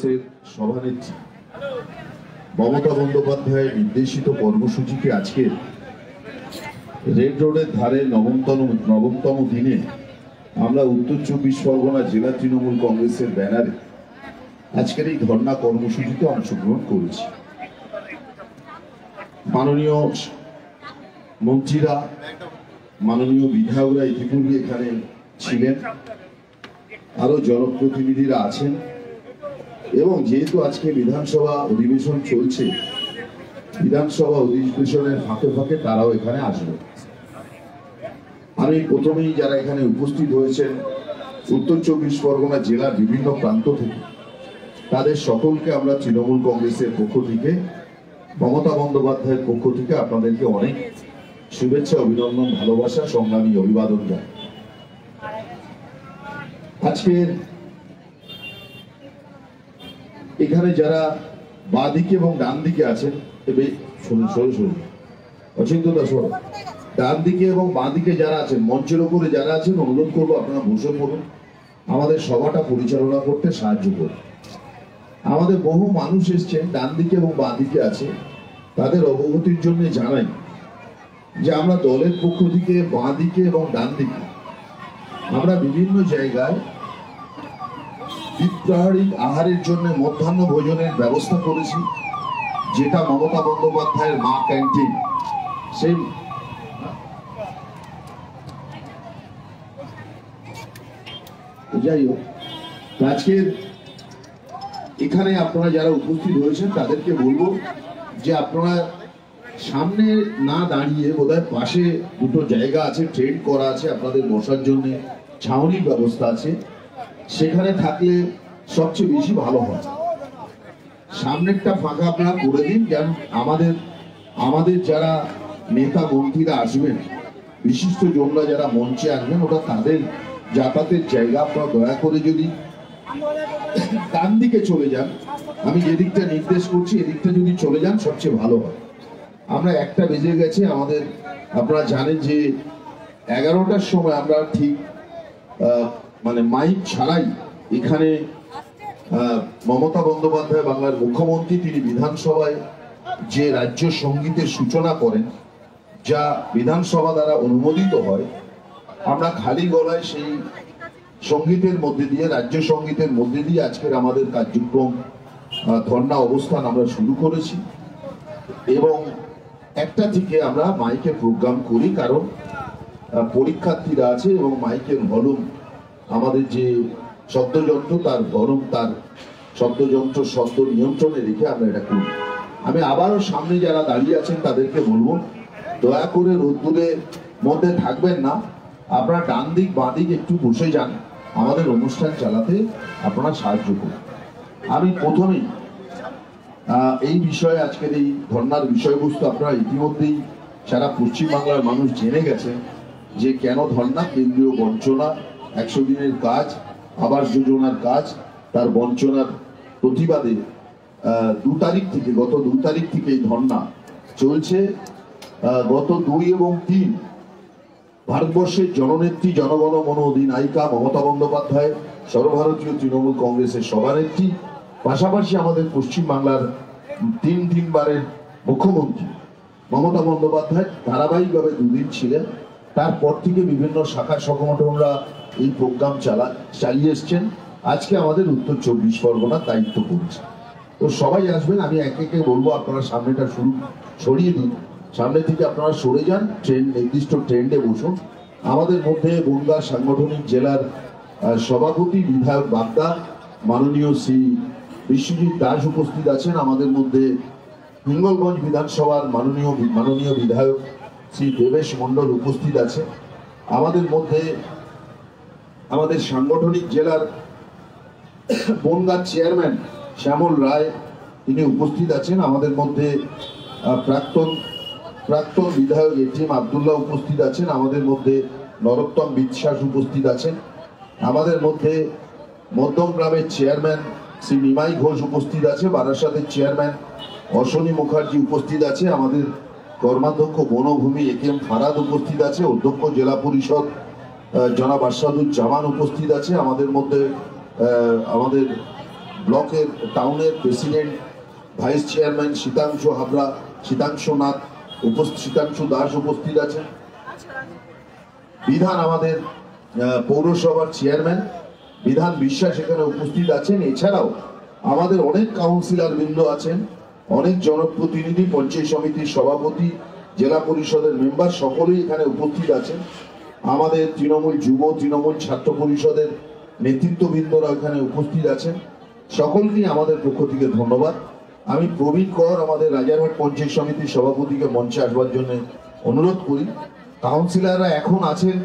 কংগ্রেসের সভানেত্রী মমতা বন্দ্যোপাধ্যায়ের নির্দেশিত কর্মসূচিকে আজকে রেড রোডের ধারে নবমতম দিনে আমরা উত্তর 24 পরগনা জেলা তৃণমূল কংগ্রেসের ব্যানারে আজকের এই ধর্ণা কর্মসূচিতে অংশগ্রহণ করেছি। মাননীয় মন্ত্রীরা, মাননীয় বিধায়করা ইতিপূর্বে এখানে ছিলেন, আরো জনপ্রতিনিধিরা আছেন এবং যেহেতু আজকে বিধানসভা অধিবেশন চলছে, বিধানসভা অধিবেশনের ফাঁকে ফাঁকে তারাও এখানে আসবে। আমি প্রথমেই যারা এখানে উপস্থিত হয়েছেন উত্তর 24 পরগনা জেলার বিভিন্ন প্রান্ত থেকে, তাদের সকলকে আমরা তৃণমূল কংগ্রেসের পক্ষ থেকে, মমতা বন্দ্যোপাধ্যায়ের পক্ষ থেকে আপনাদেরকে অনেক শুভেচ্ছা, অভিনন্দন, ভালোবাসা, সংগ্রামী অভিবাদন জানাই। আজকের এখানে যারা বাঁদিকে এবং ডান দিকে আছেন, ডান দিকে এবং বাঁদিকে যারা আছেন, মঞ্চের উপরে যারা আছেন, অনুরোধ করবো আপনারা বসে পড়ুন, আমাদের সভাটা পরিচালনা করতে সাহায্য করুন। আমাদের বহু মানুষ এসছেন, ডান দিকে এবং বাঁদিকে আছে, তাদের অবগতির জন্য জানাই যে আমরা দলের পক্ষ থেকে বাঁদিকে এবং ডান দিকে আমরা বিভিন্ন জায়গায় দ্বিপ্রাহরিক আহারের জন্য মধ্যাহ্ন ভোজনের ব্যবস্থা করেছি, যেটা মমতা বন্দ্যোপাধ্যায়ের মা ক্যান্টিন। সেই যাই হোক, আজকের এখানে আপনারা যারা উপস্থিত হয়েছেন তাদেরকে বলবো যে আপনারা সামনে না দাঁড়িয়ে, বোধহয় পাশে দুটো জায়গা আছে, ট্রেন করা আছে, আপনাদের বসার জন্য ছাউনির ব্যবস্থা আছে, সেখানে থাকলে সবচেয়ে বেশি ভালো হয়। সামনেরটা ফাঁকা আপনারা করে দিন, যেন আমাদের যারা নেতা মন্ত্রীরা আসবেন, বিশিষ্ট জনরা যারা মঞ্চে আসবেন, ওটা তাদের যাতায়াতের জায়গা। আপনারা দয়া করে যদি ডান দিকে চলে যান, আমি যেদিকটা নির্দেশ করছি এদিকটা যদি চলে যান সবচেয়ে ভালো হয়। আমরা 1টা বেজে গেছে আমাদের, আপনারা জানেন যে 11টার সময় আমরা ঠিক মানে মাইক ছাড়াই এখানে মমতা বন্দ্যোপাধ্যায় বাংলার মুখ্যমন্ত্রী, তিনি বিধানসভায় যে রাজ্য সঙ্গীতের সূচনা করেন, যা বিধানসভা দ্বারা অনুমোদিত হয়, আমরা খালি গলায় সেই সঙ্গীতের মধ্যে দিয়ে, রাজ্য সঙ্গীতের মধ্যে দিয়ে আজকের আমাদের কার্যক্রম ধর্ণা অবস্থান আমরা শুরু করেছি। এবং 1টা থেকে আমরা মাইকের প্রোগ্রাম করি, কারণ পরীক্ষার্থীরা আছে এবং মাইকের ভলিউম, আমাদের যে শব্দযন্ত্র তার ভলিউম, তার শব্দযন্ত্র শব্দ নিয়ন্ত্রণে রেখে আমরা এটা করি। আমি আবারও সামনে যারা দাঁড়িয়ে আছেন তাদেরকে বলবো, দয়া করে রোদ্দুরের মধ্যে থাকবেন না, আপনারা ডান দিক বাঁ দিক একটু বসে যান, আমাদের অনুষ্ঠান চালাতে আপনারা সাহায্য করুন। আমি প্রথমেই এই বিষয়ে, আজকের এই ধর্নার বিষয়বস্তু আপনারা ইতিমধ্যেই সারা পশ্চিমবাংলার মানুষ জেনে গেছেন যে কেন ধর্না। কেন্দ্রীয় বঞ্চনা, 100 দিনের কাজ, আবাস যোজনার কাজ, তার বঞ্চনার প্রতিবাদে 2 তারিখ থেকে, গত 2 তারিখ থেকে এই ধর্না চলছে। গত 2 এবং 3 ভারতবর্ষের জননেত্রী, জনগণ মন অধিনায়িকা মমতা বন্দ্যোপাধ্যায়, সর্বভারতীয় তৃণমূল কংগ্রেসের সভানেত্রী, পাশাপাশি আমাদের পশ্চিমবাংলার 3বারের মুখ্যমন্ত্রী মমতা বন্দ্যোপাধ্যায় ধারাবাহিকভাবে 2 দিন ছিলেন। তারপর থেকে বিভিন্ন শাখা সংগঠনরা এই প্রোগ্রাম চালিয়ে এসছেন। আজকে আমাদের উত্তর 24 পরগনার দায়িত্ব করছে, তো সবাই আসবেন। আমি একে একে বলবো, আপনারা সামনেটা সরিয়ে দিন, সামনে থেকে আপনারা সরে যান, নির্দিষ্ট ট্রেন্ডে বসুন। আমাদের মধ্যে বনগাঁ সাংগঠনিক জেলার সভাপতি বিধায়ক বাগদা, মাননীয় শ্রী বিশ্বজিৎ দাস উপস্থিত আছেন। আমাদের মধ্যে হিঙ্গলগঞ্জ বিধানসভার মাননীয় বিধায়ক শ্রী দেবেশ মণ্ডল উপস্থিত আছে। আমাদের মধ্যে আমাদের সাংগঠনিক জেলার বনগাঁ চেয়ারম্যান শ্যামল রায়, তিনি উপস্থিত আছেন। আমাদের মধ্যে প্রাক্তন বিধায়ক এটিএম আব্দুল্লাহ উপস্থিত আছেন। আমাদের মধ্যে নরোত্তম বিশ্বাস উপস্থিত আছেন। আমাদের মধ্যে মধ্যমগ্রামের চেয়ারম্যান শ্রী নিমাই ঘোষ উপস্থিত আছে। বারাসাতের চেয়ারম্যান অশ্বনী মুখার্জি উপস্থিত আছে। আমাদের কর্মাধ্যক্ষ বনভূমি একেএম ফারাদ উপস্থিত আছে। অধ্যক্ষ জেলা পরিষদ জনাব আরশাদুজ্জামান উপস্থিত আছে। আমাদের মধ্যে আমাদের ব্লকের টাউনের president vice chairman Sitanshu Habra, Sitanshu Nath, Sitanshu Das উপস্থিত আছেন। বিধান আমাদের পৌরসভার চেয়ারম্যান বিধান বিশ্বাস এখানে উপস্থিত আছেন। এছাড়াও আমাদের অনেক কাউন্সিলর বৃন্দ আছেন, অনেক জনপ্রতিনিধি, পঞ্চায়েত সমিতির সভাপতি, জেলা পরিষদের মেম্বার সকলেই এখানে উপস্থিত আছেন। আমাদের তৃণমূল যুব, তৃণমূল ছাত্র পরিষদের নেতৃত্ববৃন্দরা এখানে উপস্থিত আছেন। সকলকেই আমাদের পক্ষ থেকে ধন্যবাদ। আমি প্রবীণ কর আমাদের রাজারহাট পঞ্চায়েত সমিতির সভাপতিকে মঞ্চে আসবার জন্য অনুরোধ করি। কাউন্সিলররা এখন আছেন,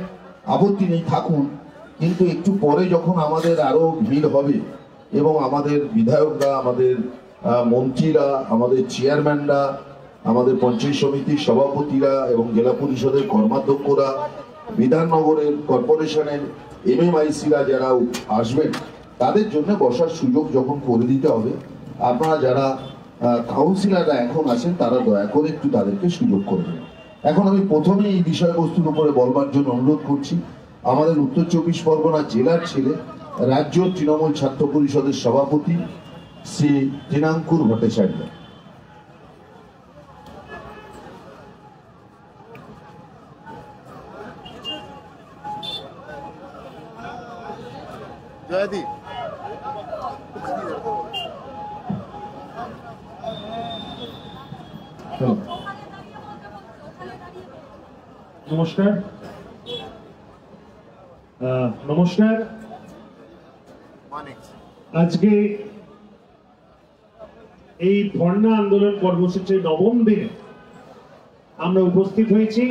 আপত্তি নেই, থাকুন, কিন্তু একটু পরে যখন আমাদের আরো ভিড় হবে এবং আমাদের বিধায়করা, আমাদের মন্ত্রীরা, আমাদের চেয়ারম্যানরা, আমাদের পঞ্চায়েত সমিতির সভাপতিরা এবং জেলা পরিষদের কর্মাধ্যক্ষরা, বিধাননগরের কর্পোরেশনের MMICরা যারা আসবেন তাদের জন্য বসার সুযোগ যখন করে দিতে হবে, আপনারা যারা কাউন্সিলররা এখন আছেন তারা দয়া করে একটু তাদেরকে সুযোগ করবেন। এখন আমি প্রথমে এই বিষয়বস্তুর উপরে বলবার জন্য অনুরোধ করছি আমাদের উত্তর 24 পরগনা জেলার ছেলে, রাজ্য তৃণমূল ছাত্র পরিষদের সভাপতি শ্রী দিনাঙ্কুর ভট্টাচার্য। জয়দীপ নমস্কার। নমস্কার। আজকে এই ধর্ণা আন্দোলন কর্মসূচির নবম দিনে আমরা উপস্থিত হয়েছি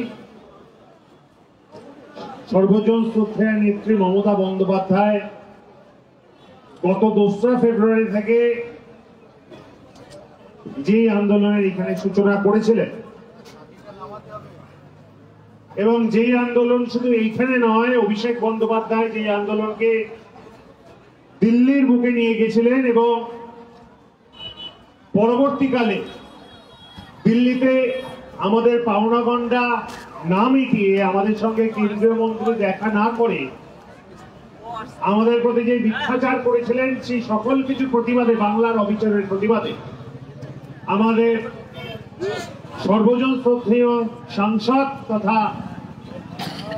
সর্বজন শ্রদ্ধেয় নেত্রী মমতা বন্দ্যোপাধ্যায় গত 2রা ফেব্রুয়ারি থেকে যে আন্দোলনের এখানে সূচনা করেছিলেন এবং যেই আন্দোলন শুধু এইখানে নয়, অভিষেক বন্দ্যোপাধ্যায় যে আন্দোলনকে দিল্লির বুকে নিয়ে গেছিলেন এবং পরবর্তীকালে দিল্লিতে আমাদের পাওনাগন্ডা না মিটিয়ে আমাদের সঙ্গে কেন্দ্রীয় মন্ত্রী দেখা না করে আমাদের প্রতি যে মিথ্যাচার করেছিলেন সেই সকল কিছু প্রতিবাদে, বাংলার অবিচারের প্রতিবাদে আমাদের সর্বজন শ্রদ্ধেয় সাংসদ তথা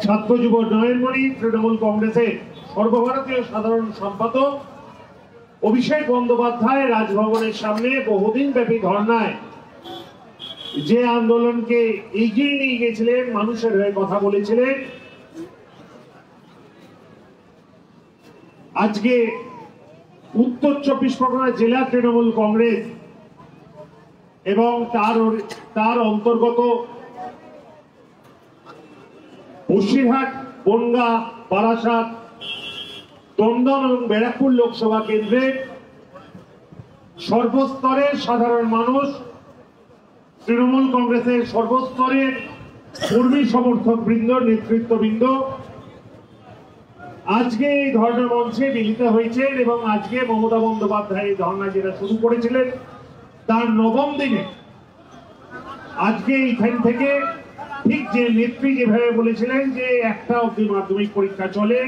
ছাত্র যুব নয়নমণি, তৃণমূল কংগ্রেসের সর্বভারতীয় সাধারণ সম্পাদক অভিষেক বন্দ্যোপাধ্যায় রাজভবনের সামনে বহুদিন ব্যাপী ধর্নায় যে আন্দোলনকে এগিয়ে নিয়ে গেছিলেন, মানুষের হয়ে কথা বলেছিলেন, আজকে উত্তর 24 পরগনা জেলা তৃণমূল কংগ্রেস এবং তার অন্তর্গত বসিরহাট, বনগাঁ, বারাসাত, দমদম এবং ব্যারাকপুর লোকসভা কেন্দ্রের সর্বস্তরের সাধারণ মানুষ, তৃণমূল কংগ্রেসের সর্বস্তরের কর্মী সমর্থক বৃন্দ, নেতৃত্ববৃন্দ আজকে এই ধর্ণা মঞ্চে মিলিত হয়েছেন এবং আজকে মমতা বন্দ্যোপাধ্যায় এই ধর্ণা যেটা শুরু করেছিলেন তার নবম দিনে আজকে এইখান থেকে ঠিক যে নেত্রী যেভাবে বলেছিলেন যে 1টা অবধি মাধ্যমিক পরীক্ষা চলে,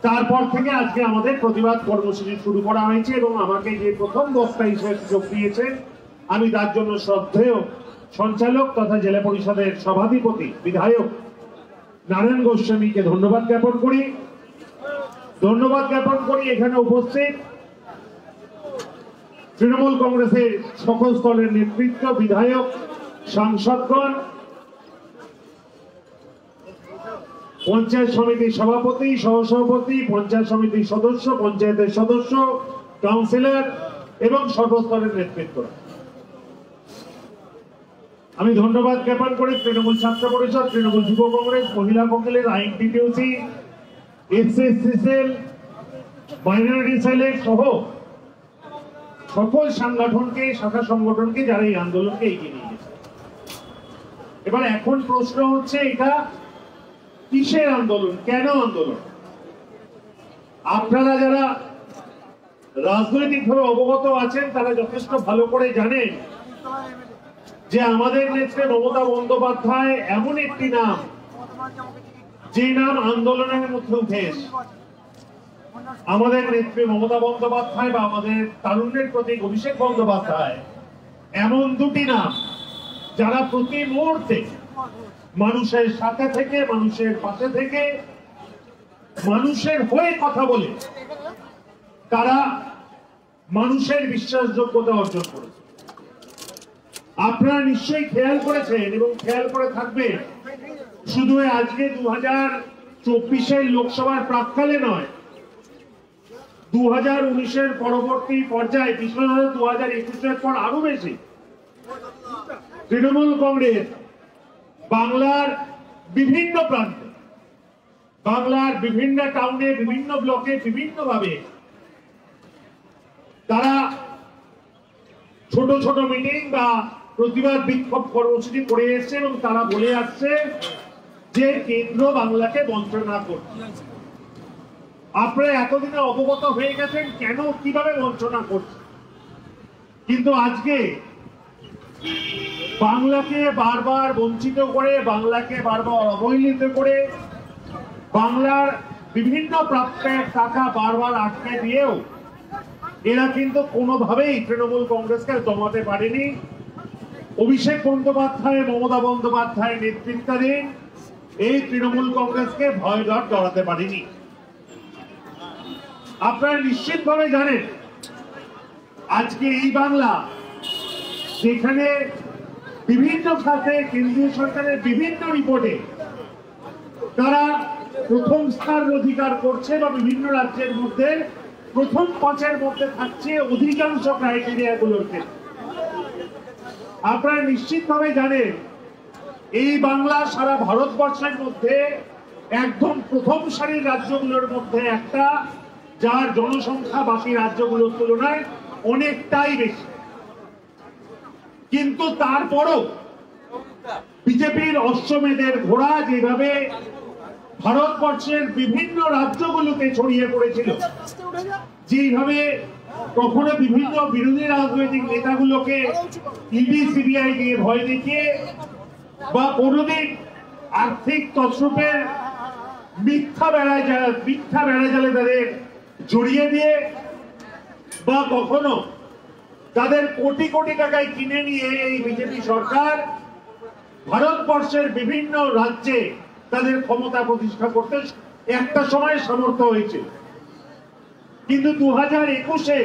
তারপর থেকে আজকে আমাদের প্রতিবাদ কর্মসূচি শুরু করা হয়েছে এবং আমাকে যে প্রথম বক্তা হিসেবে সুযোগ দিয়েছেন আমি তার জন্য শ্রদ্ধেয় সঞ্চালক তথা জেলা পরিষদের সভাধিপতি বিধায়ক নারায়ণ গোস্বামীকে ধন্যবাদ জ্ঞাপন করি। এখানে উপস্থিত তৃণমূল কংগ্রেসের সকল স্তরের নেতৃত্ব, বিধায়ক, সাংসদগণ, পঞ্চায়েত সমিতির সভাপতি, সহসভাপতি, পঞ্চায়েত সমিতির সদস্য, পঞ্চায়েতের সদস্য, কাউন্সিলর এবং সর্বস্তরের নেতৃত্বরা। আমি ধন্যবাদ জ্ঞাপন করি তৃণমূল ছাত্র পরিষদ, Trinamool Yuva Congress, Mahila Congress, INTTUC, SSC cell, minority সেলের সহ সকল সংগঠনকে, শাখা সংগঠনকে যারা এই আন্দোলনকে এগিয়ে নিয়ে গেছে। এবার এখন প্রশ্ন হচ্ছে এটা কিসের আন্দোলন, কেন আন্দোলন? আপনারা যারা রাজনৈতিকভাবে অবগত আছেন তারা যথেষ্ট ভালো করে জানেন যে আমাদের নেত্রী মমতা বন্দ্যোপাধ্যায় এমন একটি নাম যে নাম আন্দোলনের মধ্যে উঠে এসে আমাদের নেত্রী মমতা বন্দ্যোপাধ্যায় বা আমাদের তারুণ্যের প্রতীক অভিষেক বন্দ্যোপাধ্যায় এমন দুটি নাম যারা প্রতি মুহূর্তে মানুষের সাথে থেকে, মানুষের পাশে থেকে, মানুষের হয়ে কথা বলে তারা মানুষের বিশ্বাসযোগ্যতা অর্জন করেছে। আপনারা নিশ্চয়ই খেয়াল করেছেন এবং খেয়াল করে থাকবেন, শুধু আজকে 2024-এর লোকসভার প্রাক্কালে নয়, 2019-এর পরবর্তী পর্যায়ে, বিশেষত 2021-এর পর আরো বেশি, তৃণমূল কংগ্রেস বাংলার বিভিন্ন প্রান্তে, বাংলার বিভিন্ন টাউনে, বিভিন্ন ব্লকে, বিভিন্ন ভাবে তারা ছোট ছোট মিটিং বা প্রতিবাদ বিক্ষোভ কর্মসূচি করে এসছে এবং তারা বলে আসছে যে কেন্দ্র বাংলাকে বঞ্চনা করছে। আপনারা এতদিনে অবগত হয়ে গেছেন কেন, কিভাবে বঞ্চনা করছে। কিন্তু আজকে বাংলাকে বারবার বঞ্চিত করে, বাংলাকে বারবার অবহেলিত করে, বাংলার বিভিন্ন প্রাপ্যের টাকা বারবার আটকে দিয়েও এরা কিন্তু কোনোভাবেই তৃণমূল কংগ্রেসকে দমাতে পারেনি। অভিষেক বন্দ্যোপাধ্যায়, মমতা বন্দ্যোপাধ্যায়ের নেতৃত্বাধীন এই তৃণমূল কংগ্রেসকে ভয় ডর ডরাতে পারেনি। আপনারা নিশ্চিতভাবে জানেন আজকে এই বাংলা, যেখানে বিভিন্ন খাতে কেন্দ্রীয় সরকারের বিভিন্ন রিপোর্টে তারা প্রথম স্থান অধিকার করছে বা বিভিন্ন রাজ্যের মধ্যে প্রথম 5-এর মধ্যে থাকছে অধিকাংশ ক্রাইটেরিয়া গুলোর ক্ষেত্রে। আপনারা নিশ্চিতভাবে জানেন এই বাংলা সারা ভারতবর্ষের মধ্যে একদম প্রথম সারির রাজ্যগুলোর মধ্যে একটা, যার জনসংখ্যা বাকি রাজ্যগুলোর তুলনায় অনেকটাই বেশি। কিন্তু তারপরও বিজেপির অশ্বমেধের ঘোড়া যেভাবে ভারতবর্ষের বিভিন্ন রাজ্যগুলোতে ছড়িয়ে পড়েছিল, যেভাবে কখনো বিভিন্ন বিরোধী রাজনৈতিক নেতাগুলোকে ইডি সিবিআই দিয়ে ভয় দেখিয়ে বা কোনোদিন আর্থিক তছরূপের মিথ্যা বেড়াজালে তাদের জড়িয়ে দিয়ে, বা কখনো তাদের কোটি কোটি টাকায় কিনে নিয়ে এই বিজেপি সরকার ভারতবর্ষের বিভিন্ন রাজ্যে তাদের ক্ষমতা প্রতিষ্ঠা করতে একটা সময় সামর্থ্য হয়েছিল। কিন্তু 2021-এ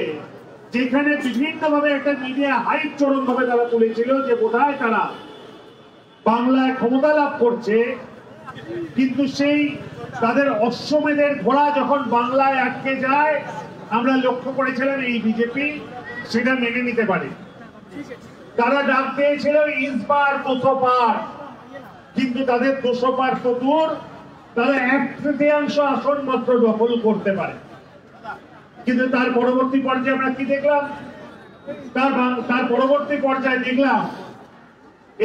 যেখানে বিভিন্নভাবে একটা মিডিয়া হাইপ চরম ভাবে তারা তুলেছিল যে বোধহয় তারা বাংলায় ক্ষমতা লাভ করছে, কিন্তু সেই তাদের অশ্বমেধের ঘোড়া যখন বাংলায় আটকে যায়, আমরা লক্ষ্য করেছিলাম এই বিজেপি সেটা মেনে নিতে পারে। তারা ডাক দিয়েছিল ইসবার 200 পার, কিন্তু তাদের 200 পার তো দূর, তারা 1/3 আসন মাত্র দখল করতে পারে। কিন্তু তার পরবর্তী পর্যায়ে আমরা কি দেখলাম? তার পরবর্তী পর্যায়ে দেখলাম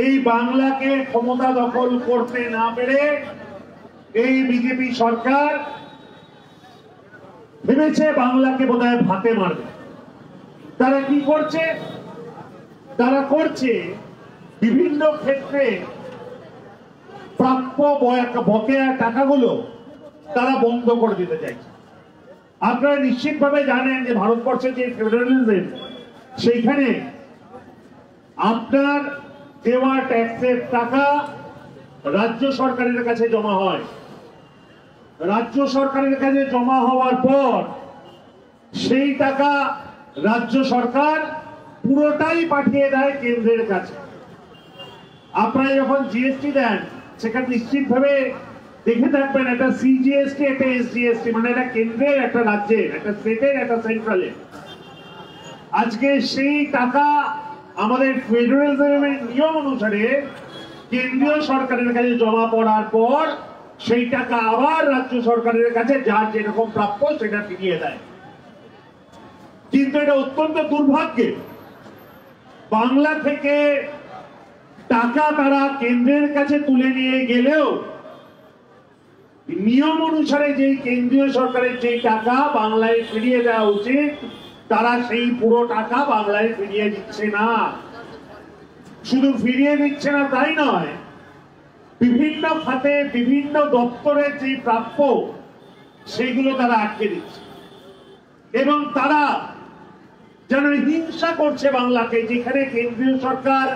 এই বাংলাকে ক্ষমতা দখল করতে না পেরে এই বিজেপি সরকার ভেবেছে বাংলাকে বোধহয় ভাতে মারবে। তারা কি করছে? তারা করছে বিভিন্ন ক্ষেত্রে প্রাপ্য বকেয়া টাকাগুলো তারা বন্ধ করে দিতে চাইছে। আপনারা নিশ্চিতভাবে জানেন যে ভারতবর্ষের যে ফেডারেলিজম, সেইখানে আপনার দেওয়া ট্যাক্সের টাকা রাজ্য সরকারের কাছে জমা হয়। রাজ্য সরকারের কাছে জমা হওয়ার পর সেই টাকা রাজ্য সরকার পুরোটাই পাঠিয়ে দেয় কেন্দ্রের কাছে। আপনারা যখন জিএসটি দেন, সেখানে নিশ্চিতভাবে দেখে থাকবেন একটা সিজিএসটি, একটা এসজিএসটি, মানে একটা কেন্দ্রের, একটা রাজ্যের, একটা স্টেটের, একটা সেন্ট্রালের। আজকে সেই টাকা আমাদের ফেডারেলিজমের নিয়ম অনুসারে কেন্দ্রীয় সরকারের কাছে জমা পড়ার পর সেই টাকা আবার রাজ্য সরকারের কাছে যার যেরকম প্রাপ্য সেটা ফিরিয়ে দেয়। কিন্তু এটা অত্যন্ত দুর্ভাগ্যের, বাংলা থেকে টাকা তারা কেন্দ্রের কাছে তুলে নিয়ে গেলেও নিয়ম অনুসারে যে কেন্দ্রীয় সরকারের যে টাকা বাংলায় ফিরিয়ে দেওয়া উচিত, তারা সেই পুরো টাকা বাংলায় ফিরিয়ে দিচ্ছে না। শুধু ফিরিয়ে দিচ্ছে না তাই নয়, বিভিন্ন খাতে বিভিন্ন দপ্তরের যে প্রাপ্য সেইগুলো তারা আটকে দিচ্ছে। এবং তারা যেন হিংসা করছে বাংলাকে, যেখানে কেন্দ্রীয় সরকার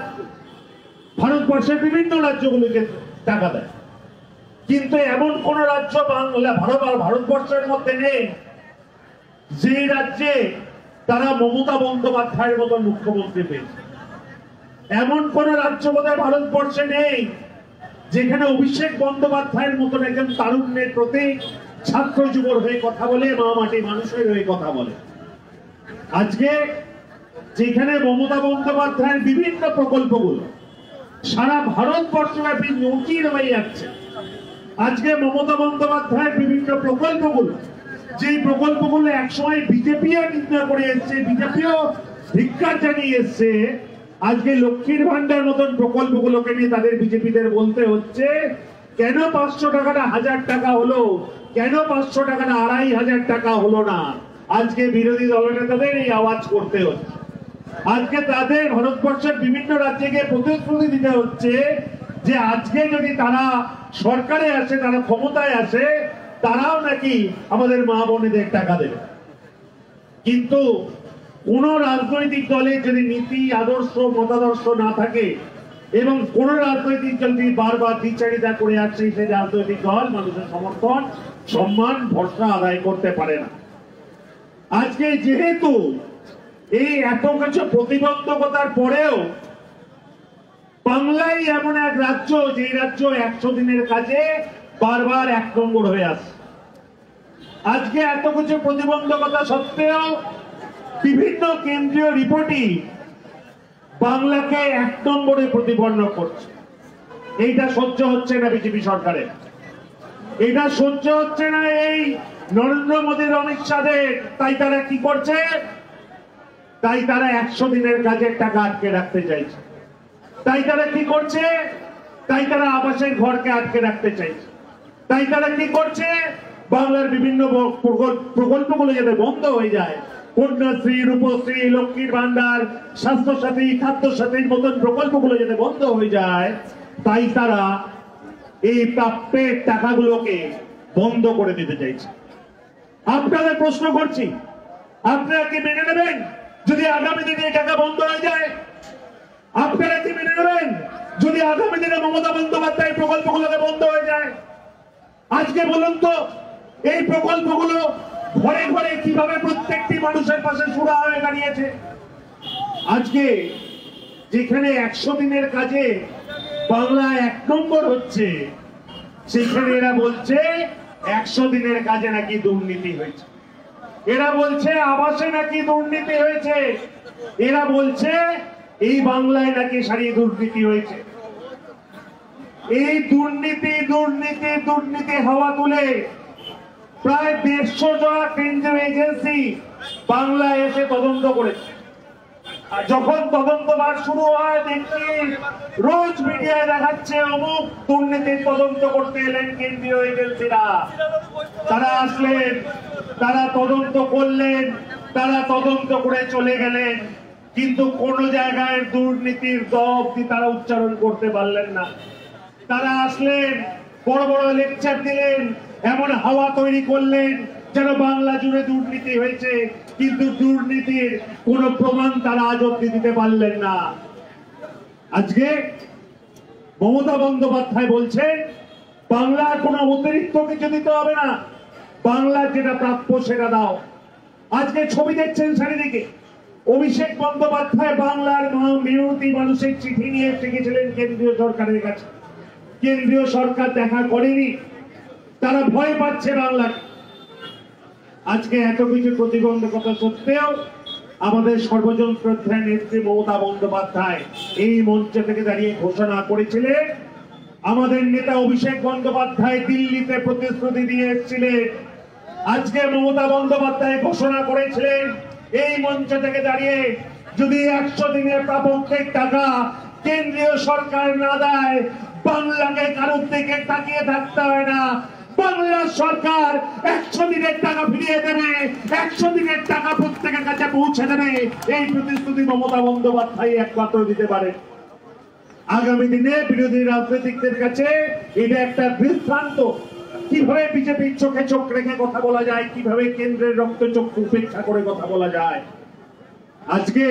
ভারতবর্ষের বিভিন্ন রাজ্যগুলিকে টাকা দেয়, কিন্তু এমন কোন রাজ্য ভারতবর্ষের মধ্যে নেই যে রাজ্যে তারা মমতা বন্দ্যোপাধ্যায়ের মতো মুখ্যমন্ত্রী পেয়েছে। এমন কোন রাজ্য বোধহয় ভারতবর্ষে নেই যেখানে অভিষেক বন্দ্যোপাধ্যায়ের মতন একজন তারুণ্যের প্রতীক, ছাত্র যুবর হয়ে কথা বলে, মা মাটি মানুষের হয়ে কথা বলে। আজকে যেখানে মমতা বন্দ্যোপাধ্যায়ের বিভিন্ন প্রকল্পগুলো সারা ভারতবর্ষব্যাপী নজির হয়ে যাচ্ছে, আজকে মমতা বন্দ্যোপাধ্যায়ের বিভিন্ন প্রকল্পগুলো, যে প্রকল্পগুলো একসময় বিজেপিও নিন্দা করে এসছে, বিজেপিও ধিক্কার জানিয়ে এসছে, আজকে লক্ষ্মীর ভান্ডার মতন প্রকল্পগুলোকে নিয়ে তাদের বিজেপিদের বলতে হচ্ছে কেন 500 টাকাটা 1000 টাকা হলো, কেন 500 টাকাটা 2500 টাকা হলো না। আজকে বিরোধী দলনেতাদের এই আওয়াজ করতে হচ্ছে। আজকে তাদের ভারতবর্ষের বিভিন্ন রাজ্যে গিয়ে প্রতিশ্রুতি দিতে হচ্ছে যে আজকে যদি তারা সরকারে আসে, তারা ক্ষমতায় আসে, তারাও নাকি আমাদের মা বোনেদের টাকা দেবে। কিন্তু কোন রাজনৈতিক দলের যদি নীতি, আদর্শ, মতাদর্শ না থাকে এবং কোন রাজনৈতিক দল যদি বারবার দ্বিচারিতা করে আসছে, সেই রাজনৈতিক দল মানুষের সমর্থন, সম্মান, ভরসা আদায় করতে পারে না। আজকে যেহেতু এই এত কিছু প্রতিবন্ধকতার পরেও বাংলাই এমন এক রাজ্য, যে রাজ্য 100 দিনের কাজে বারবার 1 নম্বর হয়ে আসে। আজকে এত কিছু প্রতিবন্ধকতা সত্ত্বেও বিভিন্ন কেন্দ্রীয় রিপোর্টই বাংলাকে 1 নম্বরে প্রতিপন্ন করছে। এইটা সহ্য হচ্ছে না বিজেপি সরকারের, এটা সহ্য হচ্ছে না এই নরেন্দ্র মোদীর, অমিত শাহের। তাই তারা কি করছে? তাই তারা 100 দিনের কাজের টাকা আটকে রাখতে চাইছে। তাই তারা কি করছে? তাই তারা আবাসের ঘরকে আটকে রাখতে চাইছে। তাই তারা কি করছে? বাংলার বিভিন্ন প্রকল্পগুলো যাতে বন্ধ হয়ে যায়, কন্যাশ্রী, রূপশ্রী, লক্ষ্মীর ভান্ডার, স্বাস্থ্যসাথী, খাদ্যসাথীর মতন প্রকল্পগুলো যাতে বন্ধ হয়ে যায়, তাই তারা এই প্রাপ্যের টাকাগুলোকে বন্ধ করে দিতে চাইছে। আপনাদের প্রশ্ন করছি, আপনারা কি মেনে নেবেন যদি আগামী দিনে এই টাকা বন্ধ হয়ে যায়? আপনারা কি মেনে নেবেন যদি আগামী দিনে মমতা বন্দ্যোপাধ্যায় প্রকল্পগুলোকে বন্ধ হয়ে যায়? আজকে বলুন তো, এই প্রকল্পগুলো ঘরে ঘরে কিভাবে প্রত্যেকটি মানুষের পাশে সুরা হয়ে দাঁড়িয়েছে। আজকে যেখানে 100 দিনের কাজে বাংলা 1 নম্বর হচ্ছে, সেখানে এরা বলছে 100 দিনের কাজে নাকি দুর্নীতি হয়েছে, এরা বলছে আবাসে নাকি দুর্নীতি হয়েছে, এরা বলছে এই বাংলায় নাকি সারি দুর্নীতি হয়েছে। এই দুর্নীতি দুর্নীতি দুর্নীতি হাওয়া তুলে প্রায় 150 জন কেন্দ্রীয় এজেন্সি বাংলায় এসে তদন্ত করেছে। আর যখন তদন্তভার শুরু হয়, দেখছি রোজ মিডিয়ায় দেখাচ্ছে অমুক দুর্নীতির তদন্ত করতে এলেন কেন্দ্রীয় এজেন্সিরা। তারা আসলেন, তারা তদন্ত করলেন, তারা তদন্ত করে চলে গেলেন, কিন্তু কোন জায়গায় দুর্নীতির দ অব্দি তারা উচ্চারণ করতে পারলেন না। তারা আসলেন, বড় বড় লেকচার দিলেন, এমন হাওয়া তৈরি করলেন যেন বাংলা জুড়ে দুর্নীতি হয়েছে, কিন্তু দুর্নীতির কোন প্রমাণ তারা আজ অব্দি দিতে পারলেন না। আজকে মমতা বন্দ্যোপাধ্যায় বলছেন বাংলার কোনো অতিরিক্ত কিছু দিতে হবে না, বাংলার যেটা প্রাপ্য সেটা দাও। আজকে ছবি দেখছেন চারিদিকে, অভিষেক বন্দ্যোপাধ্যায় বাংলার মিনতি মানুষের চিঠি নিয়ে গেছিলেন কেন্দ্রীয় সরকারের কাছে। কেন্দ্রীয় সরকার দেখা করেনি, তারা ভয় পাচ্ছে বাংলাকে। আজকে এত কিছু প্রতিবন্ধকতা সত্ত্বেও আমাদের সর্বজন শ্রদ্ধায় নেত্রী মমতা বন্দ্যোপাধ্যায় এই মঞ্চ থেকে দাঁড়িয়ে ঘোষণা করেছিলেন, আমাদের নেতা অভিষেক বন্দ্যোপাধ্যায় দিল্লিতে প্রতিশ্রুতি দিয়ে এসেছিলেন, আজকে মমতা বন্দ্যোপাধ্যায় ঘোষণা করেছিলেন এই মঞ্চ থেকে দাঁড়িয়ে, যদি 100 দিনের প্রাপকের টাকা কেন্দ্রীয় সরকার না দেয়, বাংলাকে কারোর দিকে তাকিয়ে থাকতে হয় না, বাংলা সরকার 100 দিনের টাকা ফিরিয়ে দেবে, 100 দিনের টাকা প্রত্যেকের কাছে পৌঁছে দেবে। এই প্রতিশ্রুতি মমতা বন্দ্যোপাধ্যায় একমাত্র দিতে পারে। আগামী দিনে বিরোধী রাজনীতিকদের কাছে এটা একটা বিভ্রান্ত, কিভাবে বিজেপির চোখে চোখ রেখে কথা বলা যায়, কিভাবে কেন্দ্রের রক্তচক্ষু উপেক্ষা করে কথা বলা যায়। আজকে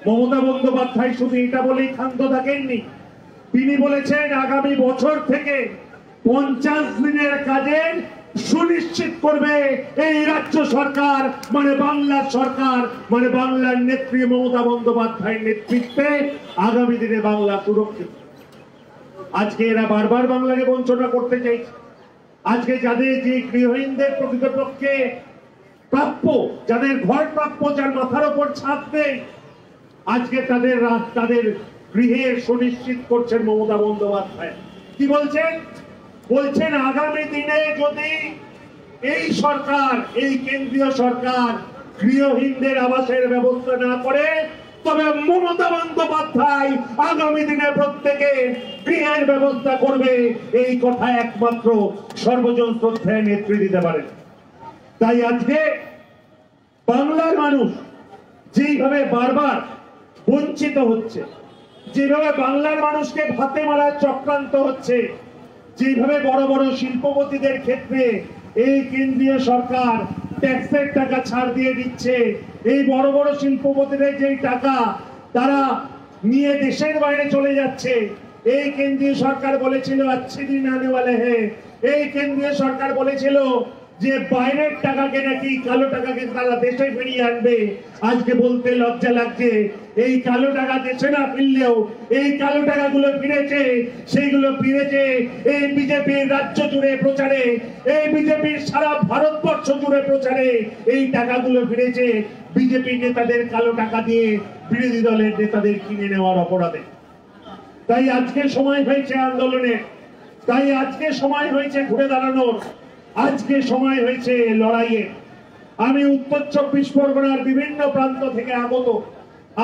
মমতা বন্দ্যোপাধ্যায় শুধু এটা বলেই ক্ষান্ত থাকেননি, তিনি বলেছেন আগামী বছর থেকে 50 দিনের কাজের সুনিশ্চিত করবে এই রাজ্য সরকার, মানে বাংলার সরকার, মানে বাংলার নেত্রী মমতা বন্দ্যোপাধ্যায়ের নেতৃত্বে আগামী দিনে বাংলা সুরক্ষিত। আজকে এরা বারবার বাংলাকে বঞ্চনা করতে চাইছে। আজকে যাদের যে গৃহহীনদের প্রকৃতপক্ষে প্রাপ্য, যাদের ঘর প্রাপ্য, যার মাথার ওপর ছাদ নেই, আজকে তাদের গৃহের সুনিশ্চিত করছেন মমতা বন্দ্যোপাধ্যায়। কি বলছেন? বলছেন আগামী দিনে যদি এই সরকার, এই কেন্দ্রীয় সরকার গৃহহীনদের আবাসের ব্যবস্থা না করে, তবে মমতা বন্দ্যোপাধ্যায় আগামী দিনে প্রত্যেকে গৃহের ব্যবস্থা করবে। এই কথা একমাত্র সর্বজন শ্রদ্ধায় নেত্রী দিতে পারেন। তাই আজকে বাংলার মানুষ যেইভাবে বারবার বঞ্চিত হচ্ছে, যেভাবে বাংলার মানুষকে ভাতে মারার চক্রান্ত হচ্ছে, যেভাবে বড় বড় শিল্পপতিদের ক্ষেত্রে এই কেন্দ্রীয় সরকার ট্যাক্সের টাকা ছাড় দিয়ে দিচ্ছে, এই বড় বড় শিল্পপতিদের যেই টাকা তারা নিয়ে দেশের বাইরে চলে যাচ্ছে, এই কেন্দ্রীয় সরকার বলেছিল अच्छे दिन आने वाले हैं, এই কেন্দ্রীয় সরকার বলেছিল যে বাইরের টাকাকে নাকি, কালো টাকাকে তারা দেশে ফিরিয়ে আনবে। আজকে বলতে লজ্জা লাগছে, এই কালো টাকা দেশে না ফিরলেও এই কালো টাকাগুলো ফিরেছে, সেইগুলো ফিরেছে এই বিজেপির রাজ্য জুড়ে প্রচারে, এই বিজেপির সারা ভারতবর্ষ জুড়ে প্রচারে এই টাকাগুলো ফিরেছে বিজেপি নেতাদের কালো টাকা দিয়ে বিরোধী দলের নেতাদের কিনে নেওয়ার অপরাধে। তাই আজকে সময় হয়েছে আন্দোলনের, তাই আজকে সময় হয়েছে ঘুরে দাঁড়ানোর, আজকে সময় হয়েছে লড়াইয়ের। আমি উত্তর 24 পরগনার বিভিন্ন প্রান্ত থেকে আগত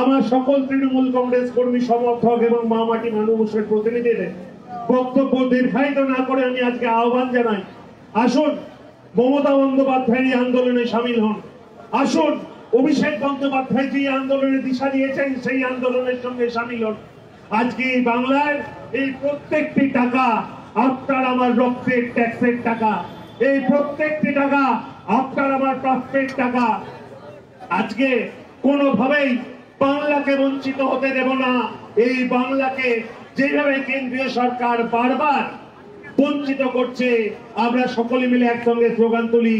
আমার সকল তৃণমূল কংগ্রেস কর্মী সমর্থক এবং মা মাটি মানুষের প্রতিনিধিদের বক্তব্য দীর্ঘায়িত না করে আমি আজকে আহ্বান জানাই, আসুন মমতা বন্দ্যোপাধ্যায় আন্দোলনে সামিল হন। আসুন অভিষেক বন্দ্যোপাধ্যায় যে আন্দোলনে দিশা দিয়েছেন সেই আন্দোলনের সঙ্গে সামিল হন। আজকে এই বাংলার এই প্রত্যেকটি টাকা আপনার আমার রক্তের ট্যাক্সের টাকা, এই প্রত্যেকটি টাকা আপনার আমার প্রাপ্যের টাকা। আজকে কোনোভাবেই বাংলাকে বঞ্চিত হতে দেব না। এই বাংলাকে যেভাবে কেন্দ্রীয় সরকার বারবার বঞ্চিত করছে, আমরা সকলে মিলে একসঙ্গে স্লোগান তুলি,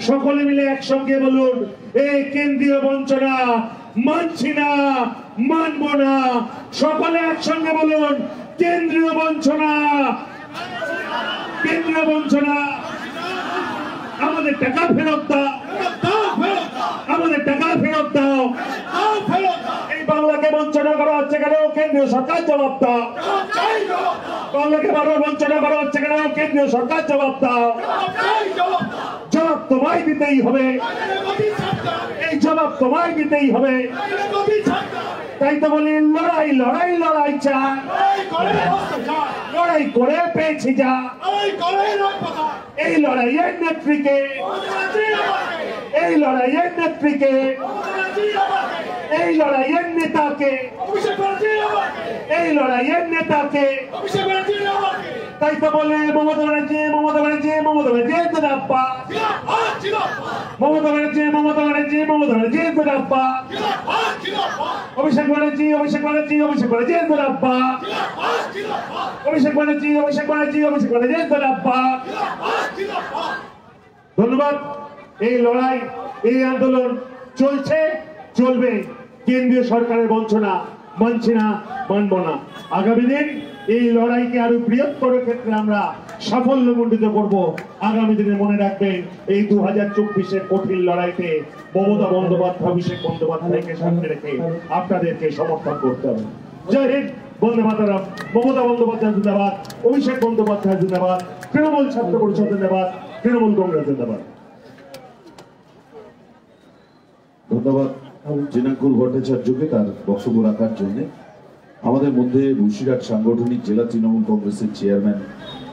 সকলে মিলে একসঙ্গে বলুন, এই কেন্দ্রীয় বঞ্চনা মানছি না, মানব না। সকলে একসঙ্গে বলুন, কেন্দ্রীয় বঞ্চনা, কেন্দ্রীয় বঞ্চনা। আমাদের টাকা ফেরত দাও, আমাদের টাকা ফেরত দাও। এই বাংলাকে বঞ্চনা করা হচ্ছে কেন? কেন্দ্রীয় সরকার জবাব দাও। বাংলাকে বারবার বঞ্চনা করা হচ্ছে কেন? কেন্দ্রীয় সরকার জবাব দাও। জবাব তোমায় দিতেই হবে, এই জবাব তোমায় দিতেই হবে। তাই তো বলি লড়াই লড়াই লড়াই চাই, লড়াই করে পেয়েছি যা। এই লড়াইয়ের নেত্রীকে, এই লড়াইয়ের নেত্রীকে, এই লড়াইয়ের নেতাকে, এই লড়াইয়ের নেতাকে। তাই তো বলে মমতা ব্যানার্জি, মমতা ব্যানার্জি, মমতা ব্যানার্জি জিন্দাবাদ, মমতা ব্যানার্জি, মমতা ব্যানার্জি, মমতা ব্যানার্জি জিন্দাবাদ, অভিষেক ব্যানার্জি, অভিষেক ব্যানার্জি, অভিষেক ব্যানার্জি জিন্দাবাদ, অভিষেক ব্যানার্জি, অভিষেক ব্যানার্জি, অভিষেক ব্যানার্জি জিন্দাবাদ। ধন্যবাদ। এই লড়াই, এই আন্দোলন চলছে, চলবে। কেন্দ্রীয় সরকারের বঞ্চনা মানছি না, মানব না। আগামী দিন এই লড়াইকে আরো বৃহত্তর ক্ষেত্রে আমরা সাফল্যমণ্ডিত করব। আগামী দিনে মনে রাখবেন, এই 2024-এর কঠিন লড়াইতে মমতা বন্দ্যোপাধ্যায়, অভিষেক বন্দ্যোপাধ্যায়কে সামনে রেখে আপনাদেরকে সমর্থন করতে হবে। জয় হিন্দ, বন্দে মাতরম। মমতা বন্দ্যোপাধ্যায় জিন্দাবাদ, অভিষেক বন্দ্যোপাধ্যায় জিন্দাবাদ, তৃণমূল ছাত্র পরিষদ জিন্দাবাদ, তৃণমূল কংগ্রেস জিন্দাবাদ। ধন্যবাদ জিনাঙ্কুর ভট্টাচার্যকে তার বক্তব্য রাখার জন্য। আমাদের মধ্যে বসিরহাট সাংগঠনিক জেলা তৃণমূল কংগ্রেসের চেয়ারম্যান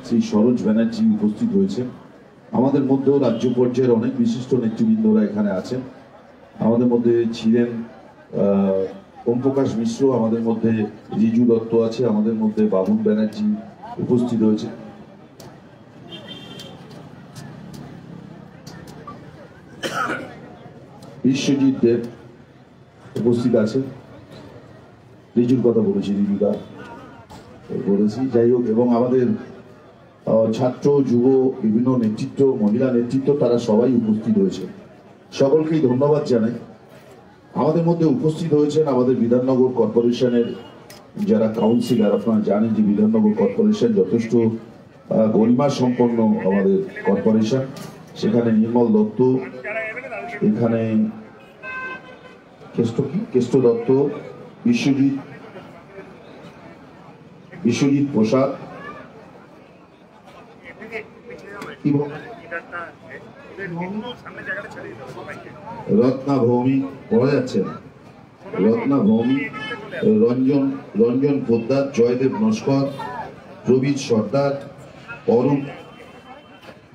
শ্রী সরোজ ব্যানার্জি উপস্থিত হয়েছেন। আমাদের মধ্যেও রাজ্য পর্যায়ের অনেক বিশিষ্ট নেতৃবৃন্দরা এখানে আছেন। আমাদের মধ্যে ছিলেন ওম প্রকাশ মিশ্র, আমাদের মধ্যে রিজু দত্ত আছে, আমাদের মধ্যে বাবুল ব্যানার্জি উপস্থিত হয়েছে। বিশ্বজিৎ দেব উপস্থিত আছে। রিজুর কথা বলেছি, রিজুদা বলেছি, যাই হোক। এবং আমাদের ছাত্র যুব বিভিন্ন নেতৃত্ব, মহিলা নেতৃত্ব, তারা সবাই উপস্থিত হয়েছে। সকলকেই ধন্যবাদ জানাই। আমাদের মধ্যে উপস্থিত হয়েছেন আমাদের বিধাননগর কর্পোরেশনের যারা কাউন্সিলর। আপনারা জানেন যে বিধাননগর কর্পোরেশন যথেষ্ট গরিমা সম্পন্ন আমাদের কর্পোরেশন। সেখানে নির্মল দত্ত, এখানে কেষ্ট দত্ত, বিশ্বজিৎ প্রসাদ, রত্না ভৌমিক, পড়া যাচ্ছে না, রত্না ভৌমিক, রঞ্জন পোদ্দার, জয়দেব নস্কর, প্রবীর সর্দার, অরূপ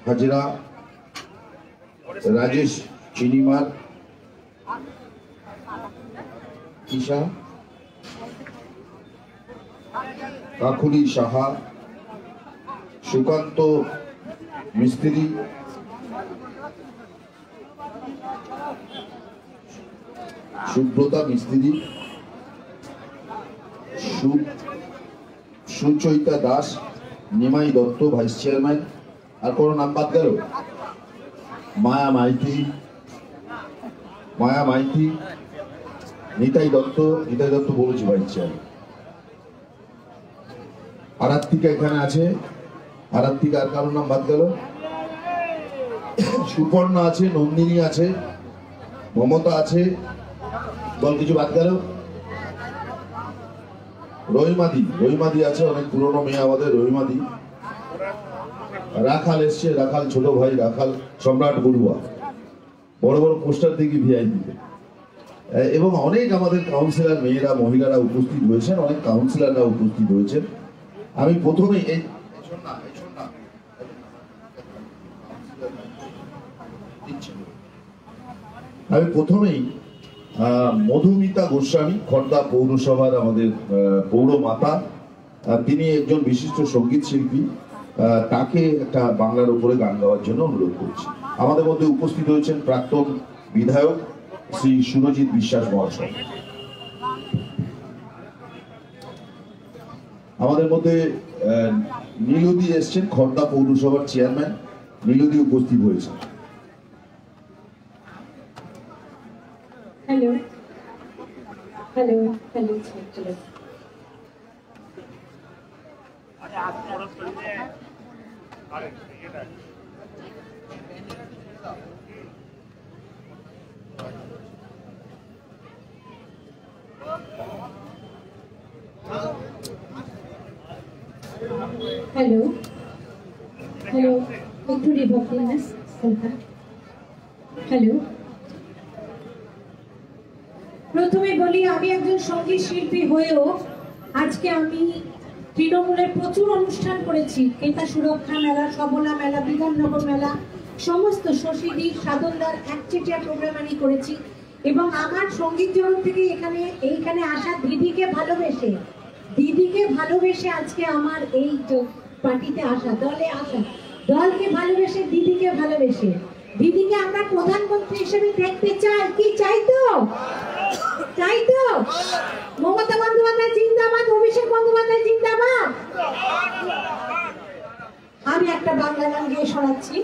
হাজরা, রাজেশ চিনিমার, ঈশা কাকুলি সাহা, সুকান্ত মিস্ত্রি, সুব্রতা মিস্ত্রি, সুচৈতা দাস, নিমাই দত্ত ভাইস চেয়ারম্যান। আর কোনো নাম বাদ গেল? মায়া মাইতি, নিতাই দত্ত বলেছি ভাইস চেয়ারম্যান। আরাত্মিকা এখানে আছে, আরাত্মিকা। আর কারোর নাম বাদ গেল? সুপর্ণা আছে, নন্দিনী আছে, মমতা আছে, বল কিছু বাদ গেল? রহিমাদি আছে, অনেক পুরনো মেয়ে আমাদের রহিমাদি। রাখাল এসছে, রাখাল ছোট ভাই, রাখাল সম্রাট বড়ুয়া, বড় বড় পোস্টার দেখি ভিআইপিতে। এবং অনেক আমাদের কাউন্সিলর মেয়েরা, মহিলারা উপস্থিত হয়েছেন, অনেক কাউন্সিলররা উপস্থিত হয়েছেন। আমি প্রথমেই মধুমিতা গোস্বামী, খড়দা পৌরসভার আমাদের পৌরমাতা, তিনি একজন বিশিষ্ট সঙ্গীত শিল্পী। তাকে একটা বাংলার উপরে গান গাওয়ার জন্য অনুরোধ করছি। আমাদের মধ্যে উপস্থিত হয়েছেন প্রাক্তন বিধায়ক শ্রী সুরজিৎ বিশ্বাস মহাশয়। আমাদের মধ্যে নীলদী এসছেন, খড়দা পৌরসভার চেয়ারম্যান নীলদী উপস্থিত হয়েছে। Hello hello hello hello hello, একটু রিভার্ব দিন না হালকা। হ্যালো, প্রথমে বলি আমি একজন সঙ্গীত শিল্পী হয়েও আজকে আমি তৃণমূলের প্রচুর অনুষ্ঠান করেছি। ক্রেতা সুরক্ষা মেলা, সবলা মেলা, বিধাননগর মেলা, সমস্ত শশীদি সাধনদার একচেটিয়া প্রোগ্রাম আমি করেছি। এবং আমার সঙ্গীত জগৎ থেকে এইখানে আসা দিদিকে ভালোবেসে আজকে আমার এই পার্টিতে আসা, দলে আসা, দলকে ভালোবেসে, দিদিকে ভালোবেসে, দিদিকে আমরা প্রধানমন্ত্রী হিসেবে দেখতে চাই। কি চাই তো? মমতা বন্দ্যোপাধ্যায় জিন্দাবাদ, অভিষেক বন্দ্যোপাধ্যায় জিন্দাবাদ। আমি একটা বাংলা গান গিয়ে শোনাচ্ছি।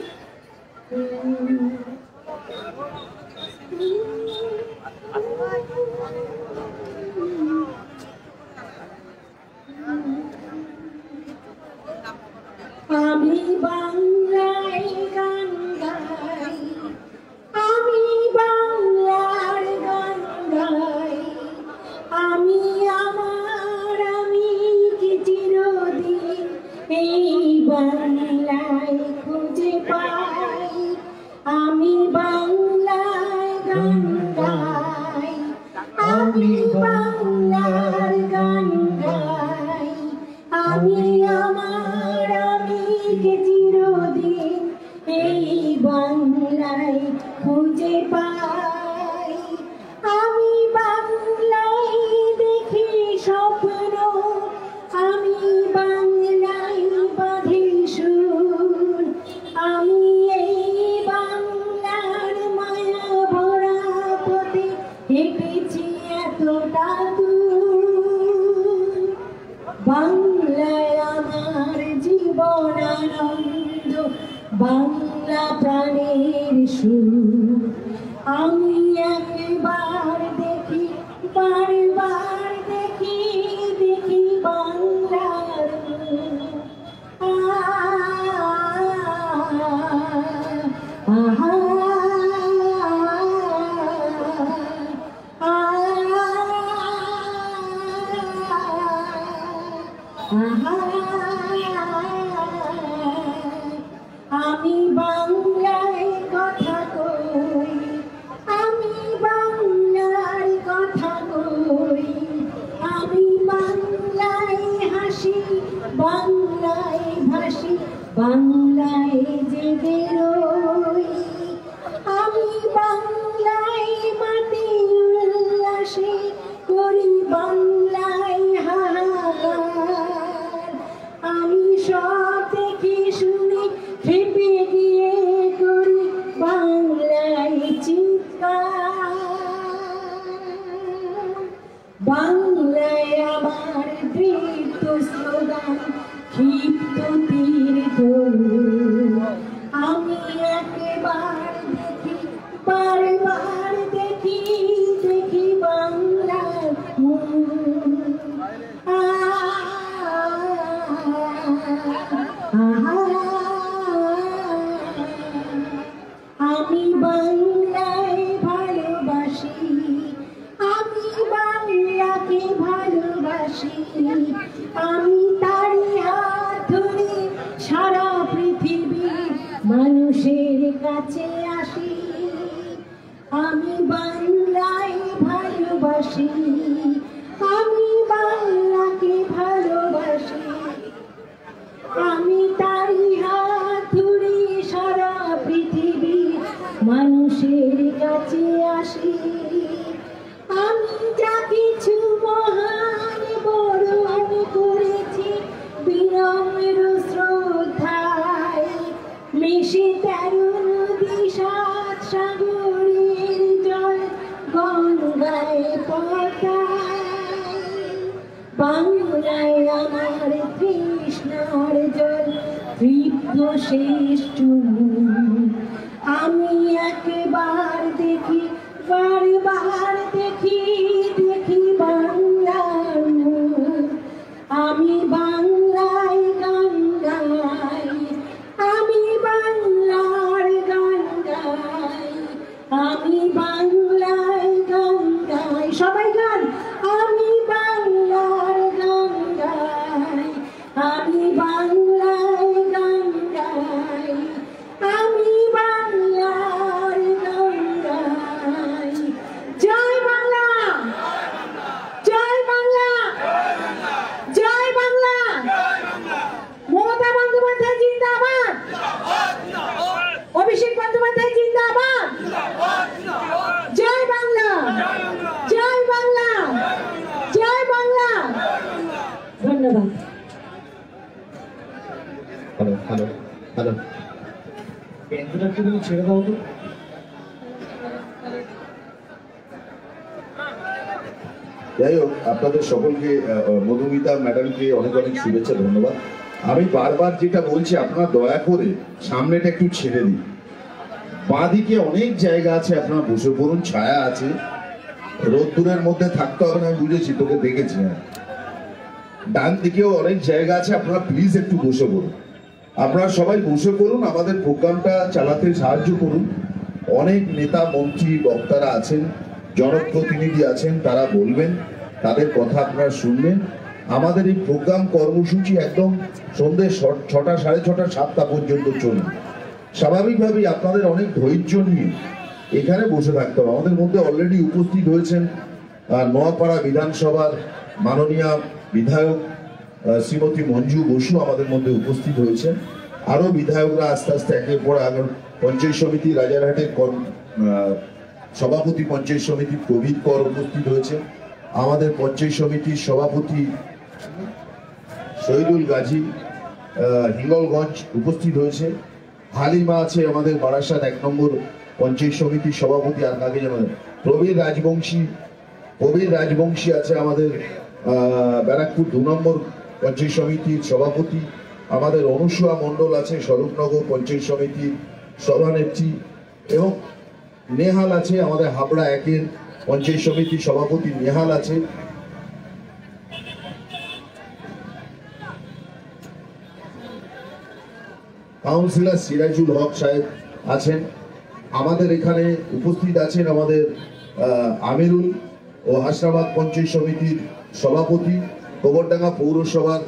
আমি বাংলায় গান গাই, আমি বাংলার গান গাই, আমি কি চিরদিন এই বাংলায় খুঁজে পাই। আমি বাংলায় গান গাই, আমি বাংলার গান গাই, আমি কি চিরদিন এই বাংলায় খুঁজে পাই। আমি বাংলায় দেখি স্বপ্ন, আমি বাংলায় বাঁধি সুর, আমি এই বাংলার মায়া ভরা জাদু, বাংলায় আমার জীবন আনন্দ, বাংলা প্রাণের সুর। আমি একবার দেখি, বারবার দেখি, দেখি বাংলার মুখ। আহা, আমি বাংলায় কথা কই, আমি বাংলার কথা কই, আমি বাংলায় হাসি, বাংলায় ভাসি, বাংলায় জেগে রই। আমি বাংলায় মাটি উল্লাসে করি, বাংলায় হাহাকার। আমি সব দেখি শুনি, খেপে গিয়ে করি বাংলায় চিৎকার। বাংলায় আমার দৃপ্ত স্লোগান, ক্ষিপ্ত তীর ধনুক। আমি একবার দেখি, বারবার দেখি, দেখি বাংলার মুখ। আমি বাংলায় ভালোবাসি, আমি বাংলাকে ভালোবাসি। আমি তারি হাত ধরে সারা পৃথিবীর মানুষের কাছে আসি। আমি বাংলায় ভালোবাসি, আমি বাংলাকে ভালোবাসি। আমি তারি হাত ধরে সারা পৃথিবীর মানুষের কাছে আসি। আমি যা কিছু মহান বরণ করেছি বিনম্র শ্রদ্ধায়, মিশে 13 নদী 7 সাগরের জল গঙ্গায় পড়ায়। বাংলায় আমার তৃষ্ণার জল তৃপ্ত শেষ চুমুক। আমি একবার দেখি, বারবার দেখি, দেখি বাংলার মুখ। আমি বাংলায় গান গাই, আমি বাংলার গান গাই, আমি বাংলায় গান গাই। সবাই গান। আমি বাংলার গান গাই, আমি বাংলায় গান গাই, আমি বাংলার গান গাই। জয় বাংলা, জয় বাংলা, জয় বাংলা। মমতা বন্দ্যোপাধ্যায় জিন্দাবাদ, অভিষেক বন্দ্যোপাধ্যায় জিন্দাবাদ। জয় বাংলা, জয় বাংলা, জয় বাংলা। ধন্যবাদ। হ্যালো হ্যালো হ্যালো, পেন্সিলটা তুমি ছেড়ে দাও তো। যাই হোক, আপনাদের সকলকে মধুমিতা ম্যাডামকে অনেক অনেক শুভেচ্ছা, ধন্যবাদ। আমি বারবার যেটা বলছি, আপনারা দয়া করে সামনেটা একটু ছেড়ে দিন। বাঁদিকে অনেক জায়গা আছে, আপনারা বসে পড়ুন, ছায়া আছে। রোদ্দুরের মধ্যে থাকতে হবে না, আমি বুঝেছি, তোকে দেখেছি। হ্যাঁ, ডান দিকেও অনেক জায়গা আছে, আপনারা প্লিজ একটু বসে পড়ুন। আপনারা সবাই বসে পড়ুন, আমাদের প্রোগ্রামটা চালাতে সাহায্য করুন। অনেক নেতা মন্ত্রী বক্তারা আছেন, জনপ্রতিনিধি আছেন, তারা বলবেন, তাদের কথা আপনারা শুনবেন। আমাদের এই প্রোগ্রাম কর্মসূচি একদম সন্ধ্যে 6টা, 6:30, 7টা পর্যন্ত চলবে। স্বাভাবিকভাবেই আপনাদের অনেক ধৈর্য নিয়ে এখানে বসে থাকতে হবে। আমাদের মধ্যে অলরেডি উপস্থিত হয়েছেন নোয়াপাড়া বিধানসভার মাননীয় বিধায়ক শ্রীমতী মঞ্জু বসু, আমাদের মধ্যে উপস্থিত হয়েছেন। আরো বিধায়করা আস্তে আস্তে একের পর আগে, পঞ্চায়েত সমিতি রাজারহাটের সভাপতি পঞ্চায়েত সমিতি প্রবীর কর উপস্থিত হয়েছে। আমাদের পঞ্চায়েত সমিতির সভাপতি শহীদুল গাজী হিঙ্গলগঞ্জ উপস্থিত হয়েছে। হালিমা আছে আমাদের বারাসাত 1 নম্বর পঞ্চায়েত সমিতির সভাপতি, আর কাকে জানেন, প্রবীর রাজবংশী কবির রাজবংশী আছে আমাদের ব্যারাকপুর 2 নম্বর পঞ্চায়েত সমিতির সভাপতি, আমাদের অনুসুয়া মণ্ডল আছে স্বরূপনগর পঞ্চায়েত সমিতির সভানেত্রী, এবং নেহাল আছে আমাদের হাবড়া 1-এর পঞ্চায়েত সমিতির সভাপতি নেহাল আছে। কাউন্সিলর সিরাজুল হক সাহেব আছেন। আমাদের এখানে উপস্থিত আছেন আমাদের আমিরুল ও হাসনাবাদ পঞ্চায়েত সমিতির সভাপতি, গোবরডাঙ্গা পৌরসভার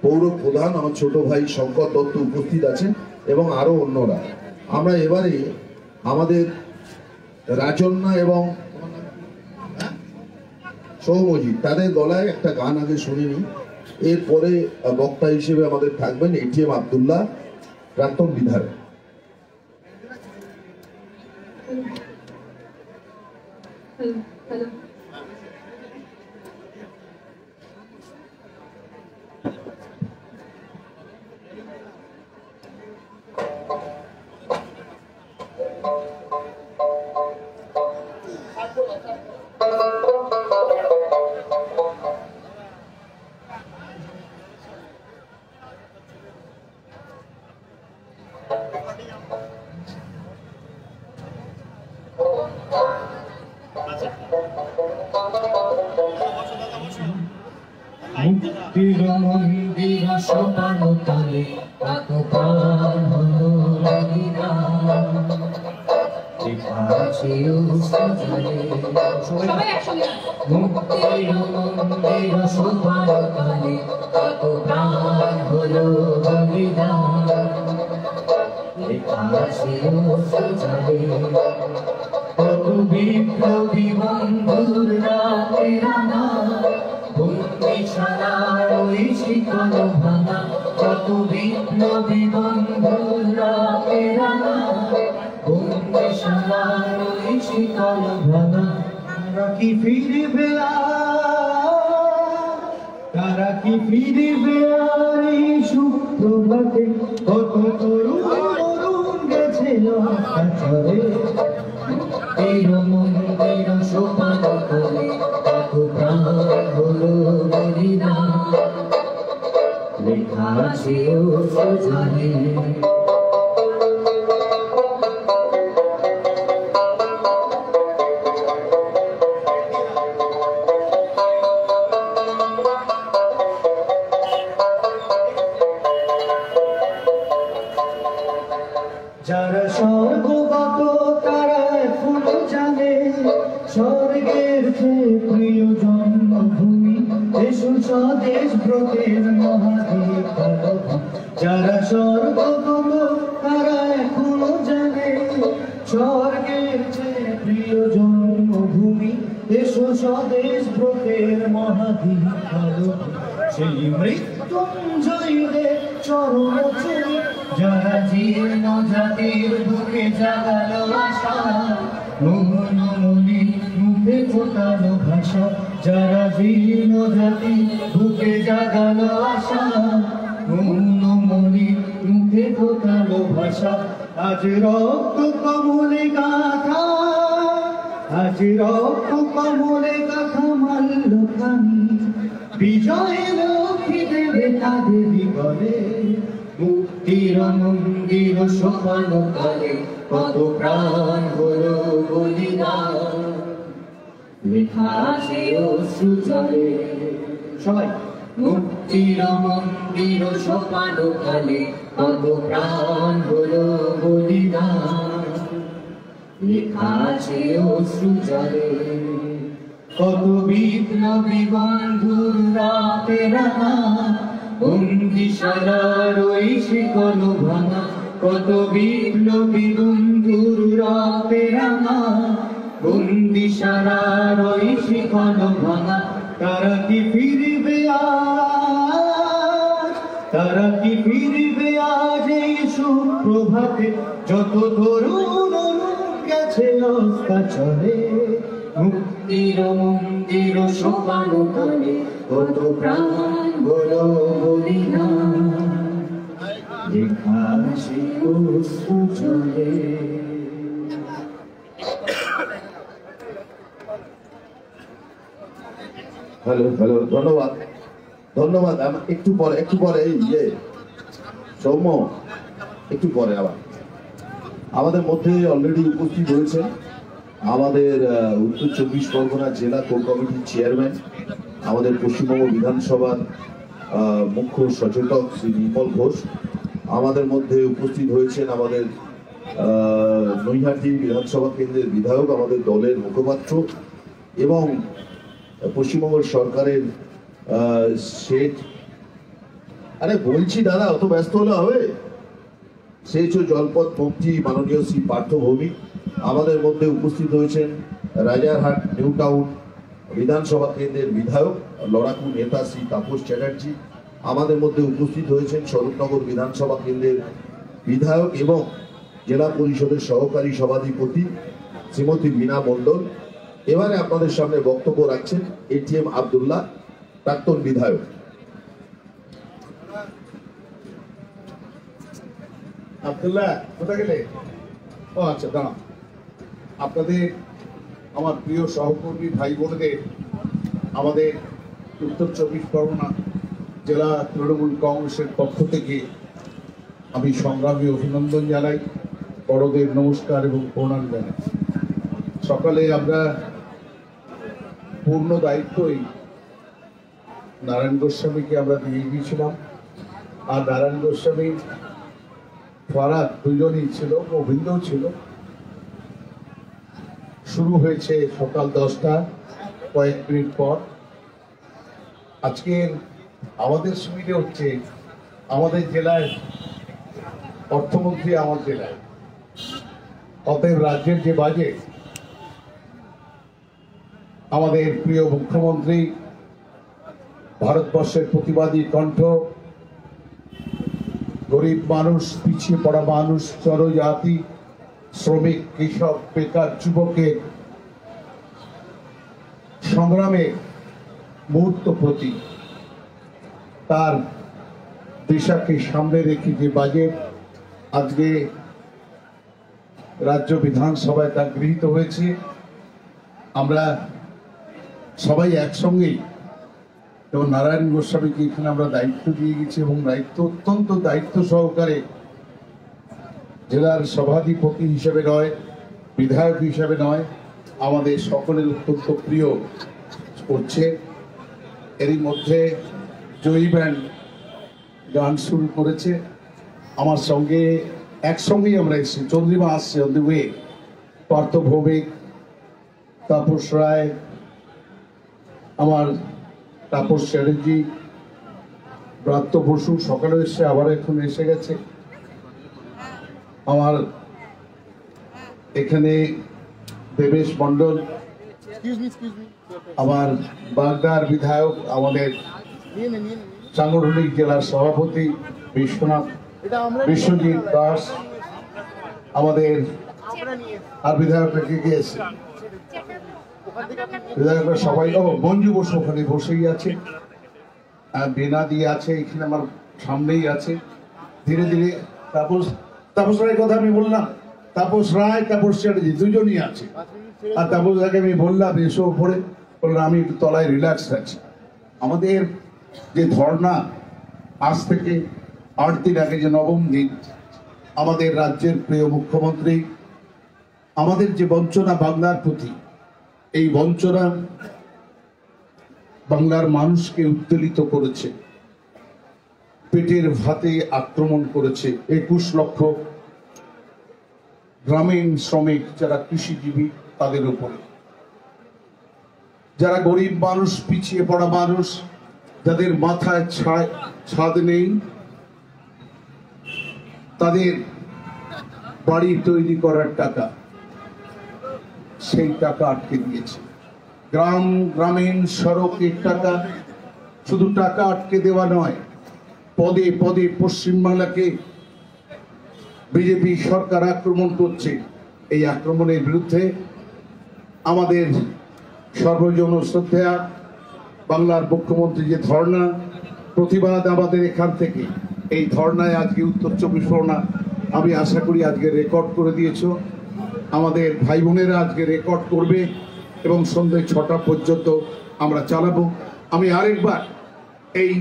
পৌর প্রধান আমার ছোট ভাই শঙ্কর দত্ত উপস্থিত আছেন, এবং আরো অন্যরা। আমরা এবারে আমাদের রাজন্যা এবং সৌমজিৎ তাদের গলায় একটা গান আগে শুনে নিই, এরপরে বক্তা হিসেবে আমাদের থাকবেন এটিএম আব্দুল্লাহ, প্রাক্তন বিধায়ক। হ্যালো। মুক্তির মন্দির সোপান তলে কত প্রাণ হলো বলিদান, লেখা আছে অশ্রুজলে। সবাই একসঙ্গে। মুক্তির মন্দির সোপান তলে কত প্রাণ হলো বলিদান, লেখা আছে অশ্রুজলে। কত বিপ্লবী বন্ধুর রাতে রানা, বন্দিশালার ওই শিকল ভাঙা, কত বিপ্লবী বন্ধুর রাতে রানা, বন্দিশালার ওই শিকল ভাঙা। তারা কি ফিরবে আর, তারা কি ফিরবে আর এই সুপ্রভাতে, কত তরুণ তরুণ গেছিল কাছারে। এই মন্দির সোপান তলে কত প্রাণ হলো বলিদান, লেখা আছে অশ্রুজলে। যারা স্বর্গগত তারা এখনো জানে, স্বর্গের চেয়ে প্রিয় জন্মভূমি এসো স্বদেশ ব্রতের মহাদীপ। যারা স্বর্গগত তারা এখনো জানে, স্বর্গের চেয়ে প্রিয় জন্মভূমি এসো স্বদেশ ব্রতের মহাদীপ। সেই মৃত্যুঞ্জয়ীদের চরণ ছেড়ে যারা জীর্ণ জাতির বুকে জাগালো আশা, মোহন মনি মুখে ফোটালো ভাষা। যারা জীর্ণ জাতির বুকে জাগালো আশা, মোহন মনি মুখে ফোটালো ভাষা। আজ রক্ত কমলে গাথা, আজ রক্ত কমলে গাথা মাল্য খানি, বিজয় লক্ষ্মী দেবে তাদের বিগলে। মুক্তির মন্দির সোপান তলে কত প্রাণ হলো বলিদান, লেখা আছে অশ্রুজলে। সবাই মুক্তির মন্দির সোপান তলে কত প্রাণ হলো বলিদান, লেখা আছে অশ্রুজলে। কত বিপ্লবী বন্ধুর রাতে রানা, বন্দিশালার ওই শিকল ভাঙা, কত বিপ্লবী বন্ধুর রাতে রানা, বন্দিশালার ওই শিকল ভাঙা। তারা কি ফিরবে আজ, তারা কি ফিরবে আজ এই সুপ্রভাতে, যত তরুণ গেছে অস্তাচলে। মুক্তির মন্দির সোপান তলে কত প্রাণ হলো বলিদান, লেখা আছে অশ্রুজলে। হ্যালো হ্যালো, ধন্যবাদ ধন্যবাদ। একটু পরে এই সৌম্য, একটু পরে আবার আমাদের মধ্যে অলরেডি উপস্থিত হয়েছে আমাদের উত্তর 24 পরগনা জেলা কোর কমিটির চেয়ারম্যান, আমাদের পশ্চিমবঙ্গ বিধানসভার মুখ্য সচেতক শ্রী নির্মল ঘোষ। আমাদের মধ্যে উপস্থিত হয়েছেন আমাদের নৈহাটি বিধানসভা কেন্দ্রের বিধায়ক, আমাদের দলের মুখপাত্র এবং পশ্চিমবঙ্গ সরকারের সেচ, আরে বলছি দাদা অত ব্যস্ত হলে হবে, সেচ ও জলপথ মন্ত্রী মাননীয় শ্রী পার্থ ভৌমিক। আমাদের মধ্যে উপস্থিত হয়েছেন রাজারহাট নিউ টাউন বিধানসভা কেন্দ্রের বিধায়ক লড়াকু নেতা শ্রী তাপস চ্যাটার্জি। আমাদের মধ্যে উপস্থিত হয়েছেন স্বরূপনগর বিধানসভা কেন্দ্রের বিধায়ক এবং জেলা পরিষদের সহকারী সভাধিপতি শ্রীমতী বীণা মণ্ডল। এবারে আপনাদের সামনে বক্তব্য রাখছেন এটিএম আব্দুল্লাহ, প্রাক্তন বিধায়ক। আব্দুল্লাহ কোথায় গেলে? ও আচ্ছা, দাঁড়ান। আপনাদের আমার প্রিয় সহকর্মী ভাই বোনদের আমাদের উত্তর 24 পরগনা জেলা তৃণমূল কংগ্রেসের পক্ষ থেকে আমি সংগ্রামী অভিনন্দন জানাই, বড়দের নমস্কার এবং প্রণাম জানাই। সকালে আমরা পূর্ণ দায়িত্বই নারায়ণ গোস্বামীকে আমরা দিয়ে গিয়েছিলাম, আর নারায়ণ গোস্বামী ফারাদ দুজনই ছিল, গোবিন্দও ছিল। শুরু হয়েছে সকাল 10টা, কয়েক মিনিট পর। আজকে আমাদের সুবিধে হচ্ছে আমাদের জেলায় অর্থমন্ত্রী আমার জেলায়, অতএব রাজ্যের যে বাজেট আমাদের প্রিয় মুখ্যমন্ত্রী ভারতবর্ষের প্রতিবাদী কণ্ঠ, গরিব মানুষ, পিছিয়ে পড়া মানুষ, জনজাতি, শ্রমিক, কৃষক, বেকার, যুবকের সংগ্রামে মুহূর্ত প্রতি তার দিশাকে সামনে রেখে যে বাজেট আজকে রাজ্য বিধানসভায় তা গৃহীত হয়েছে, আমরা সবাই একসঙ্গেই, এবং নারায়ণ গোস্বামীকে এখানে আমরা দায়িত্ব দিয়ে গেছি এবং অত্যন্ত দায়িত্ব সহকারে জেলার সভাধিপতি হিসেবে নয়, বিধায়ক হিসেবে নয়, আমাদের সকলের অত্যন্ত প্রিয় করছে। এরই মধ্যে জয়ী ব্যান্ড গান শুরু করেছে আমার সঙ্গে, একসঙ্গেই আমরা এসেছি। চন্দ্রিমা আসছে on the way, Partha Bhowmik, Tapas Roy, আমার তাপস চ্যাটার্জি, ব্রাত্য বসু সকালে এসে আবার এখন এসে গেছে। আমার এখানে দেবেশ মণ্ডল, আমার বাগদার বিধায়ক, আমাদের সাংগঠনিক জেলার সভাপতি বিশ্বজিৎ দাস, আমাদের আর বিধায়করা কে কে এসে, বিধায়করা সবাই, মঞ্জু বসু ওখানে বসেই আছে, বেনা দিয়ে আছে, এখানে আমার সামনেই আছে। ধীরে ধীরে তাপস রায়ের কথা আমি বললাম, তাপস রায়, তাপস চ্যাটার্জি দুজনই আছে। আর তাপস রায়কে আমি বললাম এসো উপরে, বললাম আমি একটু তলায় রিল্যাক্স আছি। আমাদের যে ধর্ণা আজ থেকে 8 দিন আগে, যে 9ম দিন, আমাদের রাজ্যের প্রিয় মুখ্যমন্ত্রী আমাদের যে বঞ্চনা বাংলার প্রতি, এই বঞ্চনা বাংলার মানুষকে উত্তেলিত করেছে, পেটের ভাতে আক্রমণ করেছে 21 লক্ষ গ্রামীণ শ্রমিক যারা কৃষিজীবী তাদের উপরে, যারা গরিব মানুষ, পিছিয়ে পড়া মানুষ, যাদের মাথায় ছাদ নেই, তাদের বাড়ি তৈরি করার টাকা, সেই টাকা আটকে দিয়েছে। গ্রামীণ সড়কের টাকা, শুধু টাকা আটকে দেওয়া নয়, পদে পদে পশ্চিমবাংলাকে বিজেপি সরকার আক্রমণ করছে। এই আক্রমণের বিরুদ্ধে আমাদের সর্বজন শ্রদ্ধেয়া বাংলার মুখ্যমন্ত্রী যে ধর্ণা, প্রতিবাদ আমাদের এখান থেকে, এই ধর্ণায় আজকে উত্তর 24 পরগনা, আমি আশা করি আজকে রেকর্ড করে দিয়েছ, আমাদের ভাই বোনেরা আজকে রেকর্ড করবে এবং সন্ধ্যে 6টা পর্যন্ত আমরা চালাবো। আমি আরেকবার এই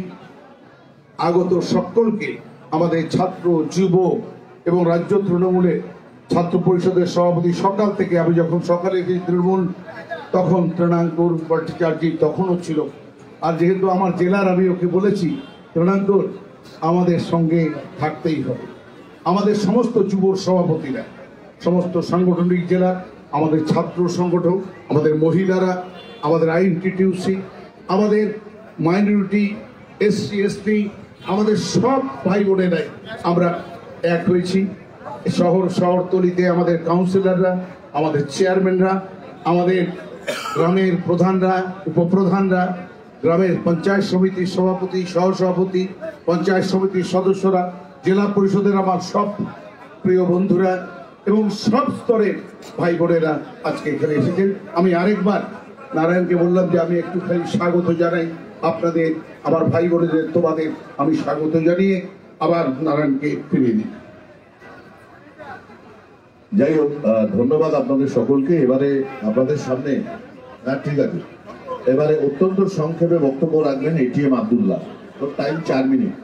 আগত সকলকে, আমাদের ছাত্র, যুব এবং রাজ্য তৃণমূলের ছাত্র পরিষদের সভাপতি, সকাল থেকে আমি যখন সকালে এই তৃণমূল, তখন তৃণাঙ্কুর ভট্টাচার্য তখনও ছিল। আর যেহেতু আমার জেলার, আমি ওকে বলেছি তৃণাঙ্কুর আমাদের সঙ্গে থাকতেই হবে। আমাদের সমস্ত যুব সভাপতিরা, সমস্ত সাংগঠনিক জেলা, আমাদের ছাত্র সংগঠন, আমাদের মহিলারা, আমাদের আইএনটিটিউসি, আমাদের মাইনরিটি, এসসি এসটি, আমাদের সব ভাই বোনেরাই আমরা এক হয়েছি। শহরতলিতে আমাদের কাউন্সিলররা, আমাদের চেয়ারম্যানরা, আমাদের গ্রামের প্রধানরা, উপপ্রধানরা, গ্রামের পঞ্চায়েত সমিতির সভাপতি, সহসভাপতি, পঞ্চায়েত সমিতির সদস্যরা, জেলা পরিষদের আমার সব প্রিয় বন্ধুরা এবং সব স্তরের ভাই বোনেরা আজকে এখানে এসেছেন। আমি আরেকবার নারায়ণকে বললাম যে আমি একটুখানি স্বাগত জানাই আপনাদের, আমার ভাই বোনেদের, তোমাদের আমি স্বাগত জানিয়ে আবার নারায়ণকে ফিরিয়ে দিই। যাই হোক, ধন্যবাদ আপনাদের সকলকে। এবারে আপনাদের সামনে, ঠিক আছে, এবারে অত্যন্ত সংক্ষেপে বক্তব্য রাখবেন এটিএম আব্দুল্লাহ। তোর টাইম 4 মিনিট।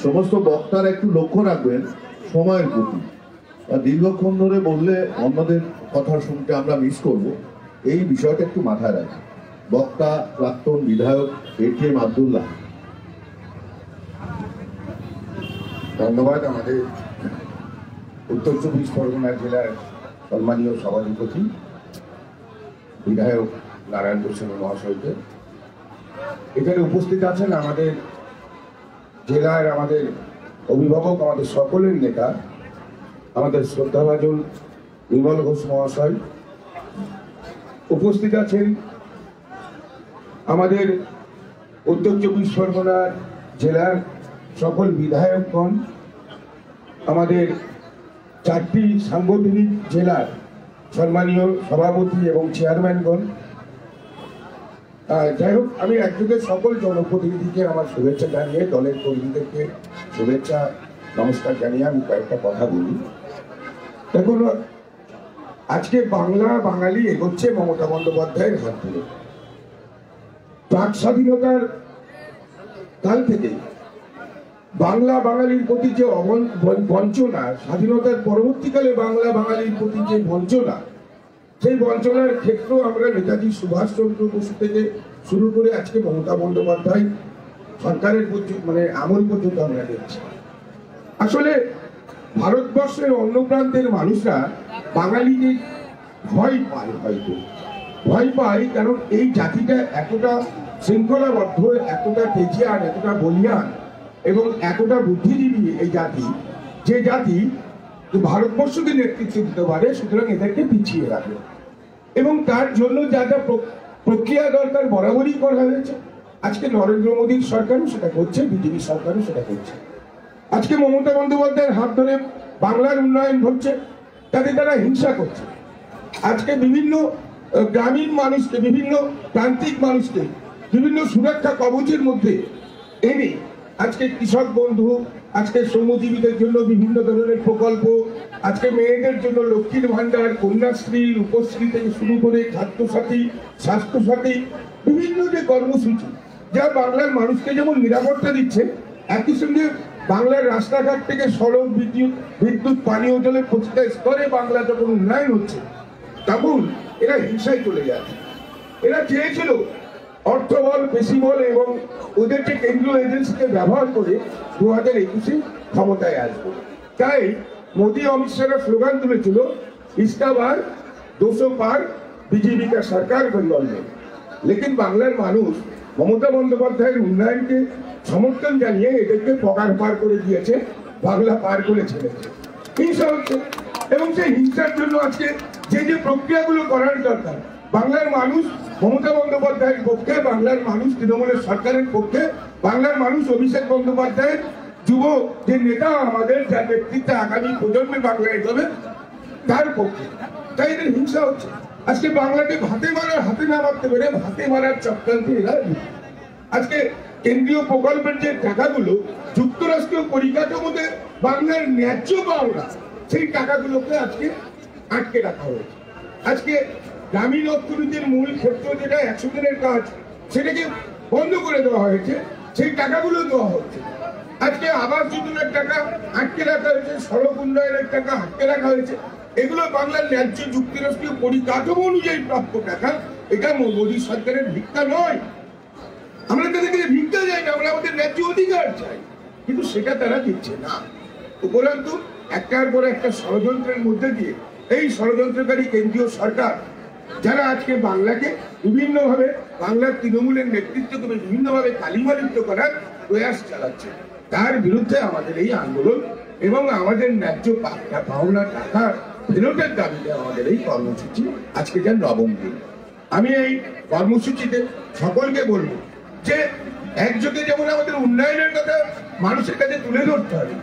সমস্ত বক্তারা একটু লক্ষ্য রাখবেন সময়ের প্রতি। দীর্ঘক্ষণ ধরে বললে অন্যদের কথা শুনতে আমরা মিস করব, এই বিষয়টা একটু মাথায় রাখবেন। বক্তা প্রাক্তন বিধায়ক এটিএম আব্দুল্লাহ। ধন্যবাদ। আমাদের উত্তর 24 পরগনা জেলার সম্মানীয় সভাধিপতি বিধায়ক নারায়ণ গোস্বামী মহাশয়কে, এখানে উপস্থিত আছেন আমাদের জেলার, আমাদের অভিভাবক, আমাদের সকলের নেতা, আমাদের শ্রদ্ধাভাজন বিমল ঘোষ মহাশয়, উপস্থিত আছেন আমাদের উত্তর 24 পরগনার জেলার সকল বিধায়কগণ, আমাদের 4টি সাংগঠনিক জেলার সম্মানীয় সভাপতি এবং চেয়ারম্যানগণ। যাই হোক, আমি একযোগে সকল জনপ্রতিনিধিকে আমার শুভেচ্ছা জানিয়ে, দলের কর্মীদেরকে শুভেচ্ছা নমস্কার জানিয়ে আমি কয়েকটা কথা বলি। দেখুন, আজকে বাংলা বাঙালি এগোচ্ছে মমতা বন্দ্যোপাধ্যায়ের হাত ধরে। প্রাক স্বাধীনতার কাল থেকে বাংলা বাঙালির প্রতি যে বঞ্চনা, স্বাধীনতার পরবর্তীকালে বাংলা বাঙালির প্রতি যে বঞ্চনা, সেই বঞ্চনার ক্ষেত্র আমরা নেতাজি সুভাষচন্দ্র বসু থেকে শুরু করে আজকে মমতা বন্দ্যোপাধ্যায় সরকারের আমল পর্যন্ত আমরা দেখছি। আসলে ভারতবর্ষের অন্য প্রান্তের মানুষরা বাঙালিকে ভয় পায়, হয়তো ভয় পায়, কারণ এই জাতিটা এতটা শৃঙ্খলাবদ্ধ, এতটা তেজিয়ান, এতটা বলিয়ান এবং এতটা বুদ্ধিজীবী এই জাতি, যে জাতি ভারতবর্ষকে নেতৃত্ব দিতে পারে, সুতরাং এদেরকে পিছিয়ে রাখে। এবং তার জন্য যা যা প্রক্রিয়া দরকার বরাবরই করা হয়েছে। আজকে নরেন্দ্র মোদীর সরকারও সেটা করছে, বিজেপি সরকারও সেটা করছে। আজকে মমতা বন্দ্যোপাধ্যায়ের হাত ধরে বাংলার উন্নয়ন হচ্ছে, তাতে তারা হিংসা করছে। আজকে বিভিন্ন গ্রামীণ মানুষকে, বিভিন্ন প্রান্তিক মানুষকে বিভিন্ন সুরক্ষা কবচের মধ্যে এনে আজকে কৃষক বন্ধু, আজকে শ্রমজীবীদের জন্য বিভিন্ন ধরনের প্রকল্প, আজকে মেয়েদের জন্য লক্ষ্মীর ভান্ডার, কন্যাশ্রী, রূপশ্রী থেকে শুরু করে খাদ্যসাথী, স্বাস্থ্যসাথী, বিভিন্ন যে কর্মসূচি যা বাংলার মানুষকে যেমন নিরাপত্তা দিচ্ছে, একই সঙ্গে বাংলার রাস্তাঘাট থেকে সড়ক, বিদ্যুৎ, পানীয় জলের প্রতিটা স্তরে বাংলা যখন উন্নয়ন হচ্ছে, তখন এরা হিংসায় চলে যাচ্ছে। এরা চেয়েছিল অর্থবল, বেশি বল এবং ওদেরকে কেন্দ্রীয় এজেন্সিকে ব্যবহার করে 2021-এ ক্ষমতায় আসবে। তাই মোদী অমিত শাহরা স্লোগান তুলেছিল, ইসকা বার 200 পার, বিজেপি কা সরকার বেঙ্গল में। লেকিন বাংলার মানুষ মমতা বন্দ্যোপাধ্যায়ের উন্নয়নকে সমর্থন জানিয়ে এদেরকে পকার পার করে দিয়েছে, বাংলা পার করে ছেড়েছে। হিংসা হচ্ছে এবং সেই হিংসার জন্য আজকে যে যে প্রক্রিয়াগুলো করার দরকার, বাংলার মানুষ মমতা বন্দ্যোপাধ্যায়ের পক্ষে, বাংলার মানুষ তৃণমূলের সরকারের পক্ষে, বাংলার মানুষ অভিষেক বন্দ্যোপাধ্যায়ের যুব যে নেতা আমাদের, যার নেতৃত্বে আগামী প্রজন্মে বাংলা এগোবে, তার পক্ষে। তাই এদের হিংসা হচ্ছে। আজকে বাংলাকে হাতে না মারতে পেরে ভাতে মারার চক্রান্তে এরা। আজকে কেন্দ্রীয় প্রকল্পের যে টাকাগুলো যুক্তরাষ্ট্রীয় পরিকাঠামোতে বাংলার ন্যায্য পাওনা, সেই টাকাগুলোকে আজকে আটকে রাখা হয়েছে। আজকে গ্রামীণ অর্থনীতির মূল ক্ষেত্র যেটা 100 দিনের কাজ, সেটাকে বন্ধ করে দেওয়া হয়েছে, সেই টাকাগুলো দেওয়া হচ্ছে। আজকে আবাস যোজনার টাকা আটকে রাখা হয়েছে, সড়ক উন্নয়নের টাকা আটকে রাখা হয়েছে। এগুলো বাংলার ন্যায্য যুক্তরাষ্ট্রীয় পরিকাঠামো অনুযায়ী প্রাপ্য টাকা। এটা মোদী সরকারের ভিক্ষা নয়। আমরা তাদেরকে ভিক্ষা চাই না, আমরা আমাদের ন্যায্য অধিকার চাই, কিন্তু সেটা তারা দিচ্ছে না। উপরন্তু একটার পর একটা ষড়যন্ত্রের মধ্যে দিয়ে এই ষড়যন্ত্রকারী কেন্দ্রীয় সরকার, যারা আজকে বাংলাকে বিভিন্নভাবে, বাংলার তৃণমূলের নেতৃত্বকে বিভিন্নভাবে কালিমালিপ্ত করার প্রয়াস চালাচ্ছে, তার বিরুদ্ধে আমাদের এই আন্দোলন এবং আমাদের ন্যায্য পাওনা টাকা ফেরতের দাবিতে আমাদের এই কর্মসূচি আজকে যার 9ম দিন। আমি এই কর্মসূচিতে সকলকে বলবো যে একযোগে যেমন আমাদের উন্নয়নের কথা মানুষের কাছে তুলে ধরতে হবে,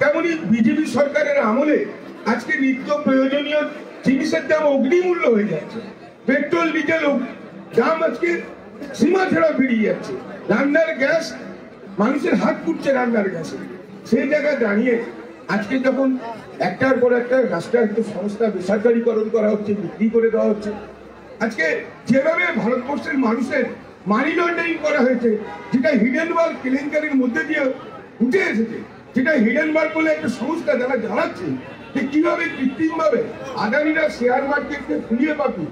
তেমনি বিজেপি সরকারের আমলে আজকে নিত্য প্রয়োজনীয় জিনিসের দাম অগ্নিমূল্য হয়ে যাচ্ছে। পেট্রোল ডিজেল দাম আজকে সীমা ছাড়া বেরিয়ে যাচ্ছে। রান্নার গ্যাস, মানুষের হাত পুড়ছে রান্নার গ্যাসে। সেই জায়গায় দাঁড়িয়ে আজকে যখন একটার পর একটা রাষ্ট্রায়ত্ত সংস্থা বেসরকারীকরণ করা হচ্ছে, বিক্রি করে দেওয়া হচ্ছে, আজকে যেভাবে ভারতবর্ষের মানুষের মানি লন্ডারিং করা হয়েছে, যেটা হিডেনবার্গ কেলেঙ্কারির মধ্যে দিয়ে উঠে এসেছে, যেটা হিডেনবার্গ বলে একটা সংস্থা যারা জানাচ্ছে যে কিভাবে কৃত্রিমভাবে আদানিরা শেয়ার মার্কেটকে ফুলিয়ে পাঠু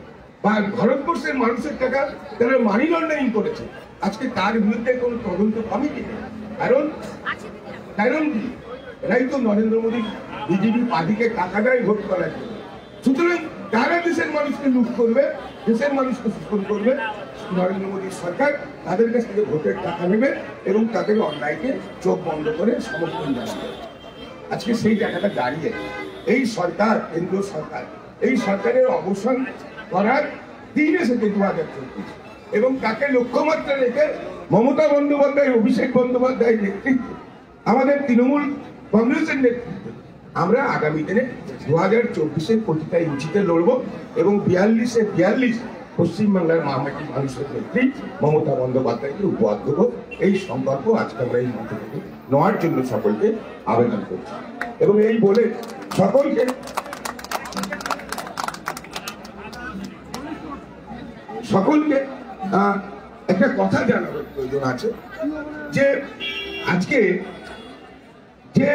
বা ভারতবর্ষের মানুষের টাকা তারা মানি লন্ডারিং করেছে, আজকে তার বিরুদ্ধে কোনো তদন্ত কমিটি নেই। কারণ কি? এরাই তো নরেন্দ্র মোদী বিজেপি পার্টিকে টাকা দেয় ভোট করার জন্য। সুতরাং তারা দেশের মানুষকে লুট করবে, দেশের মানুষকে শোষণ করবে। নরেন্দ্র মোদী সরকার তাদের কাছ থেকে ভোটের টাকা নেবে এবং তাদের অন্যায়কে চোখ বন্ধ করে সমর্থন জানাবে। আজকে সেই জায়গাটা দাঁড়িয়ে এই সরকার, কেন্দ্রীয় সরকার, এই সরকারের অবসান করার দিন এসেছে 2024 এবং তাকে লক্ষ্যমাত্রা রেখে মমতা বন্দ্যোপাধ্যায়, অভিষেক বন্দ্যোপাধ্যায়ের নেতৃত্বে, আমাদের তৃণমূল কংগ্রেসের নেতৃত্বে আমরা আগামী দিনে 2024-এর প্রতিটা ইঞ্চিতে লড়বো এবং 42 পশ্চিমবাংলার মামাটি মানুষের নেত্রী মমতা বন্দ্যোপাধ্যায়কে উপহার দেবো। এই সংকল্প আজকে আমরা এই মঞ্চ থেকে নেওয়ার জন্য সকলকে আবেদন করছি এবং এই বলে সকলকে একটা কথা জানানোর প্রয়োজন আছে যে আজকে যে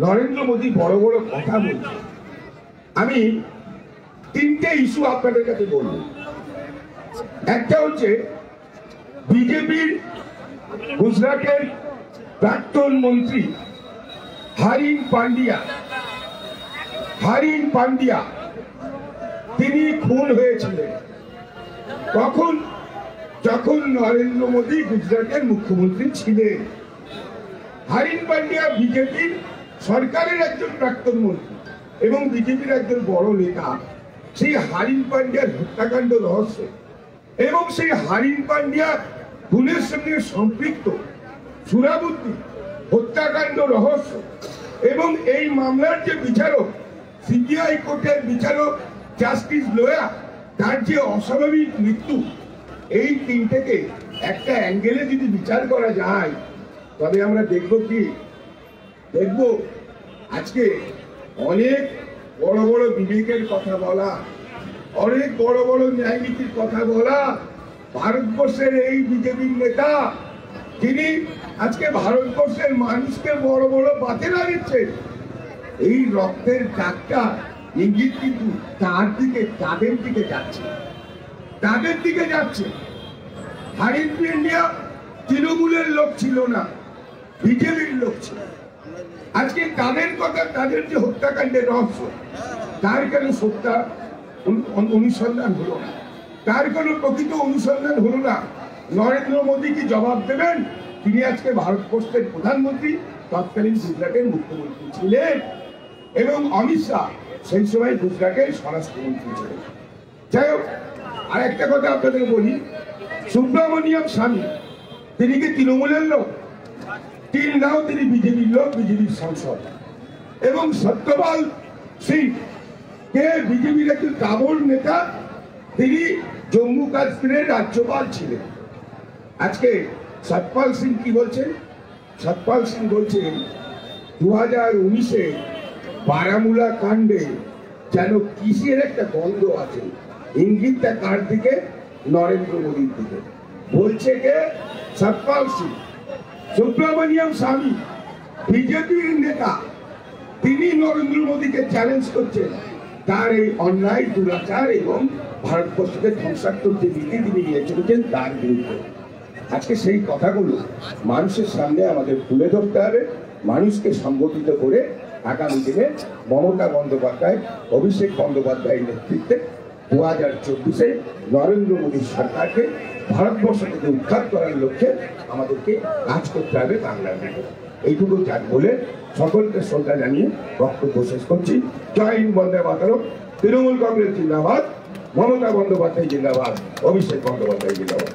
নরেন্দ্র মোদী বড় বড় কথা বলছে, আমি 3টে ইস্যু আপনাদের কাছে বলবো। একটা হচ্ছে বিজেপির গুজরাটের প্রাক্তন মন্ত্রী হারিন পান্ডিয়া তিনি খুন হয়েছিলেন কখন? যখন নরেন্দ্র মোদী গুজরাটের মুখ্যমন্ত্রী ছিলেন। হারিন পান্ডিয়া বিজেপির সরকারের একজন প্রাক্তন মন্ত্রী এবং বিজেপির একজন বড় নেতা। সেই হারিন পান্ডিয়ার হত্যাকাণ্ড রহস্য এবং সেই হারিন পান্ডিয়া খুনের সঙ্গে সম্পৃক্ত সুরাবুদ্দিন হত্যাকাণ্ড রহস্য এবং এই মামলার যে বিচারক, সিবিআই কোর্টের বিচারক জাস্টিস লোয়া, তার যে অস্বাভাবিক মৃত্যু, এই তিনটেকে একটা অ্যাঙ্গেলে যদি বিচার করা যায় তবে আমরা দেখব আজকে অনেক বড় বড় বিবেকের কথা বলা, অনেক বড় বড় ন্যায় নীতির কথা বলা ভারতবর্ষের এই বিজেপির নেতা, যিনি আজকে ভারতবর্ষের মানুষকে বড় বড় বাতে লাগিয়েছেন, এই রক্তের দাগটা ইঙ্গিত কিন্তু তাদের দিকে যাচ্ছে। হারিন পান্ডিয়া তৃণমূলের লোক ছিল না, বিজেপির লোক ছিল। আজকে তাদের কথা, তাদের যে হত্যাকাণ্ডের রহস্য, তার কেন সত্যা অনুসন্ধান হলো না, তার কোনো প্রকৃত অনুসন্ধান হলো না। নরেন্দ্র মোদী কি জবাব দেবেন? তিনি আজকে ভারতবর্ষের প্রধানমন্ত্রী, তৎকালীন গুজরাটের মুখ্যমন্ত্রী ছিলেন এবং অমিত শাহ সেই সময় গুজরাটের স্বরাষ্ট্রমন্ত্রী ছিলেন। যাই হোক, আর একটা কথা আপনাদের বলি, সুব্রমণিয়াম স্বামী তিনি কি তৃণমূলের লোক? তিনি বিজেপির লোক, বিজেপির সাংসদ। এবং সত্যপাল সিং কে বিজেপির একজন কাবর নেতা, তিনি জম্মু কাশ্মীরের রাজ্যপাল ছিলেন। আজকে সত্যপাল সিং কি বলছেন? সত্যপাল সিং বলছেন 2019-এ বারামুলা কাণ্ডে যেন কিসের একটা গন্ধ আছে। ইঙ্গিতটা কার দিকে? নরেন্দ্র মোদীর দিকে। বলছে কে? সতপাল সিং, সুব্রমণিয়াম স্বামী, বিজেপির নেতা, তিনি নরেন্দ্র মোদীকে চ্যালেঞ্জ করছেন তার এই অন্যায়, দুরাচার এবং ভারতবর্ষকে ধ্বংসাত্মক যে নীতি তিনি নিয়ে চলেছেন তার বিরুদ্ধে। আজকে সেই কথাগুলো মানুষের সামনে আমাদের তুলে ধরতে হবে, মানুষকে সংগঠিত করে আগামী দিনে মমতা বন্দ্যোপাধ্যায়, অভিষেক বন্দ্যোপাধ্যায়ের নেতৃত্বে 2024-এ নরেন্দ্র মোদী সরকারকে ভারতবর্ষ থেকে উদ্ধার করার লক্ষ্যে আমাদেরকে কাজ করতে হবে বাংলার দিকে। এইটুকু চাই বলে সকলকে শ্রদ্ধা জানিয়ে বক্তব্য শেষ করছি। জয় হিন্দ, বন্দে মাতরম। তৃণমূল কংগ্রেস জিন্দাবাদ, মমতা বন্দ্যোপাধ্যায় জিন্দাবাদ, অভিষেক বন্দ্যোপাধ্যায় জিন্দাবাদ।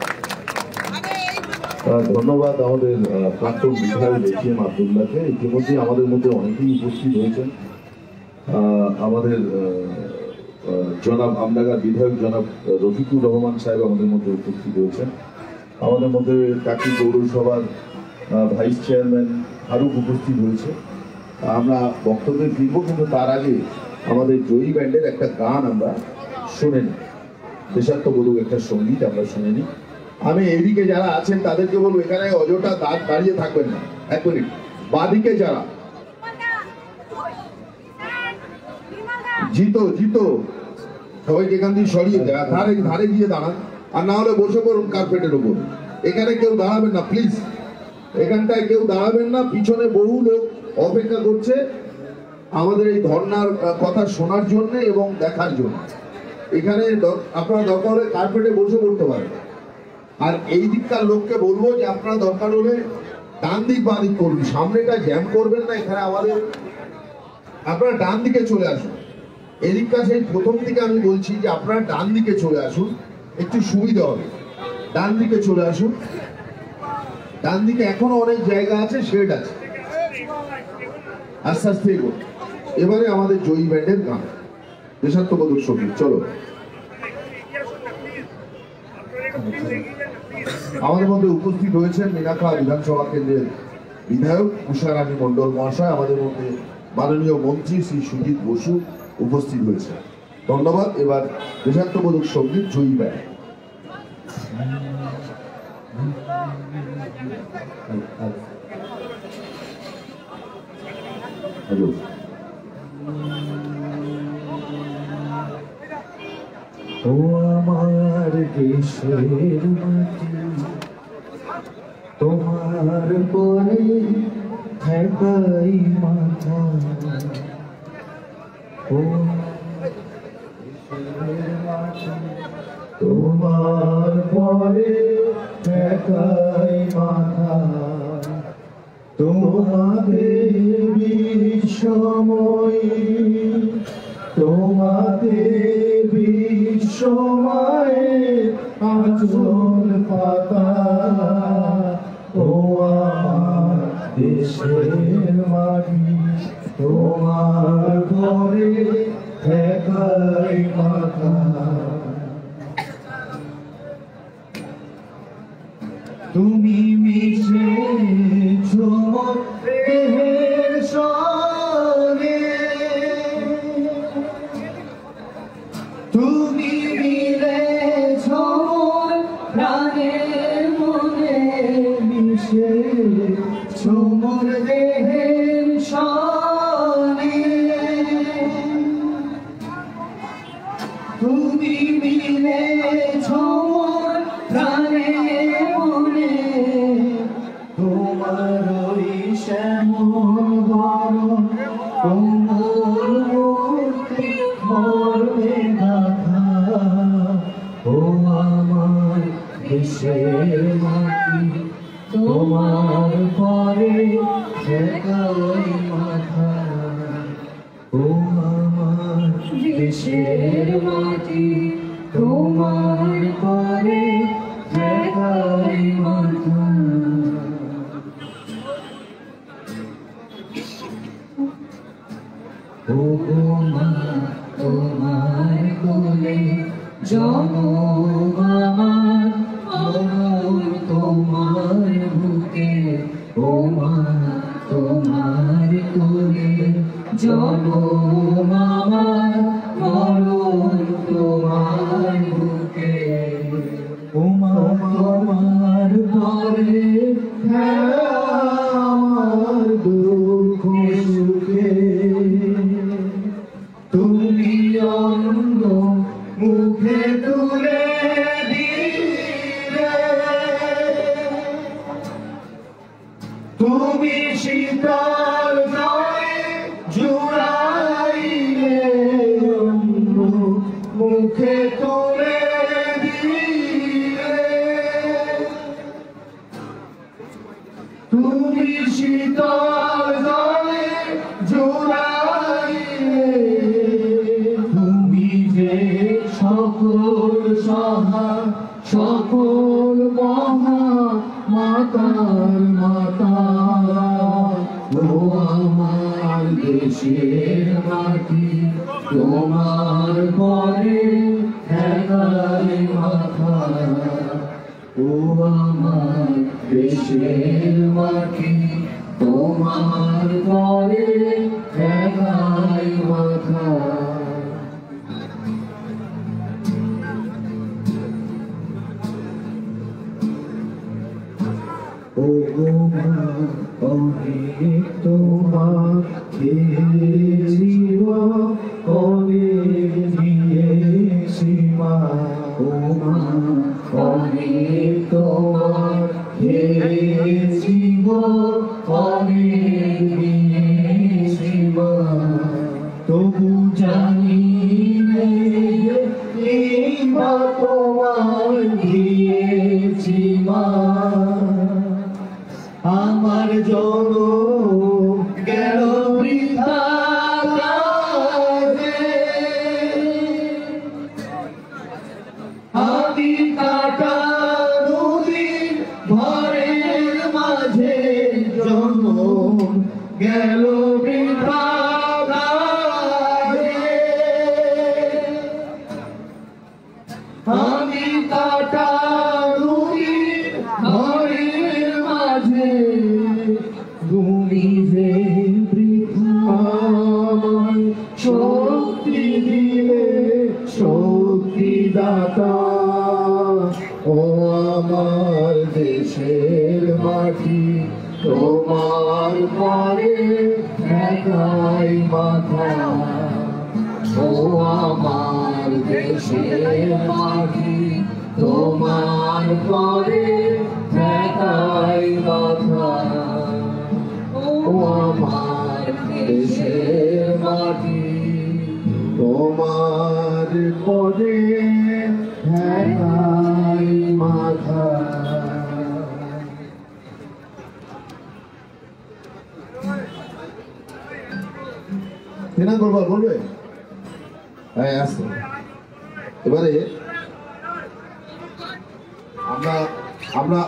ধন্যবাদ আমাদের প্রাক্তন বিধায়ক এটিএম আব্দুল্লাহকে। ইতিমধ্যে আমাদের মধ্যে অনেকেই উপস্থিত হয়েছেন। আমাদের জনাব আমডাঙ্গার বিধায়ক জনাব রফিকুর রহমান সাহেব আমাদের মধ্যে উপস্থিত হয়েছেন। আমাদের মধ্যে টাকি পৌরসভার ভাইস চেয়ারম্যান ফারুক উপস্থিত হয়েছে। আমরা বক্তব্যে ফিরবো, কিন্তু তার আগে আমাদের জয়ী ব্যান্ডের একটা গান আমরা শুনে নিই, দেশাত্মবোধক একটা সঙ্গীত আমরা শুনে নিই। আমি এইদিকে যারা আছেন তাদেরকে বলবো এখানে অযথা দাঁড়িয়ে থাকবেন না, এক মিনিট। বাদিকে যারা জিতো সবাইকে এখান দিয়ে সরিয়ে দেয়, ধারে গিয়ে দাঁড়ান, আর না হলে বসে পড়ুন কার্পেটের উপর। এখানে কেউ দাঁড়াবেন না প্লিজ, এখানটায় কেউ দাঁড়াবেন না। পিছনে বহু লোক অপেক্ষা করছে আমাদের এই ধর্নার কথা শোনার জন্য এবং দেখার জন্য। এখানে আপনারা দরকার হলে কার্পেটে বসে পড়তে পারেন। আর এই দিককার লোককে বলবো যে আপনারা দরকার হলে ডান দিক বাঁ দিক করুন, সামনেটা জ্যাম করবেন না। এখানে আমাদের আপনারা ডান দিকে চলে আসুন। এদিকটা সেই প্রথম থেকে আমি বলছি যে আপনারা ডান দিকে চলে আসুন, একটু সুবিধা হবে। ডান দিকে চলে আসুন, ডান দিকে এখনো অনেক জায়গা আছে, শেড আছে। আস্তে আস্তে এগোন। এবারে আমাদের জয়ী ব্যান্ডের গান, দেশাত্মবোধক সঙ্গীত। চলো। আমাদের মধ্যে উপস্থিত হয়েছেন মিনাখা বিধানসভা কেন্দ্রের বিধায়ক উষারানী মন্ডল মহাশয়। আমাদের মধ্যে মাননীয় মন্ত্রী শ্রী সুজিত বসু উপস্থিত হয়েছে। ধন্যবাদ। এবার দেশাত্মবোধক সঙ্গীত, জয়ী ব্যান্ড। ও আমার দেশের মাটি, তোমার পরে ঠেকাই মাথা। ও তোমার পরে ঠেকাই মাথা। তোমাদের বিশ্বময়, তোমাদের বিশ্বময় আঁচল পাতা। ও আমার দেশের মাটি, তোমার ঘরে ঠেকাই মাথা। তুমি মিশেছ দেহের সঙ্গে, তুমি মিলেছ প্রাণের মনে। মিশেছ মোর দেহের সঙ্গে, তুমি মিলেছ প্রাণের মনে। তোমার ওই শ্যামল বরণ, কোমল মূর্তি মরবে গাথা। ও আমার দেশের মাটি, তোমার পরে ঠেকাই মাথা। ও আমার দেশের মাটি, তোমার পরে ঠেকাই মাথা। ও মা তোমার কোলে জনম আমার, মরণ তোমার বুকে। ও মা তোমার কোলে জনম আমার, মরণ তোমার তুলে দিলে তুমি শীতল জলে জুড়াইলে মুখে তুলে দিলে তুমি শীতল জলে জুড়াইলে তুমি যে সকল সহা সকল মহা মাতার মাতা ও আমার দেশের মাটি তোমার পরে হেলায় মাথা ও আমার দেশের মাটি তোমার পরে হেলায় মাথা ও অনেক তোমার জীব অনেক দিয়েছি মা ও মা অনেক তোমার জীব অনেক দিয়েছি মা তবু জানি এই মা তোমার দিয়েছি মা আমার জনম গেল বৃথা কাজে আমি কাটা নদীর ভরের মাঝে জনম গেল বৃথা কাজে আমি কাটা নদীর ভরের মাঝে তুমি যে আমায় শক্তি দিলে শক্তি দাতা ও আমার দেশের মাটি তোমার পরে একাই মাথা ও আমার দেশের মাটি তোমার পরে একাই মাথা ও আমার দেশের মাটি তোমার পরে একাই মাথা কেনা করবো বলবে হ্যাঁ আসতে এবারে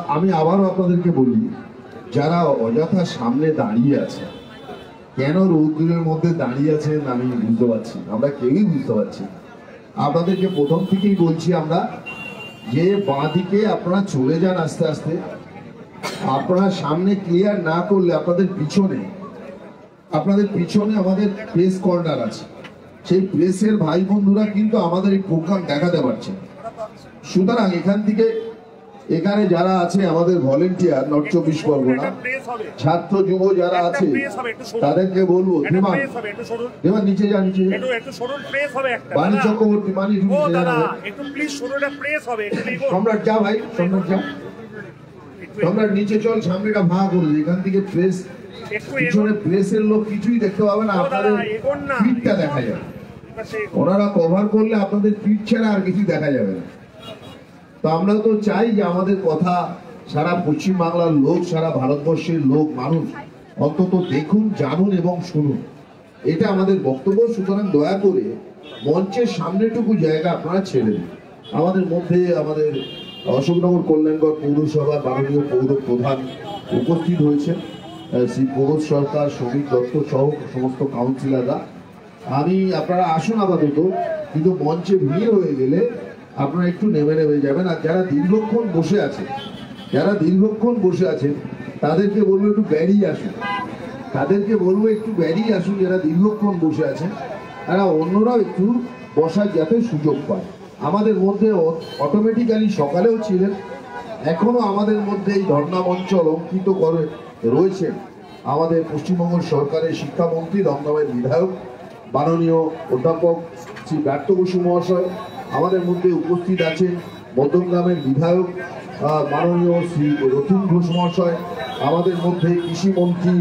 আমি আবারও আপনাদেরকে বলি যারা অযথা সামনে দাঁড়িয়ে আছে কেন রৌদ্রের মধ্যে দাঁড়িয়ে আছেন আমি বুঝতে পারছি আমরা কেউই বুঝতে পারছি আপনাদেরকে প্রথম থেকেই বলছি আমরা যে বাঁ দিকে আপনারা চলে যান আস্তে আস্তে আপনারা সামনে ক্লিয়ার না করলে আপনাদের পিছনে আমাদের প্রেস কর্নার আছে সেই প্রেসের ভাই বন্ধুরা কিন্তু আমাদের এই প্রোগ্রাম দেখাতে পারছে সুতরাং এখানে যারা আছে আমাদের ভলেন্টিয়ার নর্থ চব্বিশ পরগনা ছাত্র যুব যারা আছে তাদেরকে বলবো দেবান নিচে যা বাণী চক্রবর্তী বাণী সম্রাট যা ভাই সম্রাট যা সম্রাট নিচে চল সামনেটা ভাঙা করে এখান থেকে প্রেস পিছনে প্রেসের লোক কিছুই দেখতে পাবে না আপনাদের পিঠটা দেখা যাবে ওনারা কভার করলে আপনাদের পিঠ ছাড়া আর কিছু দেখা যাবে না তো আমরা তো চাই যে আমাদের কথা সারা পশ্চিম বাংলার লোক সারা ভারতবর্ষের লোক মানুষ অন্তত দেখুন জানুন এবং শুনুন এটা আমাদের বক্তব্য সুতরাং দয়া করে মঞ্চের সামনেটুকু জায়গা আপনারা ছেড়ে দিন আমাদের মধ্যে আমাদের অশোকনগর কল্যাণগড় পৌরসভার মাননীয় পৌর প্রধান উপস্থিত হয়েছেন শ্রী প্রবোধ সরকার শ্রমিক দত্ত সহ সমস্ত কাউন্সিলররা আপনারা আসুন আপাতত কিন্তু মঞ্চে ভিড় হয়ে গেলে আপনারা একটু নেমে যাবেন আর যারা দীর্ঘক্ষণ বসে আছেন তাদেরকে বলবো একটু বেরিয়ে আসুন যারা দীর্ঘক্ষণ বসে আছেন তারা অন্যরাও একটু বসার যাতে সুযোগ পায় আমাদের মধ্যে অটোমেটিক্যালি সকালেও ছিলেন এখনো আমাদের মধ্যে এই ধর্ণা মঞ্চ অলঙ্কৃত করে রয়েছেন আমাদের পশ্চিমবঙ্গ সরকারের শিক্ষামন্ত্রী দমদমের বিধায়ক মাননীয় অধ্যাপক শ্রী ব্রাত্য বসু মহাশয় আমাদের মধ্যে উপস্থিত আছেন মধ্যমগ্রামের বিধায়ক মাননীয় শ্রী রতন ঘোষ মহাশয়, আমাদের মধ্যে কৃষিমন্ত্রী,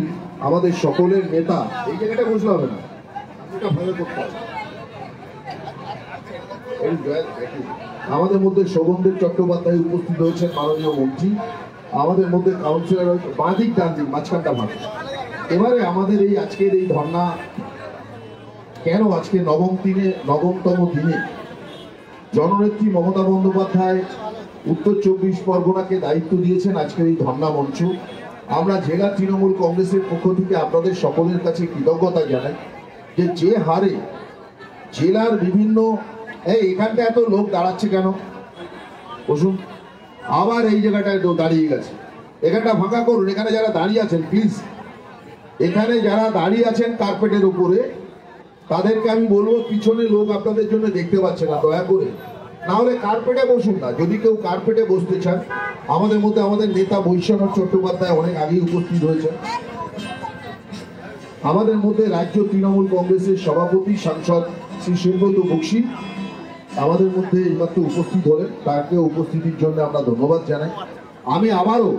আমাদের সকলের নেতা। এই জায়গাটা বসলে হবে না, এটা ভালো করতে হবে। আমাদের মধ্যে শোভনদেব চট্টোপাধ্যায় উপস্থিত হয়েছেন, মাননীয় মন্ত্রী। আমাদের মধ্যে কাউন্সিলর বাঁদিক ডানদিক মাঝখানটা ভাগ। এবারে আমাদের এই আজকের এই ধর্ণা কেন, আজকে নবমতম দিনে জননেত্রী মমতা বন্দ্যোপাধ্যায় উত্তর 24 পরগনাকে দায়িত্ব দিয়েছেন আজকের এই ধর্ণা মঞ্চ। আমরা জেলা তৃণমূল কংগ্রেসের পক্ষ থেকে আপনাদের সকলের কাছে কৃতজ্ঞতা জানাই যে হারে জেলার বিভিন্ন এখানটা এত লোক দাঁড়াচ্ছে কেন, বসুন। আবার এই জায়গাটায় দাঁড়িয়ে গেছে, এখানটা ফাঁকা করুন। এখানে যারা দাঁড়িয়ে আছেন প্লিজ, এখানে যারা দাঁড়িয়ে আছেন কার্পেটের উপরে, তাদেরকে আমি বলবো পিছনে লোক আপনাদের জন্য দেখতে পাচ্ছে না, দয়া করে না হলে কার্পেটে বসুন না। যদি কেউ কার্পেটে বসতে চান, আমাদের মধ্যে আমাদের নেতা বৈশ্বনাথ চট্টোপাধ্যায় অনেক আগেই উপস্থিত হয়েছেন। আমাদের মধ্যে রাজ্য তৃণমূল কংগ্রেসের সভাপতি সাংসদ শ্রী সুব্রত বক্সী আমাদের মধ্যে এইমাত্র উপস্থিত হলেন, তাকে উপস্থিতির জন্য আমরা ধন্যবাদ জানাই। আমি আবারও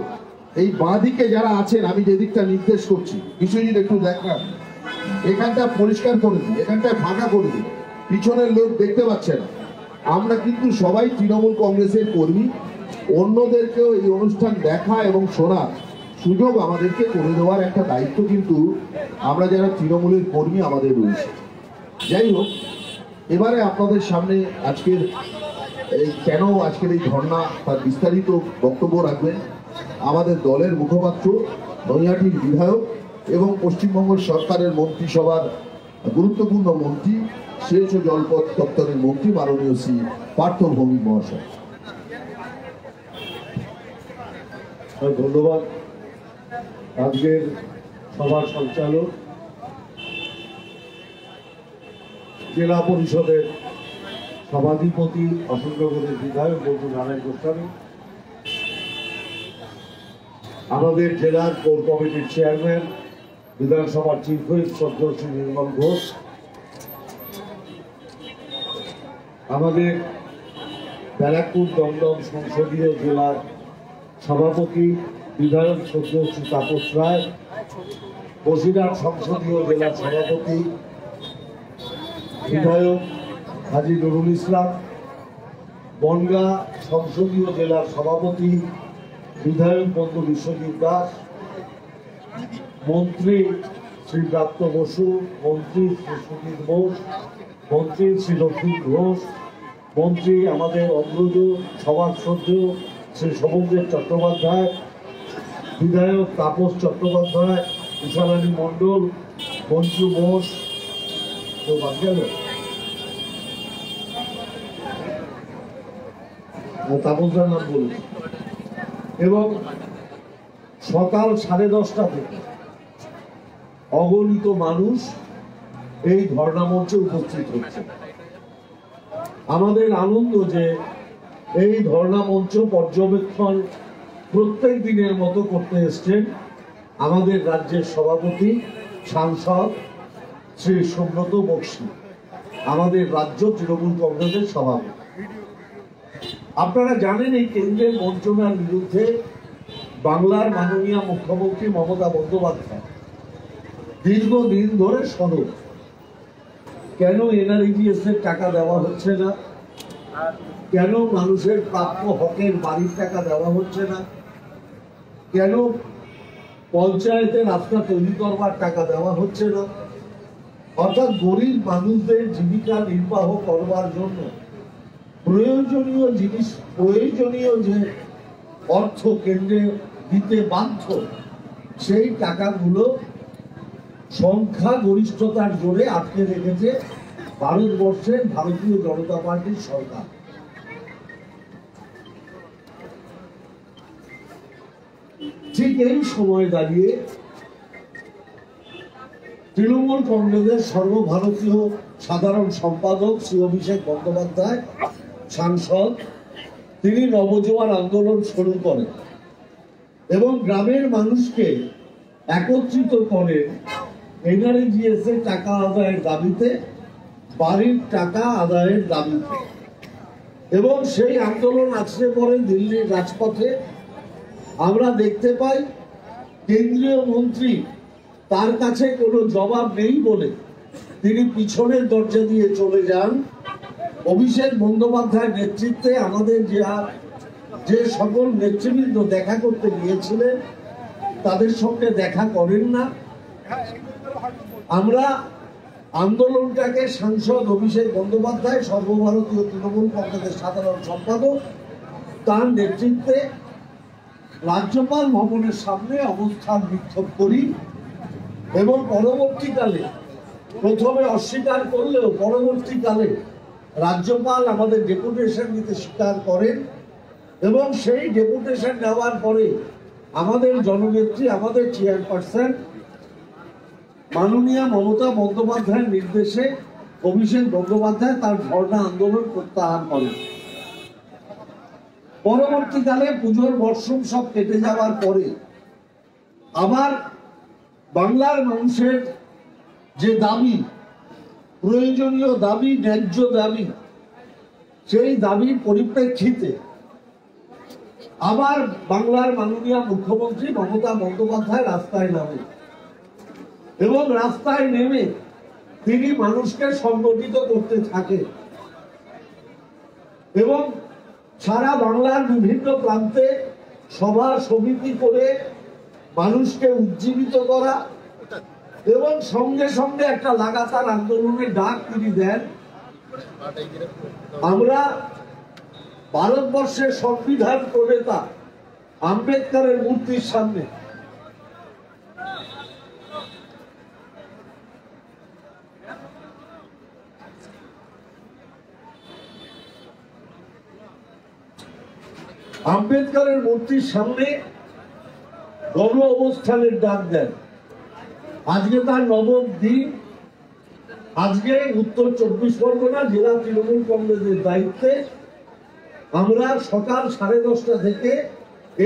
এই বাঁদিকে যারা আছেন, আমি যেদিকটা নির্দেশ করছি, বিশ্বজিৎ একটু দেখান, এখানটা পরিষ্কার করে দিই, এখানটায় ফাঁকা করে দিই, পিছনের লোক দেখতে পাচ্ছে না। আমরা কিন্তু সবাই তৃণমূল কংগ্রেসের কর্মী, অন্যদেরকেও এই অনুষ্ঠান দেখা এবং শোনার সুযোগ আমাদেরকে করে দেওয়ার একটা দায়িত্ব কিন্তু আমরা যারা তৃণমূলের কর্মী আমাদের রয়েছে। যাই হোক, এবারে আপনাদের সামনে আজকের কেন আজকের এই ধর্ণা তার বিস্তারিত বক্তব্য রাখবেন আমাদের দলের মুখপাত্র, নৈহাটির বিধায়ক এবং পশ্চিমবঙ্গ সরকারের মন্ত্রিসভার গুরুত্বপূর্ণ মন্ত্রী, সেচ ও জলপথ দপ্তরের মন্ত্রী মাননীয় শ্রী পার্থ ভৌমিক মহাশয়। ধন্যবাদ। আজকের সভার সঞ্চালক, জেলা পরিষদের সভাধিপতি, অশোকনগরের বিধায়ক বন্ধু নারায়ণ গোস্বামী, আমাদের জেলার কোর কমিটির চেয়ারম্যান, বিধানসভার চিফ হুইপ শ্রদ্ধেয় শ্রী নির্মল ঘোষ, আমাদের ব্যারাকপুর দমদম সংসদীয় জেলার সভাপতি বিধায়ক শ্রদ্ধেয় শ্রী তাপস রায়, বসিরহাট সংসদীয় জেলার সভাপতি বিধায়ক হাজী নুরুল ইসলাম, বনগাঁ সংসদীয় জেলার সভাপতি বিধায়ক বন্ধু বিশ্বজিৎ দাস, মন্ত্রী শ্রী প্রাপ্ত বসু, মন্ত্রী শ্রী সুজিত বোস, মন্ত্রী শ্রী লক্ষ্মী ঘোষ, মন্ত্রী আমাদের অগ্রজ সভার শ্রদ্ধেয় শ্রী শোভনদেব চট্টোপাধ্যায়, বিধায়ক তাপস চট্টোপাধ্যায়, উষারানী মণ্ডল, মঞ্জু বোস, তো বাদ গেল তাপসদার নাম বলুন, এবং সকাল 10:30 থেকে অগণিত মানুষ এই ধর্ণা মঞ্চে উপস্থিত হচ্ছে। আমাদের আনন্দ যে এই ধর্ণা মঞ্চ পর্যবেক্ষণ প্রত্যেক দিনের মতো করতে এসছেন আমাদের রাজ্যের সভাপতি সাংসদ শ্রী সুব্রত বক্সী, আমাদের রাজ্য তৃণমূল কংগ্রেসের সভাপতি। আপনারা জানেন এই কেন্দ্রের বঞ্চনার বিরুদ্ধে বাংলার মাননীয় মুখ্যমন্ত্রী মমতা বন্দ্যোপাধ্যায় দীর্ঘদিন ধরে সরব। কেন NREGS এর টাকা দেওয়া হচ্ছে না, কেন মানুষের প্রাপ্য হকের বাড়ির টাকা দেওয়া হচ্ছে না, কেন পঞ্চায়েতের রাস্তা তৈরি করবার টাকা দেওয়া হচ্ছে না, অর্থাৎ গরিব মানুষদের জীবিকা নির্বাহ করবার জন্য প্রয়োজনীয় জিনিস, প্রয়োজনীয় যে অর্থ কেন্দ্রে দিতে বাধ্য, সেই টাকাগুলো সংখ্যা গরিষ্ঠতার জোরে আটকে রেখেছে ভারতবর্ষের ভারতীয় জনতা পার্টির সরকার। ঠিক এই সময় দাঁড়িয়ে তৃণমূল কংগ্রেসের সর্বভারতীয় সাধারণ সম্পাদক শ্রী অভিষেক বন্দ্যোপাধ্যায় সাংসদ, তিনি নবজোয়ার আন্দোলন শুরু করেন এবং গ্রামের মানুষকে একত্রিত করে NREGS এর টাকা আদায়ের দাবিতে, বাড়ির টাকা আদায়ের দাবিতে। এবং সেই আন্দোলন আসলে পরে দিল্লির রাজপথে আমরা দেখতে পাই কেন্দ্রীয় মন্ত্রী তার কাছে কোনো জবাব নেই বলে তিনি পিছনের দরজা দিয়ে চলে যান। অভিষেক বন্দ্যোপাধ্যায়ের নেতৃত্বে আমাদের যে সকল নেতৃবৃন্দ দেখা করতে গিয়েছিলেন তাদের সঙ্গে দেখা করেন না। আমরা আন্দোলনটাকে সাংসদ অভিষেক বন্দ্যোপাধ্যায়, সর্বভারতীয় তৃণমূল কংগ্রেসের সাধারণ সম্পাদক, তার নেতৃত্বে রাজ্যপাল ভবনের সামনে অবস্থান বিক্ষোভ করি এবং পরবর্তীকালে প্রথমে অস্বীকার করলেও পরবর্তীকালে রাজ্যপাল আমাদের ডেপুটেশন নিতে স্বীকার করেন এবং সেই ডেপুটেশন নেওয়ার পরে আমাদের জননেত্রী, আমাদের চেয়ারপারসন মাননীয়া মমতা বন্দ্যোপাধ্যায়ের নির্দেশে অভিষেক বন্দ্যোপাধ্যায় তার ধর্ণা আন্দোলন প্রত্যাহার করেন। পরবর্তীকালে পুজোর মরশুম সব কেটে যাওয়ার পরে আবার বাংলার মানুষের যে দাবি, প্রয়োজনীয় দাবি, ন্যায্য দাবি, সেই দাবির পরিপ্রেক্ষিতে আবার বাংলার মাননীয় মুখ্যমন্ত্রী মমতা বন্দ্যোপাধ্যায় রাস্তায় নামে এবং রাস্তায় নেমে তিনি মানুষকে সংগঠিত করতে থাকে এবং সারা বাংলার বিভিন্ন প্রান্তে সভা সমিতি করে মানুষকে উজ্জীবিত করা এবং সঙ্গে সঙ্গে একটা লাগাতার আন্দোলনের ডাক তিনি দেন। আমরা ভারতবর্ষের সংবিধান প্রণেতা আম্বেদকরের মূর্তির সামনে গণ অবস্থানের ডাক দেন। আজকে তার নবম দিন। আজকে উত্তর 24 পরগনা জেলা তৃণমূল কংগ্রেসের দায়িত্বে আমরা সকাল 10:30 থেকে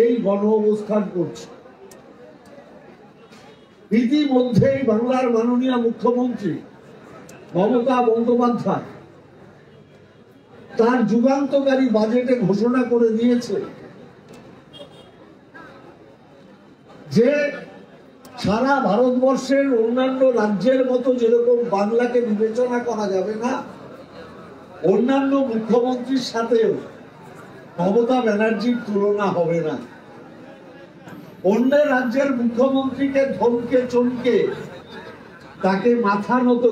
এই গণ অবস্থান করছি। ইতিমধ্যেই বাংলার মাননীয় মুখ্যমন্ত্রী মমতা বন্দ্যোপাধ্যায় তার যুগান্তকারী বাজেটে ঘোষণা করে দিয়েছে যে সারা ভারতবর্ষের অন্যান্য রাজ্যের মতো যেরকম বাংলাকে বিবেচনা করা যাবে না, অন্যান্য মুখ্যমন্ত্রীর সাথেও মমতা ব্যানার্জির তুলনা হবে না। অন্য রাজ্যের মুখ্যমন্ত্রীকে ধমকে চমকে তাকে মাথা নত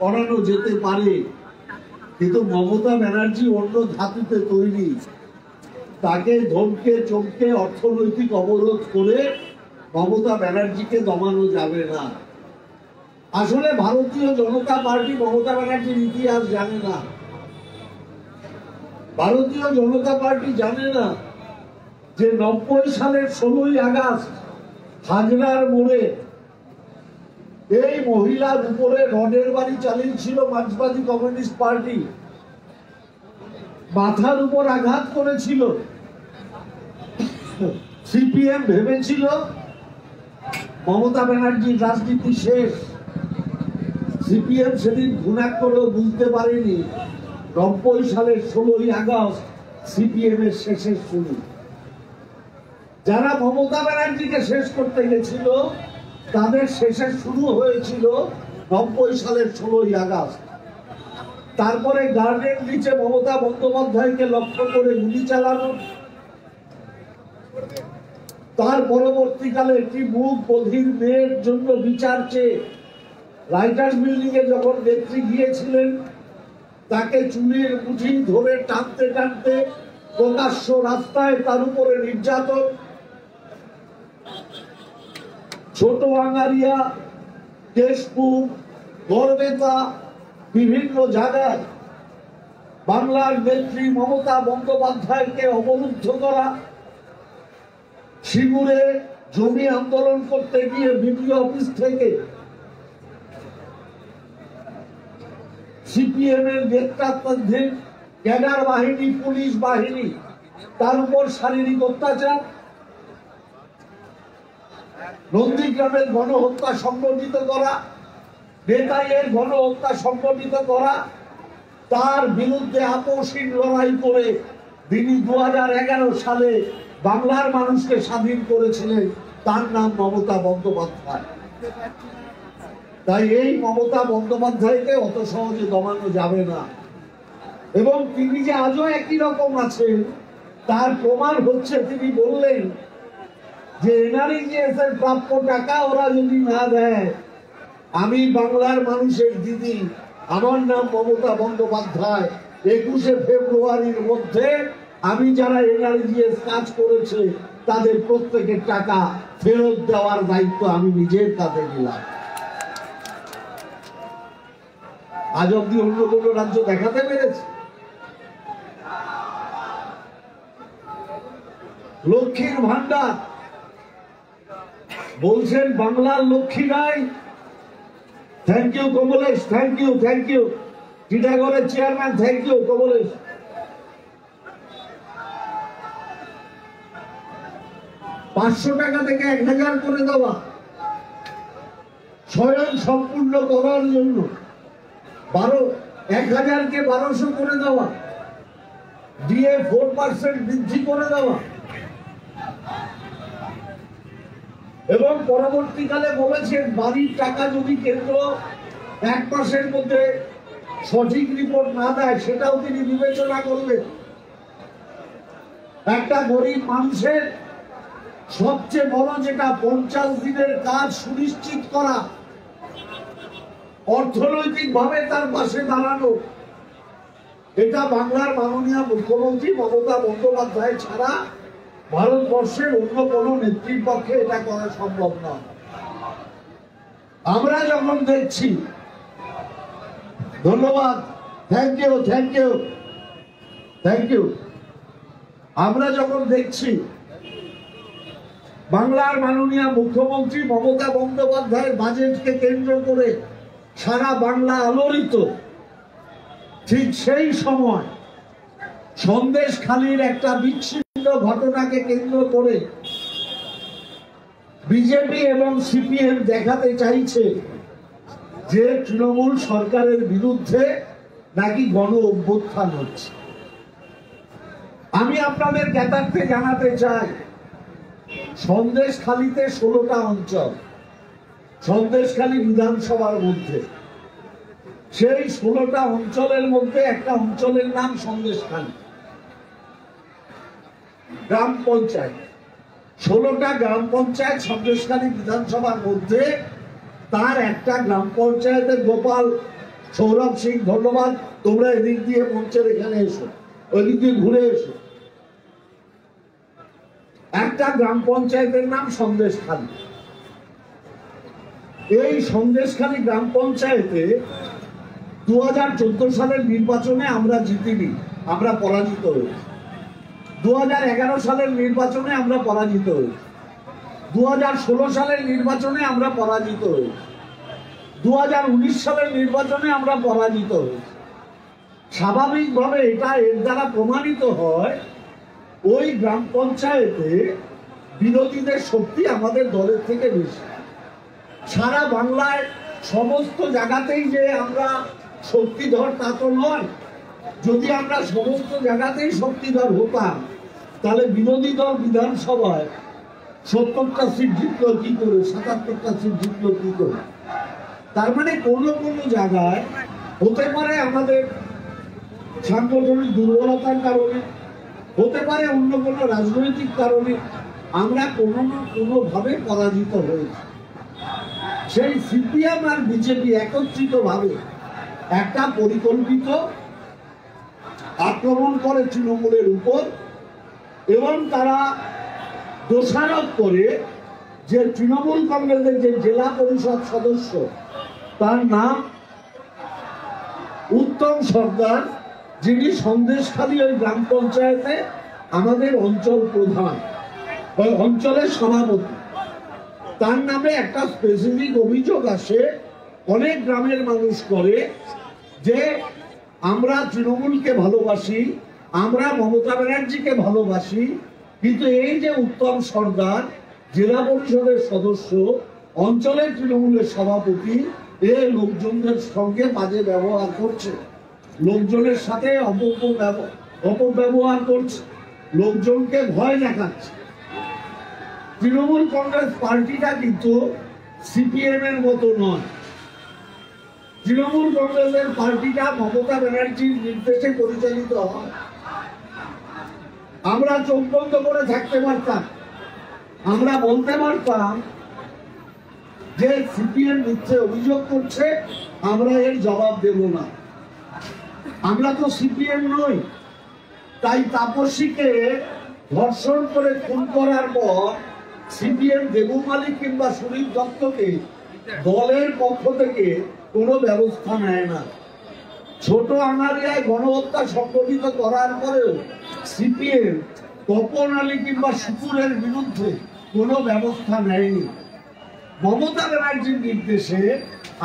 করানো যেতে পারে, কিন্তু মমতা ব্যানার্জি অন্য ধাতুতে তৈরি। তাকে ধমকে চমকে অর্থনৈতিক অবরোধ করে মমতা ব্যানার্জিকে দমানো যাবে না। আসলে ভারতীয় জনতা পার্টি মমতা ব্যানার্জির ইতিহাস জানে না। ভারতীয় জনতা পার্টি জানে না যে 90 সালের 16ই আগস্ট হাজরার মোড়ে এই মহিলার উপরে রডের বাড়ি চালিয়েছিল মার্ক্সবাদী কমিউনিস্ট পার্টি, মাথার উপর আঘাত করেছিল। সিপিএম ভেবেছিল মমতা ব্যানার্জির রাজনীতি শেষ। সিপিএম সেদিন ঘুণাক করেও বুঝতে পারেনি 90 সালের 16ই আগস্ট সিপিএম এর শেষের শুরু। যারা মমতা ব্যানার্জিকে শেষ করতে গেছিল তাদের শেষের শুরু হয়েছিল 90 সালের 16ই আগস্ট। তারপরে গার্ডেন নিচে মমতা বন্দ্যোপাধ্যায়কে লক্ষ্য করে গুলি চালানো, তার পরবর্তীকালে একটি মুখ বধির মেয়ের জন্য বিচার চেয়ে রাইটার্স বিল্ডিং এ যখন নেত্রী গিয়েছিলেন তাকে চুলের মুঠি ধরে টানতে টানতে প্রকাশ্য রাস্তায় তার উপরে নির্যাতন, ছোট আঙ্গারিয়া, কেশপুর, গড়বেতা, বিভিন্ন জায়গায় বাংলার নেত্রী মমতা বন্দ্যোপাধ্যায়কে অবরুদ্ধ করা, শিবুরে জমি আন্দোলন করতে গিয়ে বিডিও অফিস থেকে সিপিএম এর নেতৃত্বাধীন ক্যাডার বাহিনী, পুলিশ বাহিনী তার উপর শারীরিক অত্যাচার, নন্দীগ্রামের গণহত্যা সংগঠিত করা, বেতাইয়ের গণহত্যা সংগঠিত করা, তার বিরুদ্ধে আপোষহীন লড়াই করে তিনি 2011 সালে বাংলার মানুষকে স্বাধীন করেছিলেন। তার নাম মমতা বন্দ্যোপাধ্যায়। তাই এই মমতা বন্দ্যোপাধ্যায়কে অত সহজে দমানো যাবে না। এবং তিনি যে আজও একই রকম আছেন তার প্রমাণ হচ্ছে তিনি বললেন যে এনআরইজিএস এর প্রাপ্য টাকা ওরা যদি না দেয়, আমি বাংলার মানুষের দিদি, আমার নাম মমতা বন্দ্যোপাধ্যায়, 21শে ফেব্রুয়ারির মধ্যে আমি যারা এনআরইজিএস কাজ করেছে তাদের প্রত্যেকের টাকা ফেরত দেওয়ার দায়িত্ব আমি নিজের কাঁধে নিলাম। আজ অব্দি অন্য কোন রাজ্য দেখাতে পেরেছে? লক্ষ্মীর ভান্ডার বলছেন বাংলার লক্ষ্মী নাই। Thank you Kamlesh, thank you, thank you টিটাগড়ের চেয়ারম্যান, থ্যাংক ইউ কমলেশ। 500 টাকা থেকে 1000 করে দেওয়া, স্বয়ং সম্পূর্ণ করার জন্য 1000কে 1200 করে দেওয়া, দিয়ে 4% বৃদ্ধি করে দেওয়া, এবং পরবর্তীকালে বলেছেন বাড়ির টাকা যদি কেন্দ্র 1 মাসের মধ্যে সঠিক রিপোর্ট না দেয় সেটাও তিনি বিবেচনা করবেন। একটা গরিব মানুষের সবচেয়ে বড় যেটা 50 দিনের কাজ সুনিশ্চিত করা, অর্থনৈতিক ভাবে তার পাশে দাঁড়ানো, এটা বাংলার মাননীয় মুখ্যমন্ত্রী মমতা বন্দ্যোপাধ্যায় ছাড়া ভারতবর্ষের অন্য কোন নেত্রীর পক্ষে এটা করা সম্ভব নয়। আমরা যখন দেখছি, ধন্যবাদ, thank you, thank you, thank you, আমরা যখন দেখছি বাংলার মাননীয় মুখ্যমন্ত্রী মমতা বন্দ্যোপাধ্যায়ের বাজেটকে কেন্দ্র করে সারা বাংলা আলোড়িত, ঠিক সেই সময় সন্দেশখালির একটা বিচ্ছিন্ন ঘটনাকে কেন্দ্র করে বিজেপি এবং সিপিএম দেখাতে চাইছে যে তৃণমূল সরকারের বিরুদ্ধে নাকি গণ অভ্যুত্থান হচ্ছে। আমি আপনাদের জ্ঞাতার্থে জানাতে চাই, সন্দেশখালিতে 16টা অঞ্চল, সন্দেশখালি বিধানসভার মধ্যে, সেই 16টা অঞ্চলের মধ্যে একটা অঞ্চলের নাম সন্দেশখালি গ্রাম পঞ্চায়েত। 16টা গ্রাম পঞ্চায়েত সন্দেশখালি বিধানসভার মধ্যে, তার একটা গ্রাম পঞ্চায়েতের গোপাল, সৌরভ সিং, ধন্যবাদ, তোমরা এদিক দিয়ে মঞ্চের এখানে এসো, ওইদিক দিয়ে ঘুরে এসো। একটা গ্রাম পঞ্চায়েতের নাম সন্দেশখালি। এই সন্দেশখালি গ্রাম পঞ্চায়েতে 2014 সালের নির্বাচনে আমরা জিতিনি, আমরা পরাজিত হয়েছি। 2011 সালের নির্বাচনে আমরা পরাজিত হয়েছি। 2016 সালের নির্বাচনে আমরা পরাজিত হয়েছি। 2019 সালের নির্বাচনে আমরা পরাজিত হয়েছি। স্বাভাবিকভাবে এটা এর দ্বারা প্রমাণিত হয় ওই গ্রাম পঞ্চায়েতে বিরোধীদের শক্তি আমাদের দলের থেকে বেশি। সারা বাংলায় সমস্ত জায়গাতেই যে আমরা শক্তিধর তা তো নয়। যদি আমরা সমস্ত জায়গাতেই শক্তিধর হতাম তাহলে বিরোধী দল বিধানসভায় 70টা সিট জিতল কি করে, 77টা সিট জিতল কি করে? তার মানে কোনো কোনো জায়গায় হতে পারে আমাদের সাংগঠনিক দুর্বলতার কারণে, হতে পারে অন্য কোনো রাজনৈতিক কারণে আমরা কোনো না কোনো ভাবে পরাজিত হয়েছি। সেই সিপিএম আর বিজেপি একত্রিত ভাবে একটা পরিকল্পিত আক্রমণ করে তৃণমূলের উপর, এবং তারা দোষারোপ করে যে তৃণমূল কংগ্রেসের যে জেলা পরিষদ সদস্য, তার নাম উত্তম সর্দার, যিনি সন্দেশখালী ওই গ্রাম পঞ্চায়েতে আমাদের অঞ্চল প্রধান, ওই অঞ্চলের সভাপতি, তার নামে একটা স্পেসিফিক অভিযোগ আসে অনেক গ্রামের মানুষ করে যে আমরা তৃণমূলকে ভালোবাসি, আমরা মমতা ব্যানার্জিকে ভালোবাসি, কিন্তু এই যে উত্তম সর্দার জেলা পরিষদের সদস্য, অঞ্চলের তৃণমূলের সভাপতি, এ লোকজনদের সঙ্গে বাজে ব্যবহার করছে। লোকজনের সাথে অপব্যবহার করছে, লোকজনকে ভয় দেখাচ্ছে। তৃণমূল কংগ্রেস পার্টিটা কিন্তু সিপিএম এর মতো নয়। তৃণমূল কংগ্রেসের পার্টিটা মমতা ব্যানার্জির নির্দেশে পরিচালিত হয়। আমরা চোখ বন্ধ করে থাকতে পারতাম, আমরা বলতে পারতাম যে সিপিএম মিথ্যে অভিযোগ করছে, আমরা এর জবাব দেব না। আমরা তো সিপিএম নই। তাই তাপসীকে ধর্ষণ করে খুন করার পর সিপিএম দেবু মালিক কিংবা সুনীল দত্তকে দলের পক্ষ থেকে কোনো ব্যবস্থা নেয় না। ছোট আঙারিয়ায় গণহত্যা সংগঠিত করার পরেও সিপিএম তপন আলী কিংবা শুকুরের বিরুদ্ধে কোনো ব্যবস্থা নেয়নি। মমতা ব্যানার্জির নির্দেশে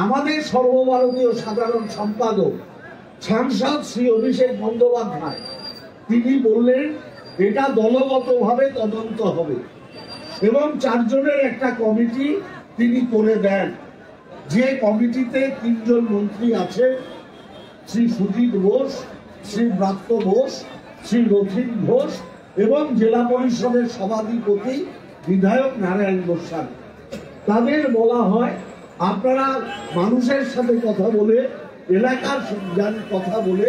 আমাদের সর্বভারতীয় সাধারণ সম্পাদক সাংসদ শ্রী অভিষেক বন্দ্যোপাধ্যায় তিনি বললেন এটা দলগতভাবে তদন্ত হবে এবং 4 জনের একটা কমিটি তিনি করে দেন। যে কমিটিতে 3 জন মন্ত্রী আছে, শ্রী সুজিত বোস, শ্রী ব্রাত্য বোস, শ্রী রথীন ঘোষ এবং জেলা পরিষদের সভাধিপতি বিধায়ক নারায়ণ গোস্বামী। তাদের বলা হয় আপনারা মানুষের সাথে কথা বলে, এলাকার কথা বলে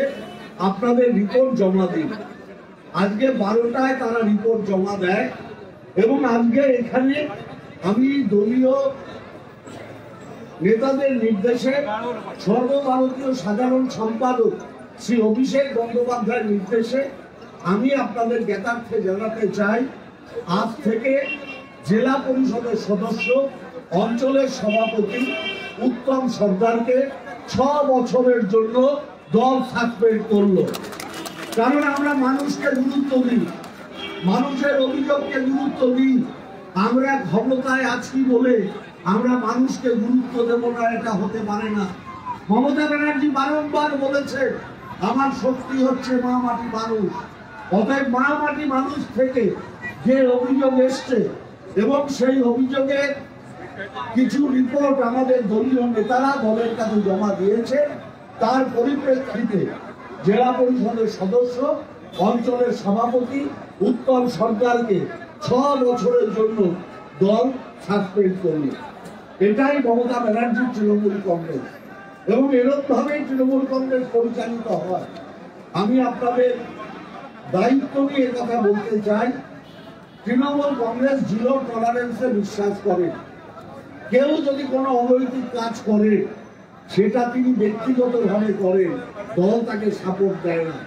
আপনাদের রিপোর্ট জমা দিন। আজকে 12টায় তারা রিপোর্ট জমা দেয় এবং আজকে এখানে আমি দলীয় নেতাদের নির্দেশে সর্বভারতীয় সাধারণ সম্পাদক শ্রী অভিষেক বন্দ্যোপাধ্যায়ের নির্দেশে আমি আপনাদের জ্ঞাতার্থে জানাতে চাই, আজ থেকে জেলা পরিষদের সদস্য অঞ্চলের সভাপতি উত্তম সর্দারকে 6 বছরের জন্য দল সাসপেন্ড করলো। কারণ আমরা মানুষকে গুরুত্ব দিই, মানুষের অভিযোগকে গুরুত্ব দিই। আমরা ক্ষমতায় আছি বলে আমরা মানুষকে গুরুত্ব দেব না, এটা হতে পারে না। মমতা ব্যানার্জি বারংবার বলেছে আমার শক্তি হচ্ছে মা মাটি মানুষ। অতএব মা মাটি মানুষ থেকে যে অভিযোগ এসছে এবং সেই অভিযোগের কিছু রিপোর্ট আমাদের দলীয় নেতারা দলের কাছে জমা দিয়েছে, তার পরিপ্রেক্ষিতে জেলা পরিষদের সদস্য অঞ্চলের সভাপতি উত্তম সরকারকে 6 বছরের জন্য দল সাসপেন্ড করল। এটাই মমতা ব্যানার্জির তৃণমূল কংগ্রেস এবং এরকম ভাবেই তৃণমূল কংগ্রেস পরিচালিত হয়। আমি আপনাদের দায়িত্ব নিয়ে কথা বলতে চাই। তৃণমূল কংগ্রেস জিরো টলারেন্সে বিশ্বাস করে। কেউ যদি কোনো অনৈতিক কাজ করে সেটা তিনি ব্যক্তিগতভাবে করেন, দল তাকে সাপোর্ট দেয় না।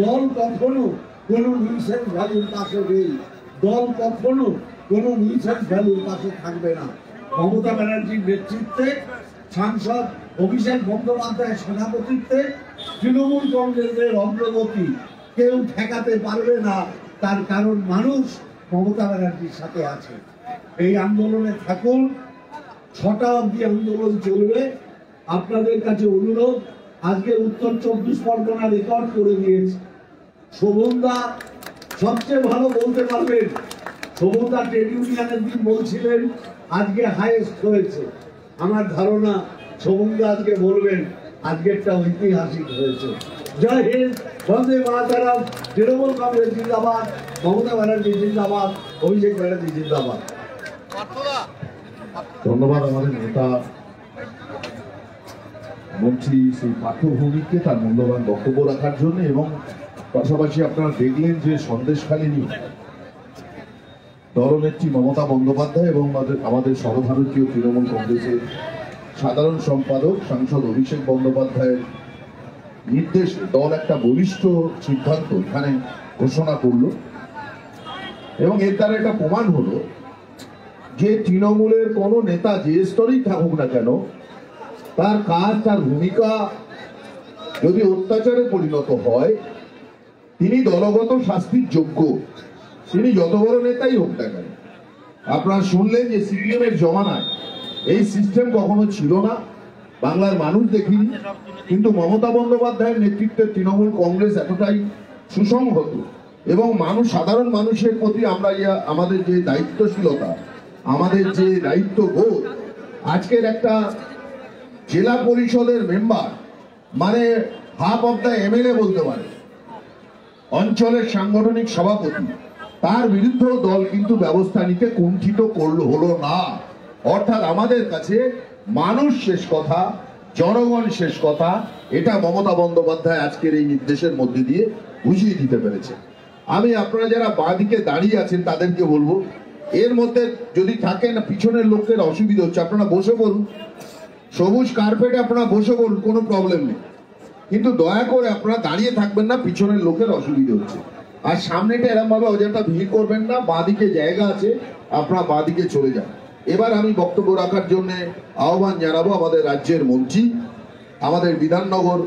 দল কখনো কোনো নিউসেন্স ভ্যালুর পাশে নেই, দল কখনো কোনো নিউসেন্স ভ্যালুর পাশে থাকবে না। মমতা ব্যানার্জির নেতৃত্বে, সাংসদ অভিষেক বন্দ্যোপাধ্যায়ের সভাপতিত্বে তৃণমূল কংগ্রেসের অগ্রগতি কেউ ঠেকাতে পারবে না। তার কারণ মানুষ মমতা ব্যানার্জির সাথে আছে। এই আন্দোলনে থাকুন, 6টা অবধি আন্দোলন চলবে। আপনাদের কাছে অনুরোধ, আজকে উত্তর 24 পরগনা রেকর্ড করে দিয়েছে। শোভনদা সবচেয়ে ভালো বলতে পারবেন। শোভনদা ট্রেড ইউনিয়নের দিন বলছিলেন আজকে হাইয়েস্ট হয়েছে। আমার ধারণা শোভনদা আজকে বলবেন আজকেরটা ঐতিহাসিক হয়েছে। জয় হিন্দ, বন্দে মাতরম। তৃণমূল কংগ্রেস জিন্দাবাদ, মমতা ব্যানার্জি জিন্দাবাদ, অভিষেক ব্যানার্জি জিন্দাবাদ। ধন্যবাদ আমাদের নেতা মন্ত্রী শ্রী পার্থ ভৌমিককে তার মূল্যবান বক্তব্য রাখার জন্য। এবং পাশাপাশি আপনারা দেখলেন যে সন্দেশখালী নিয়ে দলনেত্রী মমতা বন্দ্যোপাধ্যায় এবং আমাদের সর্বভারতীয় তৃণমূল কংগ্রেসের সাধারণ সম্পাদক সাংসদ অভিষেক বন্দ্যোপাধ্যায়ের নির্দেশে দল একটা বলিষ্ঠ সিদ্ধান্ত এখানে ঘোষণা করলো এবং এর দ্বারা একটা প্রমাণ হলো যে তৃণমূলের কোনো নেতা যে স্তরেই থাকুক না কেন, তার কাজ, তার ভূমিকা যদি অত্যাচারে পরিণত হয় তিনি দলগত শাস্তির যোগ্য, তিনি যত বড় নেতাই হোক না কেন। আপনারা শুনলেন যে সিপিএম এর জমানায় এই সিস্টেম কখনো ছিল না, বাংলার মানুষ দেখিনি, কিন্তু মমতা বন্দ্যোপাধ্যায়ের নেতৃত্বে তৃণমূল কংগ্রেস এতটাই সুসংহত এবং সাধারণ মানুষের প্রতি আমরা আমাদের যে দায়িত্বশীলতা, আমাদের যে দায়িত্ববোধ, আজকের একটা জেলা পরিষদের মেম্বার মানে হাফ অফ দ্য এমএলএ বলতে পারে, অঞ্চলের সাংগঠনিক সভাপতি, তার বিরুদ্ধেও দল কিন্তু ব্যবস্থা নিতে কুণ্ঠিত হলো না। অর্থাৎ আমাদের কাছে মানুষ শেষ কথা, জনগণ শেষ কথা, এটা মমতা বন্দ্যোপাধ্যায় আজকের এই নির্দেশের মধ্যে দিয়ে বুঝিয়ে দিতে পেরেছে। আমি আপনারা যারা বাঁদিকে দাঁড়িয়ে আছেন তাদেরকে বলবো, এর মধ্যে যদি থাকেন পিছনের লোকের অসুবিধা হচ্ছে, আপনারা বসে বলুন, সবুজ কার্পেটে আপনারা বসে বলুন, কোনো প্রবলেম নেই, কিন্তু দয়া করে আপনারা দাঁড়িয়ে থাকবেন না, পিছনের লোকের অসুবিধা হচ্ছে। আর সামনেটা এরকম ভাবে অযথা ভিড় করবেন না, বাঁদিকে জায়গা আছে, আপনারা বাঁদিকে চলে যান। এবার আমি বক্তব্য রাখার জন্য আহ্বান জানাবো আমাদের রাজ্যের মন্ত্রী, আমাদের বিধাননগর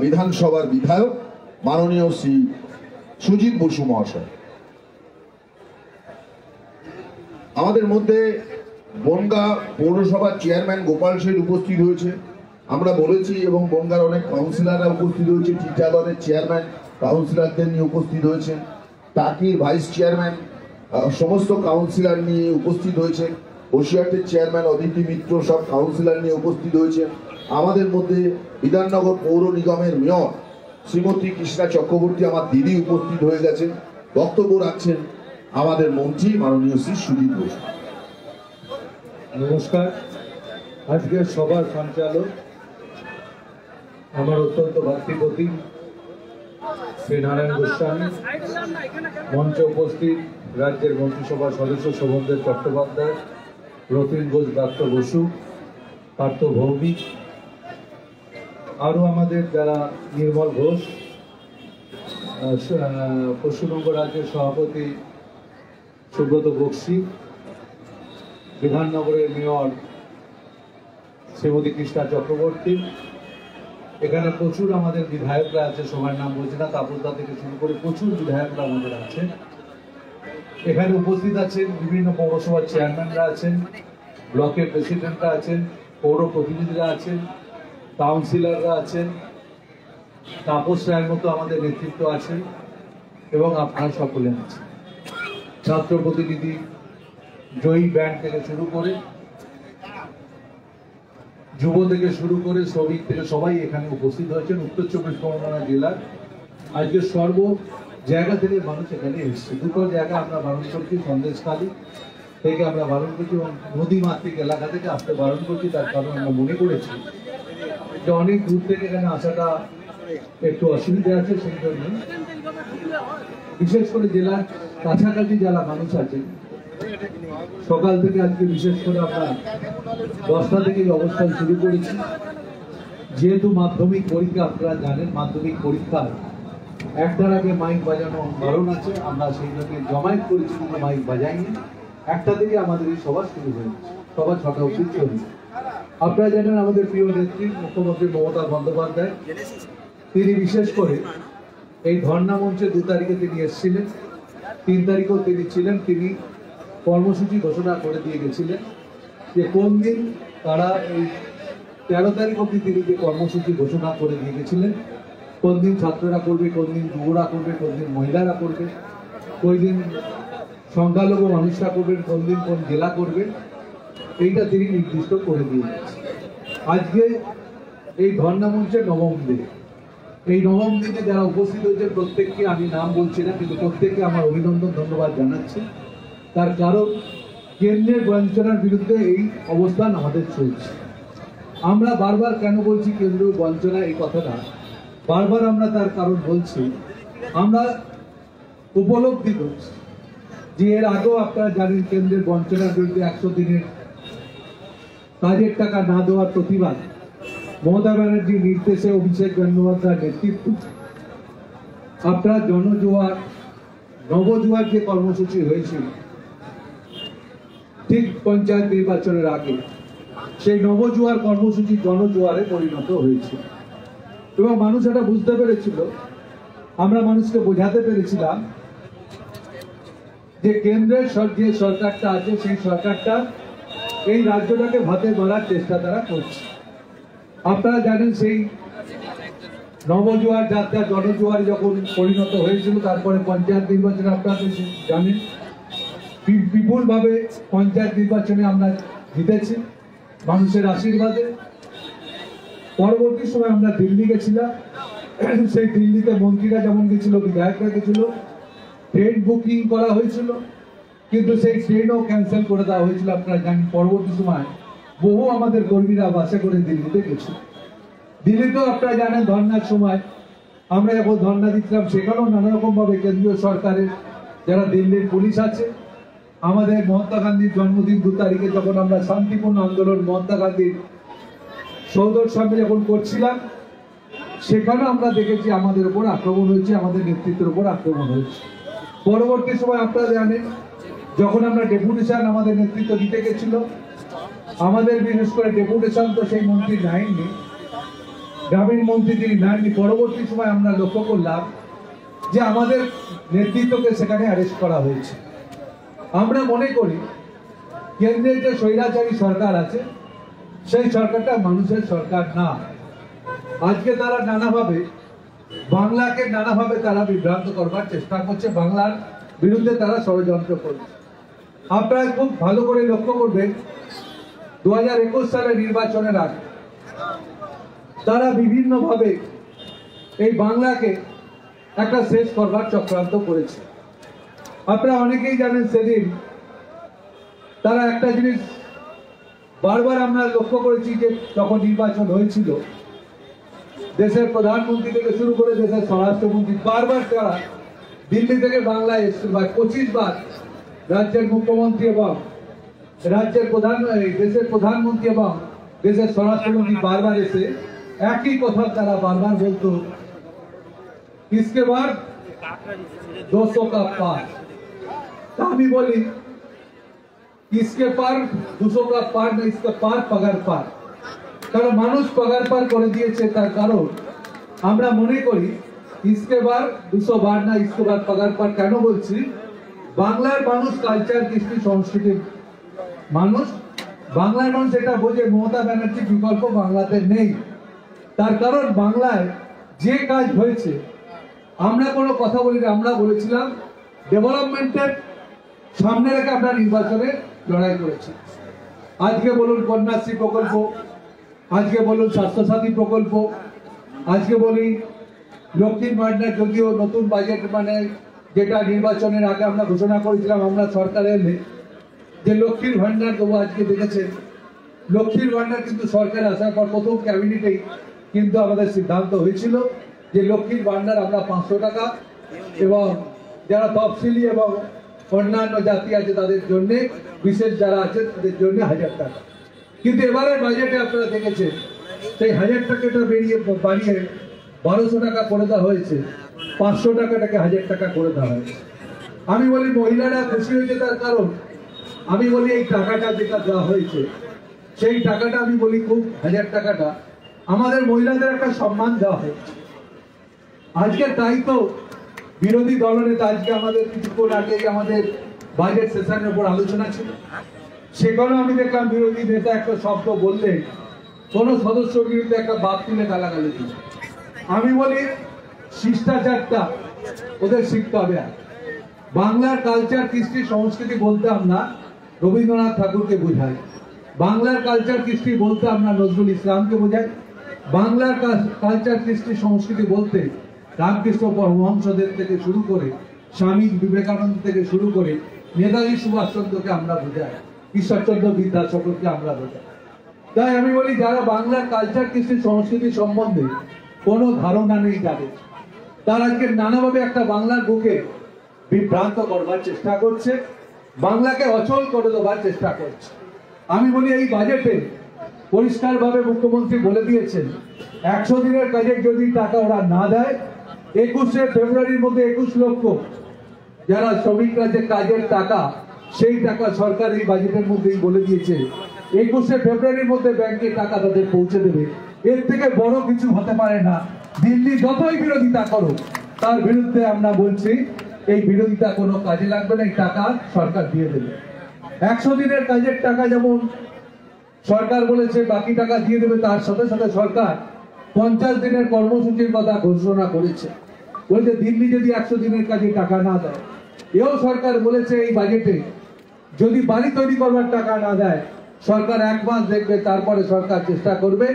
বিধানসভার বিধায়ক মাননীয় শ্রী সুজিত বসু মহাশয়। আমাদের মধ্যে বনগাঁ পৌরসভার চেয়ারম্যান গোপাল সেন উপস্থিত হয়েছে, আমরা বলেছি, এবং বনগাঁর অনেক কাউন্সিলররা উপস্থিত হয়েছে, টিটাগড়ের চেয়ারম্যান কাউন্সিলরদের নিয়ে উপস্থিত হয়েছেন, টাকির ভাইস চেয়ারম্যান সমস্ত কাউন্সিলর নিয়ে উপস্থিত হয়েছে, বসিরহাটের চেয়ারম্যান অদিতি মিত্র সব কাউন্সিলর নিয়ে উপস্থিত হয়েছে। আমাদের মধ্যে বিধাননগর পৌর নিগমের মেয়র শ্রীমতী কৃষ্ণা চক্রবর্তী আমার দিদি উপস্থিত হয়ে গেছেন। বক্তব্য রাখছেন আমাদের মন্ত্রী মাননীয় শ্রী সুজিত বসু। নমস্কার। আজকের সভার সঞ্চালক আমার অত্যন্ত ভক্তিপতি শ্রী নারায়ণ গোস্বামী, মঞ্চে উপস্থিত রাজ্যের মন্ত্রিসভার সদস্য শোভনদেব চট্টোপাধ্যায়, রতিন ঘোষ, ডাক্তার বসু, পার্থ ভৌমিক, আরও আমাদের যারা নির্মল ঘোষ, পশ্চিমবঙ্গ রাজ্যের সভাপতি সুব্রত বক্সি, বিধাননগরের মেয়র শ্রীমতী কৃষ্ণা চক্রবর্তী, এখানে প্রচুর আমাদের বিধায়করা আছে, সবার নাম বলছি না, তাপসদা থেকে শুরু করে প্রচুর বিধায়করা আমাদের আছেন। এখানে উপস্থিত আছেন বিভিন্ন পৌরসভার চেয়ারম্যানরা আছেন, ব্লকের প্রেসিডেন্টরা আছেন, পৌর প্রতিনিধিরা আছেন, কাউন্সিলররা আছেন, তাপস রায়ের মতো আমাদের নেতৃত্ব আছে, এবং আপনারা সকলে আছেন। ছাত্র প্রতিনিধি, জয়ী ব্যান্ড থেকে শুরু করে, যুব থেকে শুরু করে, শ্রমিক থেকে সবাই এখানে উপস্থিত হয়েছেন। উত্তর চব্বিশ পরগনা জেলার আজকে সর্ব জায়গা থেকে মানুষ এখানে এসছে। দুটো জায়গা আমরা বারণ করছি, সন্দেশখালী থেকে আমরা বারণ করছি এবং নদী মাতৃক এলাকা থেকে আসতে বারণ করছি। তার কারণ আমরা মনে করেছি যে অনেক দূর থেকে এখানে আসাটা একটু অসুবিধা আছে, সেই জন্য বিশেষ করে জেলার কাছাকাছি যারা মানুষ আছে, সকাল থেকে আজকে বিশেষ করে আমরা 10টা থেকে অবস্থান শুরু করেছি। যেহেতু মাধ্যমিক পরীক্ষা, আপনারা জানেন মাধ্যমিক পরীক্ষার একটার আগে মাইক বাজানো বারণ আছে, আমরা সেই জন্য জমায়েত করেছি, কিন্তু মাইক বাজাইনি। 1টা থেকে আমাদের এই সভা শুরু হয়েছে, সভা 6টা অবধি চলছে। আপনারা জানেন আমাদের প্রিয় নেত্রী মুখ্যমন্ত্রী মমতা বন্দ্যোপাধ্যায়, তিনি বিশেষ করে এই ধর্ণা মঞ্চে 2 তারিখে তিনি এসেছিলেন, 3 তারিখেও তিনি ছিলেন। তিনি কর্মসূচি ঘোষণা করে দিয়ে গেছিলেন যে কোন দিন তারা এই 13 তারিখ অবধি তিনি যে কর্মসূচি ঘোষণা করে দিয়ে গেছিলেন, কোন দিন ছাত্ররা করবে, কোন দিন যুবরা করবে, কোন দিন মহিলারা করবে, কোন দিন সংখ্যালঘু মানুষরা করবেন, কোন দিন কোন জেলা করবে, এইটা তিনি নির্দিষ্ট করে দিয়ে গেছেন। আজকে এই ধর্ণা মঞ্চের 9ম দিন, এই 9ম দিনে যারা উপস্থিত হয়েছে প্রত্যেককে আমি নাম বলছি না, কিন্তু প্রত্যেককে আমার অভিনন্দন ধন্যবাদ জানাচ্ছি। তার কারণ কেন্দ্রের বঞ্চনার বিরুদ্ধে এই অবস্থান আমাদের চলছে। আমরা বারবার কেন বলছি কেন্দ্রীয় বঞ্চনা, এই কথাটা বারবার আমরা তার কারণ বলছি, আমরা উপলব্ধি করছি যে এর আগেও আপনারা জানেন কেন্দ্রের বঞ্চনার বিরুদ্ধে 100 দিনের কাজের টাকা না দেওয়ার প্রতিবাদ মমতা ব্যানার্জির নির্দেশে অভিষেক বন্দ্যোপাধ্যায়ের নেতৃত্ব আপনারা জনজোয়ার, নবজোয়ার যে কর্মসূচি হয়েছিল ঠিক পঞ্চায়েত নির্বাচনের আগে, সেই নবজোয়ার কর্মসূচি জনজোয়ারে পরিণত হয়েছিল এবং মানুষ এটা বুঝতে পেরেছিল। আমরা মানুষকে বোঝাতে পেরেছিলাম যে কেন্দ্রের যে সরকারটা আছে, সেই সরকারটা এই রাজ্যটাকে ভাতে মারার চেষ্টা তারা করছে। আপনারা জানেন সেই নবজোয়ার যাত্রা জনজোয়ারে যখন পরিণত হয়েছিল, তারপরে পঞ্চায়েত নির্বাচনে আপনারা জানেন বিপুলভাবে পঞ্চায়েত নির্বাচনে আমরা জিতেছি মানুষের আশীর্বাদে। পরবর্তী সময় আমরা দিল্লি গেছিলাম। সেই দিল্লিতে মন্ত্রীরা যেমন গেছিল, বিধায়করা গেছিল, ট্রেন বুকিং করা হয়েছিল, কিন্তু সেই ট্রেনও ক্যান্সেল করে দেওয়া হয়েছিল। আপনারা জানেন পরবর্তী সময় বহু আমাদের কর্মীরা বাসে করে দিল্লিতে গেছিল। দিল্লিতেও আপনারা জানেন ধর্নার সময় আমরা যখন ধর্না দিচ্ছিলাম, সেখানেও নানা রকম ভাবে কেন্দ্রীয় সরকারের যারা দিল্লির পুলিশ আছে, আমাদের মহাত্মা গান্ধীর জন্মদিন 2 তারিখে যখন আমরা শান্তিপূর্ণ আন্দোলন মহাত্মা গান্ধীর সৌধর সামনে যখন করছিলাম, সেখানেও আমরা দেখেছি আমাদের উপর আক্রমণ হয়েছে, আমাদের নেতৃত্বের উপর আক্রমণ হয়েছে। পরবর্তী সময় আপনারা জানেন যখন আমরা ডেপুটেশন আমাদের নেতৃত্ব দিতে গেছিল, আমাদের বিশেষ করে ডেপুটেশন তো সেই মন্ত্রী নেয়নি, গ্রামীণ মন্ত্রী তিনি নেননি। পরবর্তী সময় আমরা লক্ষ্য করলাম যে আমাদের নেতৃত্বকে সেখানে অ্যারেস্ট করা হয়েছে। আমরা মনে করি কেন্দ্রের যে স্বৈরাচারী সরকার আছে, সেই সরকারটা মানুষের সরকার না। আজকে তারা নানাভাবে বাংলাকে নানাভাবে তারা বিভ্রান্ত করবার চেষ্টা করছে, বাংলার বিরুদ্ধে তারা ষড়যন্ত্র করছে। আপনারা খুব ভালো করে লক্ষ্য করবেন 2021 সালের নির্বাচনের আগে তারা বিভিন্নভাবে এই বাংলাকে একটা শেষ করবার চক্রান্ত করেছে। আপনারা অনেকেই জানেন সেদিন তারা একটা জিনিস বারবার আমরা লক্ষ্য করেছি যে যখন নির্বাচন হয়েছিল, দেশের প্রধানমন্ত্রী থেকে শুরু করে দেশের স্বরাষ্ট্রমন্ত্রী বারবার তারা দিল্লি থেকে বাংলায় এসেছিল। 25 বার রাজ্যের মুখ্যমন্ত্রী এবং রাজ্যের দেশের প্রধানমন্ত্রী এবং দেশের স্বরাষ্ট্রমন্ত্রী বারবার এসে একই কথা তারা বারবার বলতো, इसके बाद 200 का पार। আমি বলি इसके पार 200 का पार না, इसके पार पगार पार। কারণ মানুষ পগার পার করে দিয়েছে। তার কারণ আমরা মনে করি इसके बाद 200 বার না, इसके बाद पगार पार। কেন বলছি? বাংলার মানুষ কালচার, কৃষ্টি, সংস্কৃতির মানুষ। বাংলার মানুষ এটা বোঝে মমতা ব্যানার্জির বিকল্প বাংলাতে নেই। তার কারণ বাংলায় যে কাজ হয়েছে, আমরা কোনো কথা বলিনি, আমরা বলেছিলাম ডেভেলপমেন্টের সামনে রেখে আমরা নির্বাচনে লড়াই করেছি। আজকে বলুন কন্যাশ্রী প্রকল্প, আজকে বলুন স্বাস্থ্যসাথী প্রকল্প, আজকে বলি লক্ষ্মীর ভান্ডার, যদিও নতুন বাজেট মানে যেটা নির্বাচনের আগে আমরা ঘোষণা করেছিলাম আমরা সরকারে এলে যে লক্ষ্মীর ভান্ডার দেবো, আজকে দেখেছেন লক্ষ্মীর ভান্ডার কিন্তু সরকারে আসার পর প্রথম ক্যাবিনেটেই কিন্তু আমাদের সিদ্ধান্ত হয়েছিল যে লক্ষ্মীর ভান্ডার আমরা 500 টাকা এবং যারা তফসিলি এবং অন্যান্য জাতি আছে তাদের জন্য, বিশেষ যারা আছে তাদের জন্য 1000 টাকা। কিন্তু এবারের বাজেটে আপনারা দেখেছেন সেই 1000 টাকাটা বাড়িয়ে 1200 টাকা করে দেওয়া হয়েছে, 500 টাকাটাকে 1000 টাকা করে দেওয়া হয়েছে। আমি বলি মহিলারা খুশি হয়েছে, তার কারণ আমি বলি এই টাকাটা যেটা দেওয়া হয়েছে সেই টাকাটা আমি বলি খুব 1000 টাকাটা আমাদের মহিলাদের একটা সম্মান দেওয়া হয়েছে। আজকে তাই তো বিরোধী দলনেতা, আজকে আমাদের কিছুক্ষণ আগেই আমাদের বাজেট সেশনের উপর আলোচনা ছিল, সেখানেও আমি দেখলাম বিরোধী নেতা একটা শব্দ বললেন, কোন সদস্যর বিরুদ্ধে একটা বাদ তুলে গালাগালি দিল। আমি বলি শিষ্টাচারটা ওদের শিখতে হবে। বাংলার কালচার, কৃষ্টি, সংস্কৃতি বলতে আমরা রবীন্দ্রনাথ ঠাকুরকে বোঝাই, বাংলার কালচার কৃষ্টি বলতে আমরা নজরুল ইসলামকে বোঝাই, বাংলার কালচার কৃষ্টি সংস্কৃতি বলতে রামকৃষ্ণ পরমহংসদেব থেকে শুরু করে স্বামী বিবেকানন্দ থেকে শুরু করে নেতাজি সুভাষচন্দ্রকে আমরা বোঝাই, ঈশ্বরচন্দ্র বিদ্যাসাগরকে আমরা বোঝাই। তাই আমি বলি যারা বাংলার কালচার কৃষ্টি সংস্কৃতি সম্বন্ধে কোনো ধারণা নেই তাদের, তারা আজকে নানাভাবে একটা বাংলার বুকে বিভ্রান্ত করবার চেষ্টা করছে, বাংলাকে অচল করে দেওয়ার চেষ্টা করছে। আমি বলি এই বাজেটে পরিষ্কারভাবে মুখ্যমন্ত্রী বলে দিয়েছেন 100 দিনের কাজের যদি টাকা ওরা না দেয়, 21শে ফেব্রুয়ারির মধ্যে 21 লক্ষ যারা শ্রমিকরা যে কাজের টাকা, সেই টাকা সরকার এই বাজেটের মধ্যেই বলে দিয়েছে 21শে ফেব্রুয়ারির মধ্যে ব্যাংকে টাকা তাদের পৌঁছে দেবে। এর থেকে বড় কিছু হতে পারে না। দিল্লি যতই বিরোধিতা করো, তার বিরুদ্ধে আমরা বলছি এই বিরোধিতা কোনো কাজে লাগবে না, এই টাকা সরকার দিয়ে দেবে। 100 দিনের কাজের টাকা যেমন সরকার বলেছে বাকি টাকা দিয়ে দেবে, তার সাথে সাথে সরকার 50 দিনের কর্মসূচির কথা ঘোষণা করেছে। বলছে দিল্লি যদি 100 দিনের কাজে টাকা না দেয়, এও সরকার বলেছে এই বাজেটে যদি বাড়ি তৈরি করবার টাকা না দেয়, সরকার 1 মাস দেখবে, তারপরে সরকার চেষ্টা করবে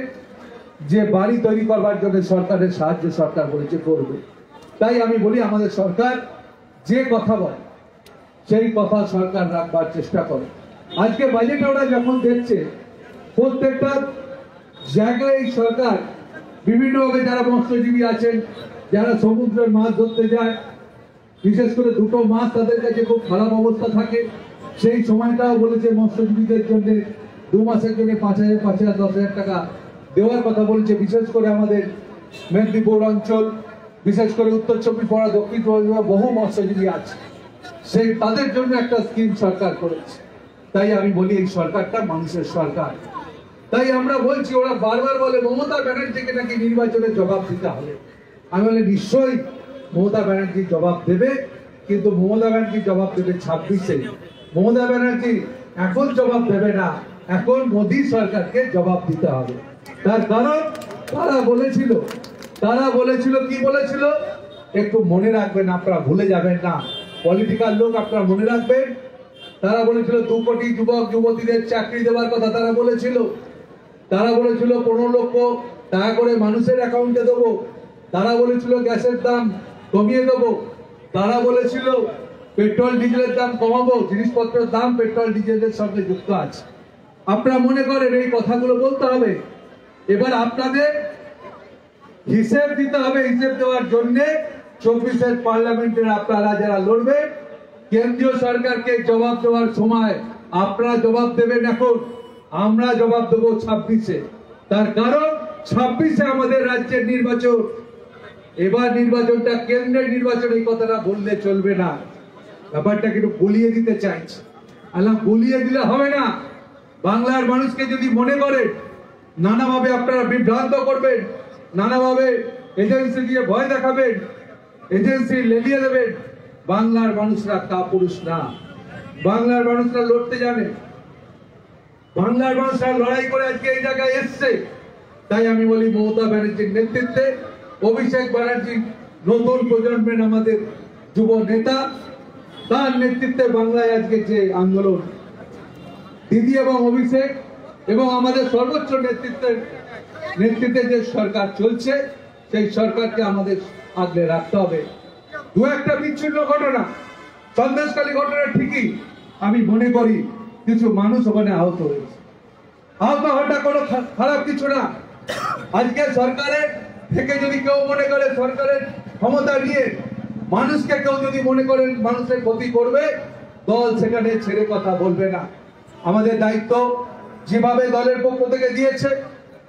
যে বাড়ি তৈরি করবার জন্য সরকারের সাহায্য সরকার বলেছে করবে। তাই আমি বলি আমাদের সরকার যে কথা বলে সেই কথা সরকার রাখবার চেষ্টা করে। আজকে বাজেটে ওরা যখন দেখছে প্রত্যেকটা জায়গায় এই সরকার বিভিন্নভাবে যারা মৎস্যজীবী আছেন, যারা সমুদ্রের মাছ ধরতে যায়, বিশেষ করে দুটো মাছ তাদের কাছে খুব খারাপ অবস্থা থাকে, সেই সময়টাও বলেছে মৎস্যজীবীদের জন্য 2 মাসের জন্য 5,000, 5,000, 10,000 টাকা দেওয়ার কথা বলেছে। বিশেষ করে আমাদের মেদিনীপুর অঞ্চল, বিশেষ করে উত্তর 24 পরগনা, দক্ষিণ 24 পরগনা বহু মৎস্যজীবী আছে, সেই তাদের জন্য একটা স্কিম সরকার করেছে। তাই আমি বলি এই সরকারটা মানুষের সরকার। তাই আমরা বলছি, ওরা বারবার বলে মমতা ব্যানার্জিকে নাকি নির্বাচনে জবাব দিতে হবে। আমি বলি নিশ্চয়ই মমতা ব্যানার্জি জবাব দেবে, কিন্তু মমতা ব্যানার্জি জবাব দেবে 26-এ। মমতা ব্যানার্জি এখন জবাব দেবে না, এখন মোদী সরকারকে জবাব দিতে হবে। তার কারণ তারা বলেছিল কি বলেছিল, একটু মনে রাখবেন, আপনারা ভুলে যাবেন না, পলিটিক্যাল লোক আপনারা মনে রাখবেন। তারা বলেছিল 2 কোটি যুবক যুবতীদের চাকরি দেওয়ার কথা তারা বলেছিল। 15 লক্ষ টাকা করে মানুষের অ্যাকাউন্টে দেবো। তারা বলেছিল গ্যাসের দাম কমিয়ে দেবো। তারা বলেছিল পেট্রোল ডিজেলের দাম কমাবো। জিনিসপত্রের দাম পেট্রোল ডিজেলের সঙ্গে যুক্ত আছে। আপনারা মনে করেন এই কথাগুলো বলতে হবে। এবার আপনাদের হিসেব দিতে হবে। হিসেব দেওয়ার জন্য 24-এর পার্লামেন্টের আপনারা যারা লড়বেন, কেন্দ্রীয় সরকারকে জবাব দেওয়ার সময় আপনারা জবাব দেবেন। এখন আমরা জবাব দেবো 26-এ। তার কারণ 26-এ আমাদের রাজ্যের নির্বাচন। এবার নির্বাচনটা কেন্দ্রের নির্বাচন, এই কথাটা বললে চলবে না। ব্যাপারটা একটু গুলিয়ে দিতে চাইছি। গুলিয়ে দিলে হবে না। বাংলার মানুষকে যদি মনে করেন নানাভাবে আপনারা বিভ্রান্ত করবেন, নানাভাবে এজেন্সি দিয়ে ভয় দেখাবেন, এজেন্সি লেলিয়ে দেবেন, বাংলার মানুষরা কাপুরুষ না। বাংলার মানুষরা লড়তে জানে, বাংলার মানুষরা লড়াই করে আজকে এই জায়গায় এসছে। তাই আমি বলি মমতা ব্যানার্জির নেতৃত্বে, অভিষেক ব্যানার্জি নতুন প্রজন্মের আমাদের যুব নেতা, তার নেতৃত্বে বাংলায় আজকে যে আন্দোলন, দিদি এবং অভিষেক এবং আমাদের সর্বোচ্চ নেতৃত্বে যে সরকার চলছে, সেই সরকারকে আমাদের আগলে রাখতে হবে। 2-একটা বিচ্ছিন্ন ঘটনা, সন্দেশখালী ঘটনা ঠিকই, আমি মনে করি কিছু মানুষ ওখানে আহত হয়েছে। আহত হওয়াটা কোনো খারাপ কিছু না। আজকে সরকারের থেকে যদি কেউ মনে করে সরকারের ক্ষমতা নিয়ে মানুষকে কেউ যদি মনে করেন মানুষের ক্ষতি করবে, দল সেখানে ছেড়ে কথা বলবে না। আমাদের দায়িত্ব যেভাবে দলের পক্ষ থেকে দিয়েছে,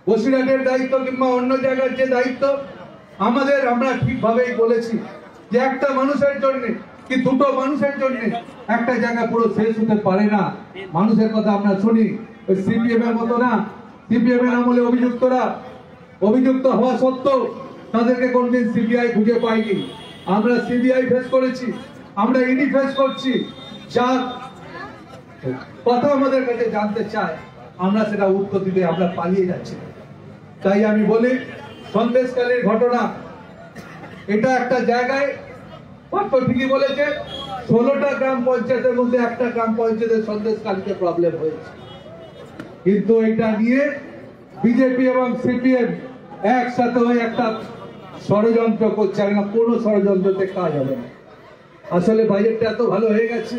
বসিরহাটের দায়িত্ব কিংবা অন্য জায়গার যে দায়িত্ব আমাদের, আমরা ঠিকভাবেই বলেছি যে একটা মানুষের জন্য কি দুটো মানুষের জন্য একটা জায়গা পুরো শেষ হতে পারে না। মানুষের কথা আমরা শুনি। ওই সিপিএম এর মতো না। সিপিএম এর আমলে অভিযুক্ত হওয়া সত্ত্বেও তাদেরকে কোনদিন সিবিআই খুঁজে পায়নি। আমরা সিবিআই ফেস করেছি, আমরা ইডি ফেস করছি। যা কথা আমাদের কাছে জানতে চায় আমরা সেটা উত্তর দিতে আমরা পালিয়ে যাচ্ছি। তাই আমি বলি সন্দেশখালীর ঘটনা, এটা একটা জায়গায় পার্থ ঠিকই বলেছে, 16টা গ্রাম পঞ্চায়েতের মধ্যে একটা গ্রাম পঞ্চায়েতের সন্দেশখালীতে প্রবলেম হয়েছে। কিন্তু এটা নিয়ে বিজেপি এবং সিপিএম একসাথে হয়ে একটা ষড়যন্ত্র করছে। না, কোনো ষড়যন্ত্রতে কাজ হবে না। আসলে বাজেটটা এত ভালো হয়ে গেছে,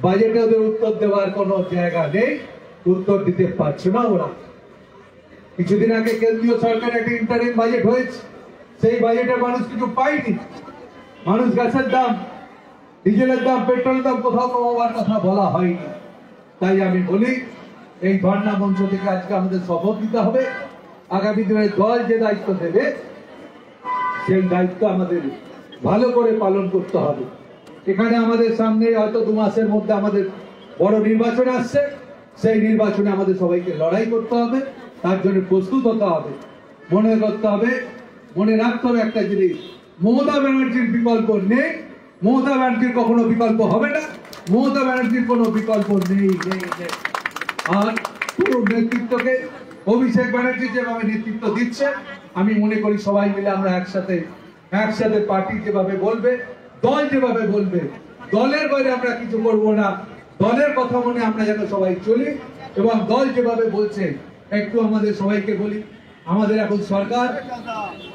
বাজেটে ওদের উত্তর দেওয়ার কোনো জায়গা নেই, উত্তর দিতে পারছে না ওরা। কিছুদিন আগে কেন্দ্রীয় সরকারের একটা ইন্টারিম বাজেট হয়েছে, সেই বাজেটে মানুষ কিছু পায়নি। মানুষ গ্যাসের দাম, ডিজেলের দাম, পেট্রোলের দাম কোথাও কমাবার কথা বলা হয়নি। তাই আমি বলি এই ধর্ণা মঞ্চ থেকে আজকে আমাদের শপথ নিতে হবে, আগামী দিনে দল যে দায়িত্ব দেবে সেই দায়িত্ব আমাদের ভালো করে পালন করতে হবে। এখানে আমাদের সামনে হয়তো 2 মাসের মধ্যে আমাদের বড় নির্বাচন আসছে, সেই নির্বাচনে আমাদের সবাইকে লড়াই করতে হবে, তার জন্য প্রস্তুত হতে হবে। মনে করতে হবে, মনে রাখতে হবে একটা জিনিস, মমতা ব্যানার্জির বিকল্প নেই, মমতা ব্যানার্জির কখনো বিকল্প হবে না, মমতা ব্যানার্জির কোনো বিকল্প নেই। আর পুরো নেতৃত্বকে অভিষেক ব্যানার্জি যেভাবে নেতৃত্ব দিচ্ছে, আমি মনে করি সবাই মিলে আমরা একসাথে পার্টি যেভাবে বলবে, দল যেভাবে বলবে, দলের বাইরে আমরা কিছু করবো না। দলের কথা মনে আমরা যেন সবাই চলি এবং দল যেভাবে বলছে একটু আমাদের সবাইকে বলি, আমাদের এখন সরকার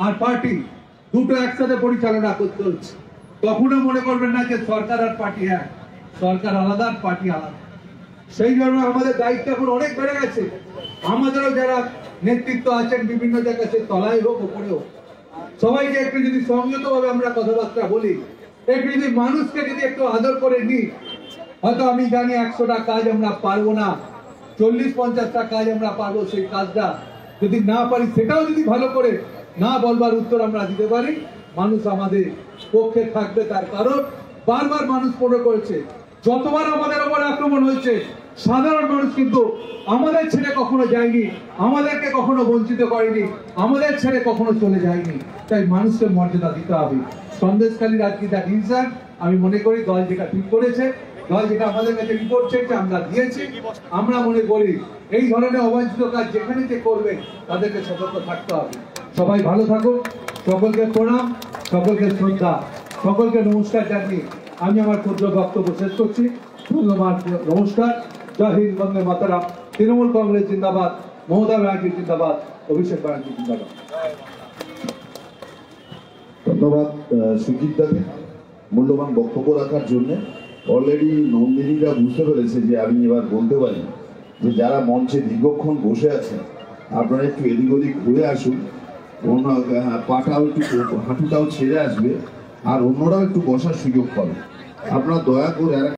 আর পার্টি দুটো একসাথে পরিচালনা করতে হচ্ছে। কখনো মনে করবেন না যে সরকার আর পার্টি এক, সরকার আলাদা আর পার্টি আলাদা। সেই জন্য আমাদের দায়িত্ব এখন অনেক বেড়ে গেছে। আমাদেরও যারা নেতৃত্ব আছেন বিভিন্ন জায়গায়, সে তলায় হোক ওপরে হোক, সবাইকে একটু যদি সংযতভাবে আমরা কথাবার্তা বলি, একটু যদি মানুষকে যদি একটু আদর করে নিই, হয়তো আমি জানি 100টা কাজ আমরা পারবো না, 40-50টা কাজ আমরা পারবো। সেই কাজটা যদি না পারি, সেটাও যদি ভালো করে না বলবার উত্তর আমরা দিতে পারি, মানুষ আমাদের পক্ষে থাকবে। তার কারণ বারবার মানুষ মনে করেছে, যতবার আমাদের উপর আক্রমণ হয়েছে, সাধারণ মানুষ কিন্তু আমাদের ছেড়ে কখনো যায়নি, আমাদেরকে কখনো বঞ্চিত করেনি, আমাদের ছেড়ে কখনো চলে যায়নি। তাই মানুষকে মর্যাদা দিতে হবে। সন্দেশখালীর আজকে যা ডিসিশন, আমি মনে করি দল যেটা ঠিক করেছে, দল যেটা আমাদের কাছে রিপোর্ট চেয়েছে আমরা দিয়েছি। আমরা মনে করি এই ধরনের অবাঞ্ছিত কাজ যেখানে যে করবে তাদেরকে সতর্ক থাকতে হবে। সবাই ভালো থাকুন, সকলকে প্রণাম, সকলকে শ্রদ্ধা, সকলকে নমস্কার জানিয়ে আমি আমার ক্ষুদ্র বক্তব্য শেষ করছি। ধন্যবাদ, নমস্কার, জয় হিন্দ, বন্দে মাতরম। তৃণমূল কংগ্রেস জিন্দাবাদ, মমতা ব্যানার্জি জিন্দাবাদ, অভিষেক ব্যানার্জি জিন্দাবাদ। ধন্যবাদ সুজিত দাকে মূল্যবান বক্তব্য রাখার জন্য। অলরেডি নন্দিনীরা বুঝতে পেরেছে যে আমি এবার বলতে পারি যে যারা মঞ্চে দীর্ঘক্ষণ বসে আছেন, আপনারা একটু এদিক ওদিক ঘুরে আসুন, পাটাও একটু, হাঁটুটাও ছেড়ে আসবে, আর অন্যরাও একটু বসার সুযোগ পাবে। আপনারা দয়া করে